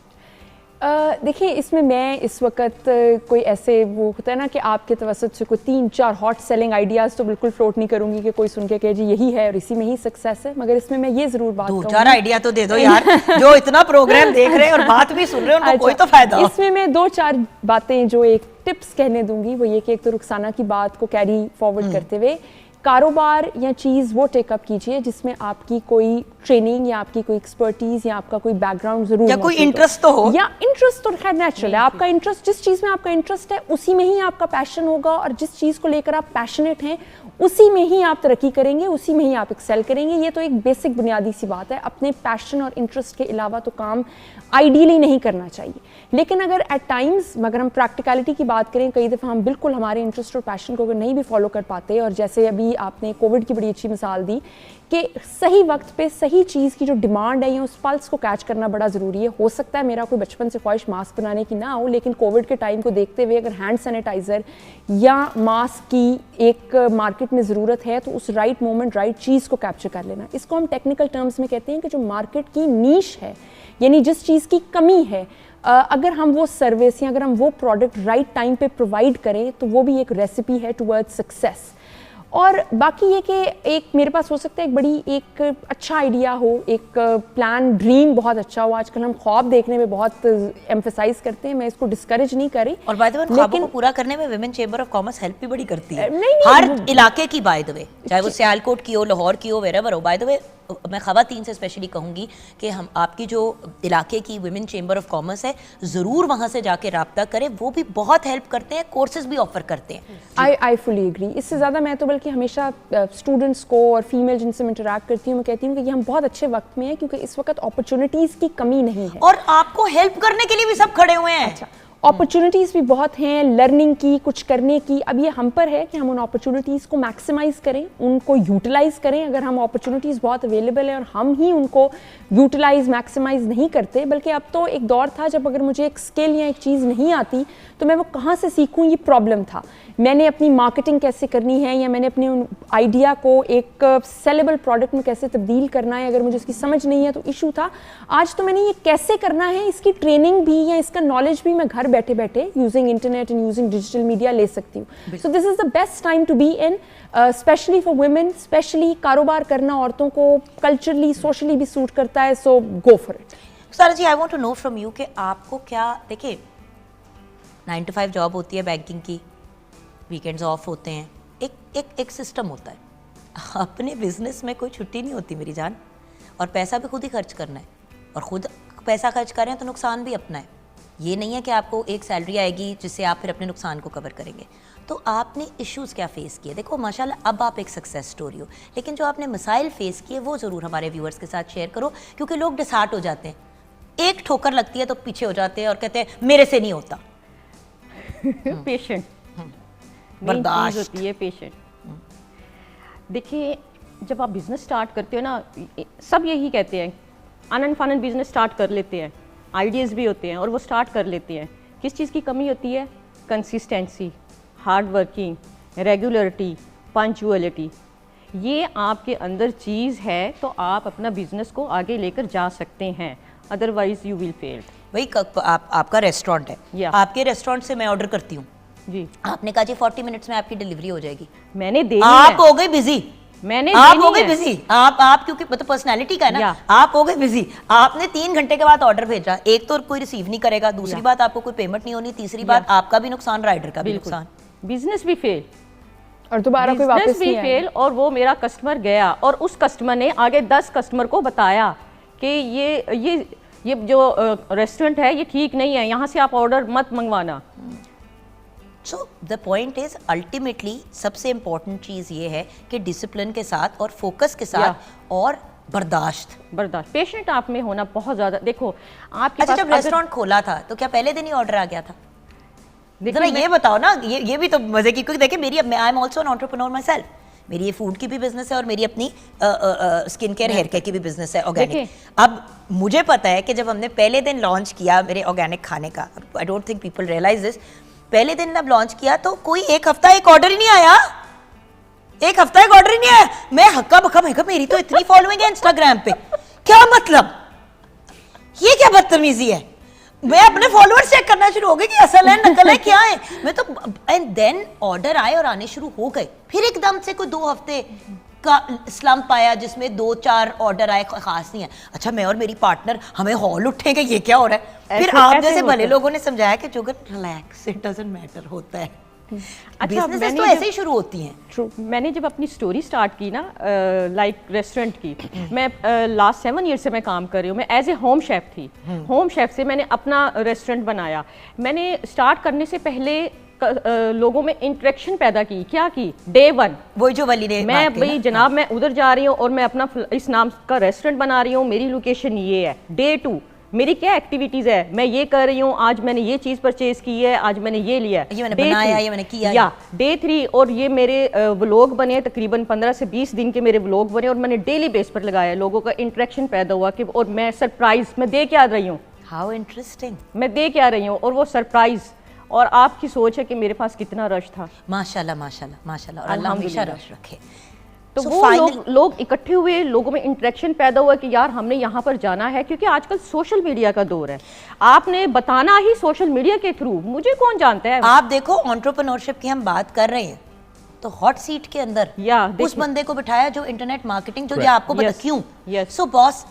देखिए, इसमें मैं इस वक्त कोई ऐसे वो होता है ना कि आपके तवसत से कोई 3-4 हॉट सेलिंग आइडियाज़ तो बिल्कुल फ्लोट नहीं करूंगी कि कोई सुन के कहे जी यही है और इसी में ही सक्सेस है। मगर इसमें मैं ये ज़रूर बात 2-4 आइडिया तो दे दो यार, जो इतना प्रोग्राम देख रहे हैं और बात भी सुन रहे हैं, उनको कोई तो फायदा हो। इसमें मैं 2-4 बातें जो एक टिप्स कहने दूंगी वो ये कि एक तो रुखसाना की बात को कैरी फॉरवर्ड करते हुए कारोबार या चीज़ वो टेकअप कीजिए जिसमें आपकी कोई ट्रेनिंग या आपकी कोई एक्सपर्टीज या आपका कोई बैकग्राउंड जरूर या कोई मौजूद हो। इंटरेस्ट तो हो, या इंटरेस्ट तो खैर नेचुरल है, आपका इंटरेस्ट जिस चीज़ में आपका इंटरेस्ट है उसी में ही आपका पैशन होगा, और जिस चीज़ को लेकर आप पैशनेट हैं उसी में ही आप तरक्की करेंगे, उसी में ही आप एक्सेल करेंगे। ये तो एक बेसिक बुनियादी सी बात है। अपने पैशन और इंटरेस्ट के अलावा तो काम आइडियली नहीं करना चाहिए। लेकिन अगर एट टाइम्स, मगर हम प्रैक्टिकलिटी की बात करें, कई दफ़ा हम बिल्कुल हमारे इंटरेस्ट और पैशन को अगर नहीं भी फॉलो कर पाते, और जैसे अभी आपने कोविड की बड़ी अच्छी मिसाल दी कि सही वक्त पे सही चीज़ की जो डिमांड है या उस पल्स को कैच करना बड़ा ज़रूरी है। हो सकता है मेरा कोई बचपन से ख्वाहिश मास्क बनाने की ना हो, लेकिन कोविड के टाइम को देखते हुए अगर हैंड सैनिटाइज़र या मास्क की एक मार्केट में ज़रूरत है तो उस राइट मोमेंट राइट चीज़ को कैप्चर कर लेना। इसको हम टेक्निकल टर्म्स में कहते हैं कि जो मार्केट की नीश है, यानी जिस चीज़ की कमी है, अगर हम वो सर्विस या अगर हम वो प्रोडक्ट राइट टाइम पे प्रोवाइड करें तो वो भी एक रेसिपी है टुवर्ड्स सक्सेस। और बाकी ये कि एक मेरे पास हो सकता है एक बड़ी एक अच्छा आइडिया हो, एक प्लान ड्रीम बहुत अच्छा हो। आजकल हम ख्वाब देखने में बहुत एम्फेसाइज करते हैं, मैं इसको डिस्करेज नहीं कर रही। और बाय द वे ख्वाबों को पूरा करने में women chamber of commerce help भी बड़ी करती है, नहीं, हर इलाके की, बाय द वे, चाहे वो सियालकोट की हो, लाहौर की हो, वेरेवर हो। बाय द वे मैं खवातीन से स्पेशली कहूँगी कि हम आपकी जो इलाके की विमेन चेंबर ऑफ कॉमर्स है, ज़रूर वहाँ से जाके रब्ता करें, वो भी बहुत हेल्प करते हैं, कोर्सेज भी ऑफर करते हैं। I fully agree. इससे ज़्यादा मैं तो बल्कि हमेशा स्टूडेंट्स को और फीमेल जिनसे मैं इंटरैक्ट करती हूँ, मैं कहती हूँ कि ये हम बहुत अच्छे वक्त में हैं क्योंकि इस वक्त अपॉर्चुनिटीज़ की कमी नहीं है और आपको हेल्प करने के लिए भी सब खड़े हुए हैं। अच्छा, अपॉर्चुनिटीज़ भी बहुत हैं लर्निंग की, कुछ करने की। अब ये हम पर है कि हम उन अपॉर्चुनिटीज़ को मैक्सिमाइज़ करें, उनको यूटिलाइज़ करें। अगर हम अपॉर्चुनिटीज़ बहुत अवेलेबल है और हम ही उनको यूटिलाइज़ मैक्सिमाइज़ नहीं करते, बल्कि अब तो एक दौर था जब अगर मुझे एक स्किल या एक चीज़ नहीं आती तो मैं वो कहाँ से सीखूँ, ये प्रॉब्लम था। मैंने अपनी मार्केटिंग कैसे करनी है या मैंने अपने आइडिया को एक सेलेबल प्रोडक्ट में कैसे तब्दील करना है, अगर मुझे उसकी समझ नहीं है तो इशू था। आज तो मैंने ये कैसे करना है, इसकी ट्रेनिंग भी या इसका नॉलेज भी मैं घर बैठे बैठे using internet and using digital media ले सकती हूँ। So this is the best time to be in, specially for women. Specially कारोबार करना औरतों को कल्चरली सोशली भी सूट करता है, सो गो for it. Sara ji, I want to know from you कि आपको क्या, देखिए 9 to 5 जॉब होती है बैंकिंग की, वीकेंड्स ऑफ होते हैं, एक सिस्टम होता है। अपने बिजनेस में कोई छुट्टी नहीं होती मेरी जान, और पैसा भी खुद ही खर्च करना है, और खुद पैसा खर्च कर रहे हैं तो नुकसान भी अपना है। ये नहीं है कि आपको एक सैलरी आएगी जिससे आप फिर अपने नुकसान को कवर करेंगे। तो आपने इश्यूज़ क्या फेस किए? देखो माशाल्लाह अब आप एक सक्सेस स्टोरी हो, लेकिन जो आपने मसाइल फेस किए वो ज़रूर हमारे व्यूअर्स के साथ शेयर करो, क्योंकि लोग डिसहार्ट हो जाते हैं। एक ठोकर लगती है तो पीछे हो जाते हैं और कहते हैं मेरे से नहीं होता। पेशेंट बर्दाश्त होती है, पेशेंट। देखिए जब आप बिजनेस स्टार्ट करते हो ना, सब यही कहते हैं अनन फनन बिजनेस स्टार्ट कर लेते हैं, आइडियाज़ भी होते हैं और वो स्टार्ट कर लेते हैं। किस चीज़ की कमी होती है? Consistency, hard working, regularity, punctuality. ये आपके अंदर चीज़ है तो आप अपना बिजनेस को आगे लेकर जा सकते हैं, अदरवाइज यू विल फेल। वही आपका रेस्टोरेंट है, या। आपके रेस्टोरेंट से मैं ऑर्डर करती हूँ जी, आपने कहा जी 40 मिनट्स में आपकी डिलीवरी हो जाएगी, मैंने देनी आप है। हो गई बिजी, मैंने आप देनी हो गए है। बिजी, आप क्योंकि मतलब पर्सनैलिटी का है ना, या। आप हो गए बिजी, आपने 3 घंटे के बाद ऑर्डर भेजा, एक तो कोई रिसीव नहीं करेगा, दूसरी बात आपको कोई पेमेंट नहीं होनी, तीसरी बात आपका भी नुकसान, राइडर का भी नुकसान, बिजनेस भी फेल, और दोबारा कोई वापस बिजनेस भी नहीं आएगा। फेल। और वो मेरा कस्टमर गया और उस कस्टमर ने आगे 10 कस्टमर को बताया कि ये जो रेस्टोरेंट है ये ठीक नहीं है, यहाँ से आप ऑर्डर मत मंगवाना। So the point is ultimately सबसे इंपॉर्टेंट चीज़ ये है कि डिसिप्लिन के साथ और फोकस के साथ और बर्दाश्त, पेशेंट आप में होना बहुत ज़्यादा। देखो आपके अच्छा पास जब रेस्टोरेंट खोला था तो क्या पहले दिन ही ऑर्डर आ गया था? देखिए, जरा ये बताओ ना, ये भी तो मजे की, क्योंकि देखिए मेरी, I am also an entrepreneur my self, मेरी ये फूड की भी बिजनेस है और मेरी अपनी स्किन केयर हेयर केयर की भी बिजनेस है ऑर्गेनिक। अब मुझे पता है कि जब हमने पहले दिन लॉन्च किया मेरे ऑर्गेनिक खाने का, I don't think people realise this, पहले दिन जब लॉन्च किया तो कोई एक हफ्ता एक ऑर्डर ही नहीं आया, एक हफ्ता एक ऑर्डर ही नहीं आया। मैं हक्का बक्का, मैं कहा मेरी तो इतनी फॉलोइंग है इंस्टाग्राम पे, क्या मतलब, ये क्या बदतमीजी है। मैं अपने फॉलोअर्स चेक करना शुरू हो गई कि असल है नकल है क्या है, मैं तो, एंड देन ऑर्डर आए और आने शुरू हो गए। फिर एकदम से कोई 2 हफ्ते का स्लम्प आया जिसमें 2-4 ऑर्डर आए, खास नहीं है। अच्छा मैं और मेरी पार्टनर हमें हॉल उठेंगे, ये क्या हो रहा है। फिर आप जैसे भले लोगों ने समझाया कि जुगल रिलैक्स, इट डजंट मैटर, होता है। बिजनेस तो ऐसे ही शुरू होती हैं। ट्रू। मैंने जब अपनी स्टोरी स्टार्ट की ना, लाइक रेस्टोरेंट की, मैं लास्ट 7 ईयर से मैं काम कर रही हूँ। मैं एज ए होम शेफ थी, होम शेफ से मैंने अपना रेस्टोरेंट बनाया। मैंने स्टार्ट करने से पहले लोगों में इंटरेक्शन पैदा की। क्या की? Day 1 वही जो वली ने मैं भाई जनाब मैं उधर जा रही हूँ और मैं अपना इस नाम का रेस्टोरेंट बना रही हूँ, मेरी लोकेशन ये है। Day 2 मेरी क्या एक्टिविटीज है, मैं ये कर रही हूँ, आज मैंने ये चीज परचेज की है, आज मैंने ये लिया है, ये मैंने बनाया, ये मैंने किया या Day 3 और ये मेरे व्लॉग बने, तकरीबन 15 से 20 दिन के मेरे व्लॉग बने और मैंने डेली बेस पर लगाया। लोगों का इंटरेक्शन पैदा हुआ कि, और मैं सरप्राइज मैं दे के आ रही हूँ, हाउ इंटरेस्टिंग, मैं दे के आ रही हूँ और वो सरप्राइज। और आपकी सोच है कि मेरे पास कितना रश था। माशाल्लाह माशाल्लाह माशाल्लाह, और अल्लाह हमेशा रश रखे। तो वो लोग इकट्ठे हुए, लोगों में इंटरेक्शन पैदा हुआ कि यार हमने यहाँ पर जाना है, क्योंकि आजकल सोशल मीडिया का दौर है, आपने बताना ही सोशल मीडिया के थ्रू, मुझे कौन जानता है। आप देखो एंटरप्रेन्योरशिप की हम बात कर रहे हैं तो हॉट सीट के अंदर उस बंदे को बिठाया जो इंटरनेट मार्केटिंग जो आपको बता क्यों। सो बॉस,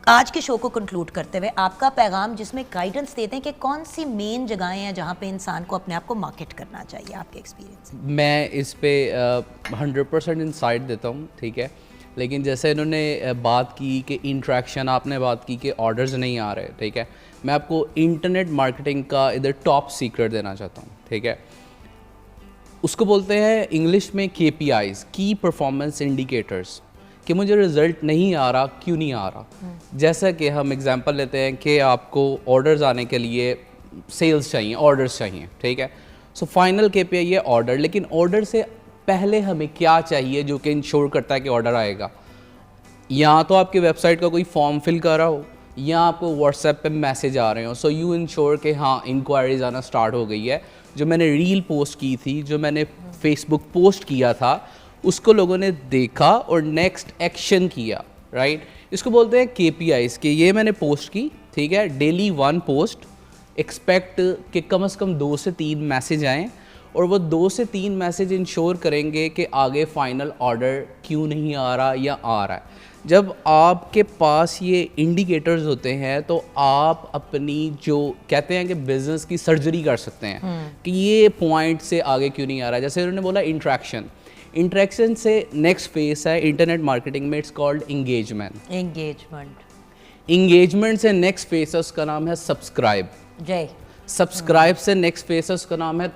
आज के शो को कंक्लूड करते हुए आपका पैगाम जिसमें गाइडेंस देते हैं कि कौन सी मेन जगहें हैं जहाँ पे इंसान को अपने आप को मार्केट करना चाहिए, आपके एक्सपीरियंस। मैं इस पे 100% इंसाइट देता हूँ, ठीक है, लेकिन जैसे इन्होंने बात की कि इंट्रैक्शन, आपने बात की कि ऑर्डर्स नहीं आ रहे, ठीक है, मैं आपको इंटरनेट मार्केटिंग का इधर टॉप सीक्रेट देना चाहता हूँ, ठीक है। उसको बोलते हैं इंग्लिश में KPIs, की परफॉर्मेंस इंडिकेटर्स, कि मुझे रिजल्ट नहीं आ रहा, क्यों नहीं आ रहा। जैसा कि हम एग्जांपल लेते हैं कि आपको ऑर्डर्स आने के लिए सेल्स चाहिए, ऑर्डर्स चाहिए, ठीक है। सो फाइनल KPI ये ऑर्डर, लेकिन ऑर्डर से पहले हमें क्या चाहिए जो कि इंश्योर करता है कि ऑर्डर आएगा। या तो आपकी वेबसाइट का कोई फॉर्म फिल कर रहा हो या आपको व्हाट्सएप पे मैसेज आ रहे हो, सो यू इंश्योर कि हाँ इंक्वायरीज आना स्टार्ट हो गई है। जो मैंने रील पोस्ट की थी, जो मैंने फेसबुक पोस्ट किया था, उसको लोगों ने देखा और नेक्स्ट एक्शन किया, राइट। इसको बोलते हैं KPIs कि ये मैंने पोस्ट की, ठीक है, डेली 1 पोस्ट, एक्सपेक्ट कि कम से कम 2 से 3 मैसेज आएँ और वो 2 से 3 मैसेज इंश्योर करेंगे कि आगे फाइनल ऑर्डर क्यों नहीं आ रहा या आ रहा है। जब आपके पास ये इंडिकेटर्स होते हैं तो आप अपनी जो कहते हैं कि बिजनेस की सर्जरी कर सकते हैं कि ये पॉइंट से आगे क्यों नहीं आ रहा है। जैसे उन्होंने बोला इंट्रैक्शन से नेक्स्ट फेस है इंटरनेट मार्केटिंग में, इट्स कॉल्ड एंगेजमेंट से नेक्स्ट फेस है, उसका नाम है सब्सक्राइब। सब्सक्राइब से नेक्स्ट फेस है, उसका नाम है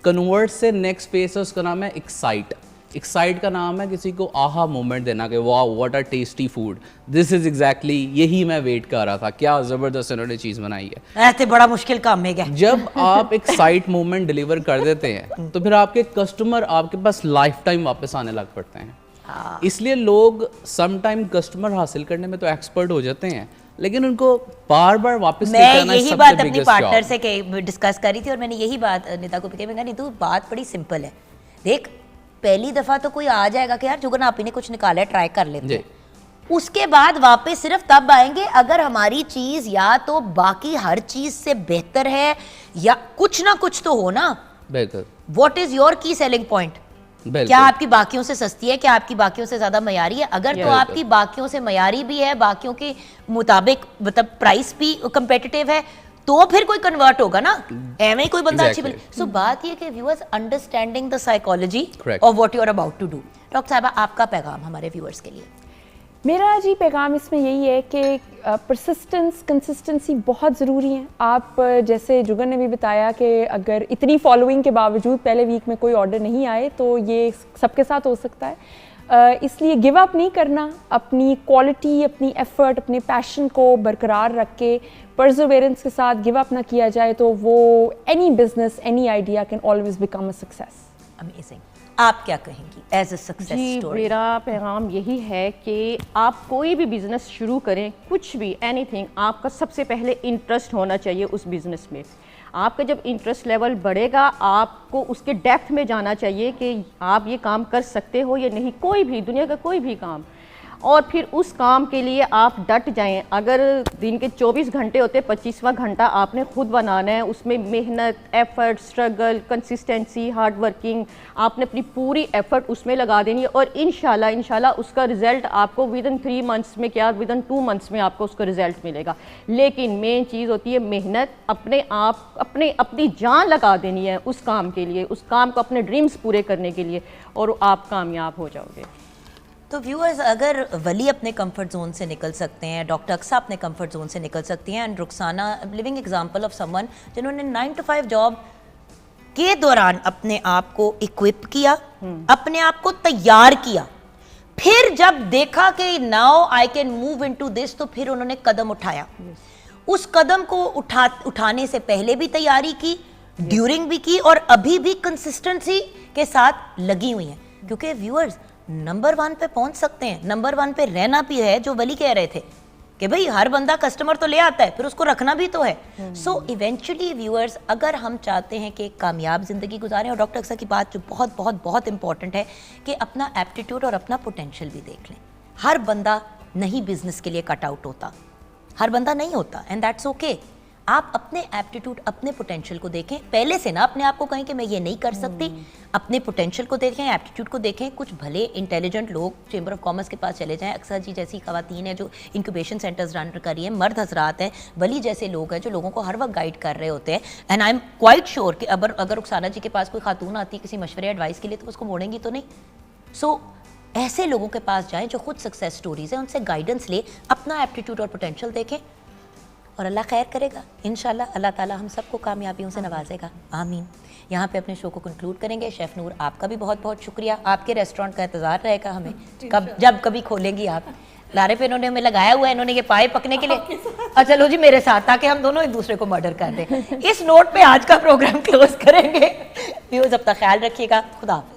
कन्वर्ट से नेक्स्ट फेस है, उसका नाम है एक्साइट का नाम है किसी को आहा मोमेंट देना कि वाह what a tasty food, this is exactly यही मैं वेट कर रहा था, क्या ज़बरदस्त इन्होंने चीज़ बनाई है। ऐसे बड़ा मुश्किल काम है क्या? जब आप एक्साइट मोमेंट डिलीवर कर देते हैं तो फिर आपके कस्टमर आपके पास लाइफ टाइम वापस आने लग पड़ते हैं। इसलिए लोग सम टाइम कस्टमर हासिल करने में तो एक्सपर्ट हो जाते हैं, लेकिन उनको बार बार वापस मैं यही बात अपनी पार्टनर से डिस्कस करी थी और मैंने यही बात नीता को कही, मैं कहा नीतू बात बड़ी सिंपल है, देख पहली दफा तो कोई आ जाएगा कि यार जुगन आप ही ने कुछ निकाला है, ट्राई कर लेते हैं, उसके बाद वापस सिर्फ तब आएंगे अगर हमारी चीज या तो बाकी हर चीज से बेहतर है या कुछ ना कुछ तो हो ना बेहतर। व्हाट इज योर की सेलिंग पॉइंट? क्या आपकी बाकियों से सस्ती है, क्या आपकी बाकियों से ज्यादा मयारी है? अगर तो आपकी बाकियों से मयारी भी है, बाकियों के मुताबिक मतलब प्राइस भी कंपेटिटिव है, तो फिर कोई कन्वर्ट होगा ना, एवं ही कोई बंदा अच्छी मिले। सो बात ये कि viewers understanding the psychology of what you are about to do. Doctor साहबा आपका पैगाम हमारे व्यूअर्स के लिए? मेरा जी पैगाम इसमें यही है कि परसिस्टेंस, कंसिस्टेंसी बहुत ज़रूरी है। आप जैसे जुगन ने भी बताया कि अगर इतनी फॉलोइंग के बावजूद पहले वीक में कोई ऑर्डर नहीं आए तो ये सबके साथ हो सकता है, इसलिए गिव अप नहीं करना, अपनी क्वालिटी, अपनी एफर्ट, अपने पैशन को बरकरार रख के परसिवरेंस के साथ गिव अप ना किया जाए तो वो any business, any idea can always become a success. Amazing. आप क्या कहेंगी एज अ सक्सेस स्टोरी? मेरा पैगाम यही है कि आप कोई भी बिजनेस शुरू करें, कुछ भी एनीथिंग, आपका सबसे पहले इंटरेस्ट होना चाहिए उस बिजनेस में। आपका जब इंटरेस्ट लेवल बढ़ेगा, आपको उसके डेप्थ में जाना चाहिए कि आप ये काम कर सकते हो या नहीं, कोई भी दुनिया का कोई भी काम, और फिर उस काम के लिए आप डट जाएं। अगर दिन के 24 घंटे होते, 25वां घंटा आपने खुद बनाना है, उसमें मेहनत, effort, struggle, consistency, hard working, आपने अपनी पूरी एफर्ट उसमें लगा देनी है और इंशाल्लाह उसका रिजल्ट आपको विद इन 3 मंथ्स में, क्या विद इन 2 मंथ्स में आपको उसका रिजल्ट मिलेगा। लेकिन मेन चीज़ होती है मेहनत, अपनी जान लगा देनी है उस काम के लिए, उस काम को अपने ड्रीम्स पूरे करने के लिए, और आप कामयाब हो जाओगे। तो व्यूअर्स, अगर वली अपने कंफर्ट जोन से निकल सकते हैं, डॉक्टर अक्सा अपने कंफर्ट जोन से निकल सकती हैं, and Rukhsana living example of someone जिन्होंने 9 to 5 जॉब के दौरान अपने आप को इक्विप किया, अपने आप को तैयार किया, फिर जब देखा कि now I can move into this, तो फिर उन्होंने कदम उठाया। उस कदम को उठाने से पहले भी तैयारी की, ड्यूरिंग भी की, और अभी भी कंसिस्टेंसी के साथ लगी हुई हैं, क्योंकि व्यूअर्स नंबर 1 पे पहुंच सकते हैं, नंबर 1 पे रहना भी है, जो वली कह रहे थे कि भाई हर बंदा कस्टमर तो ले आता है, फिर उसको रखना भी तो है। सो इवेंचुअली व्यूअर्स, अगर हम चाहते हैं कि कामयाब ज़िंदगी गुजारें, और डॉक्टर अक्सा की बात जो बहुत बहुत बहुत इंपॉर्टेंट है कि अपना एप्टीट्यूड और अपना पोटेंशियल भी देख लें। हर बंदा नहीं बिजनेस के लिए कट आउट होता, हर बंदा नहीं होता, एंड दैट्स ओके। आप अपने एप्टीट्यूड, अपने पोटेंशियल को देखें, पहले से ना अपने आप को कहें कि मैं ये नहीं कर सकती, अपने पोटेंशियल को देखें, एप्टीट्यूड को देखें। कुछ भले इंटेलिजेंट लोग चेंबर ऑफ कॉमर्स के पास चले जाएं, अक्सर जी जैसी खवातीन हैं जो इंक्यूबेशन सेंटर्स रन कर रही हैं, मर्द हजरात हैं, वली जैसे लोग हैं जो लोगों को हर वक्त गाइड कर रहे होते हैं, and I am quite sure कि अगर रुखसाना जी के पास कोई खातून आती किसी मशवरे एडवाइस के लिए तो उसको मोड़ेंगी तो नहीं। सो ऐसे लोगों के पास जाएं जो खुद सक्सेस स्टोरीज हैं, उनसे गाइडेंस ले, अपना एप्टीट्यूड और पोटेंशियल देखें, और अल्लाह खैर करेगा इंशाल्लाह। अल्लाह ताला हम सबको कामयाबियों से नवाजेगा, आमीन। यहाँ पे अपने शो को कंक्लूड करेंगे। शेफ़ नूर, आपका भी बहुत बहुत शुक्रिया, आपके रेस्टोरेंट का इंतज़ार रहेगा हमें, जब कभी खोलेंगी आप। लारे पे इन्होंने हमें लगाया हुआ है, इन्होंने ये पाए पकने के लिए, और चलो जी मेरे साथ, ताकि हम दोनों एक दूसरे को मर्डर कर दें। इस नोट पे आज का प्रोग्राम क्लोज करेंगे। व्यूअर्स, अपना ख्याल रखिएगा। खुदा हाफिज़।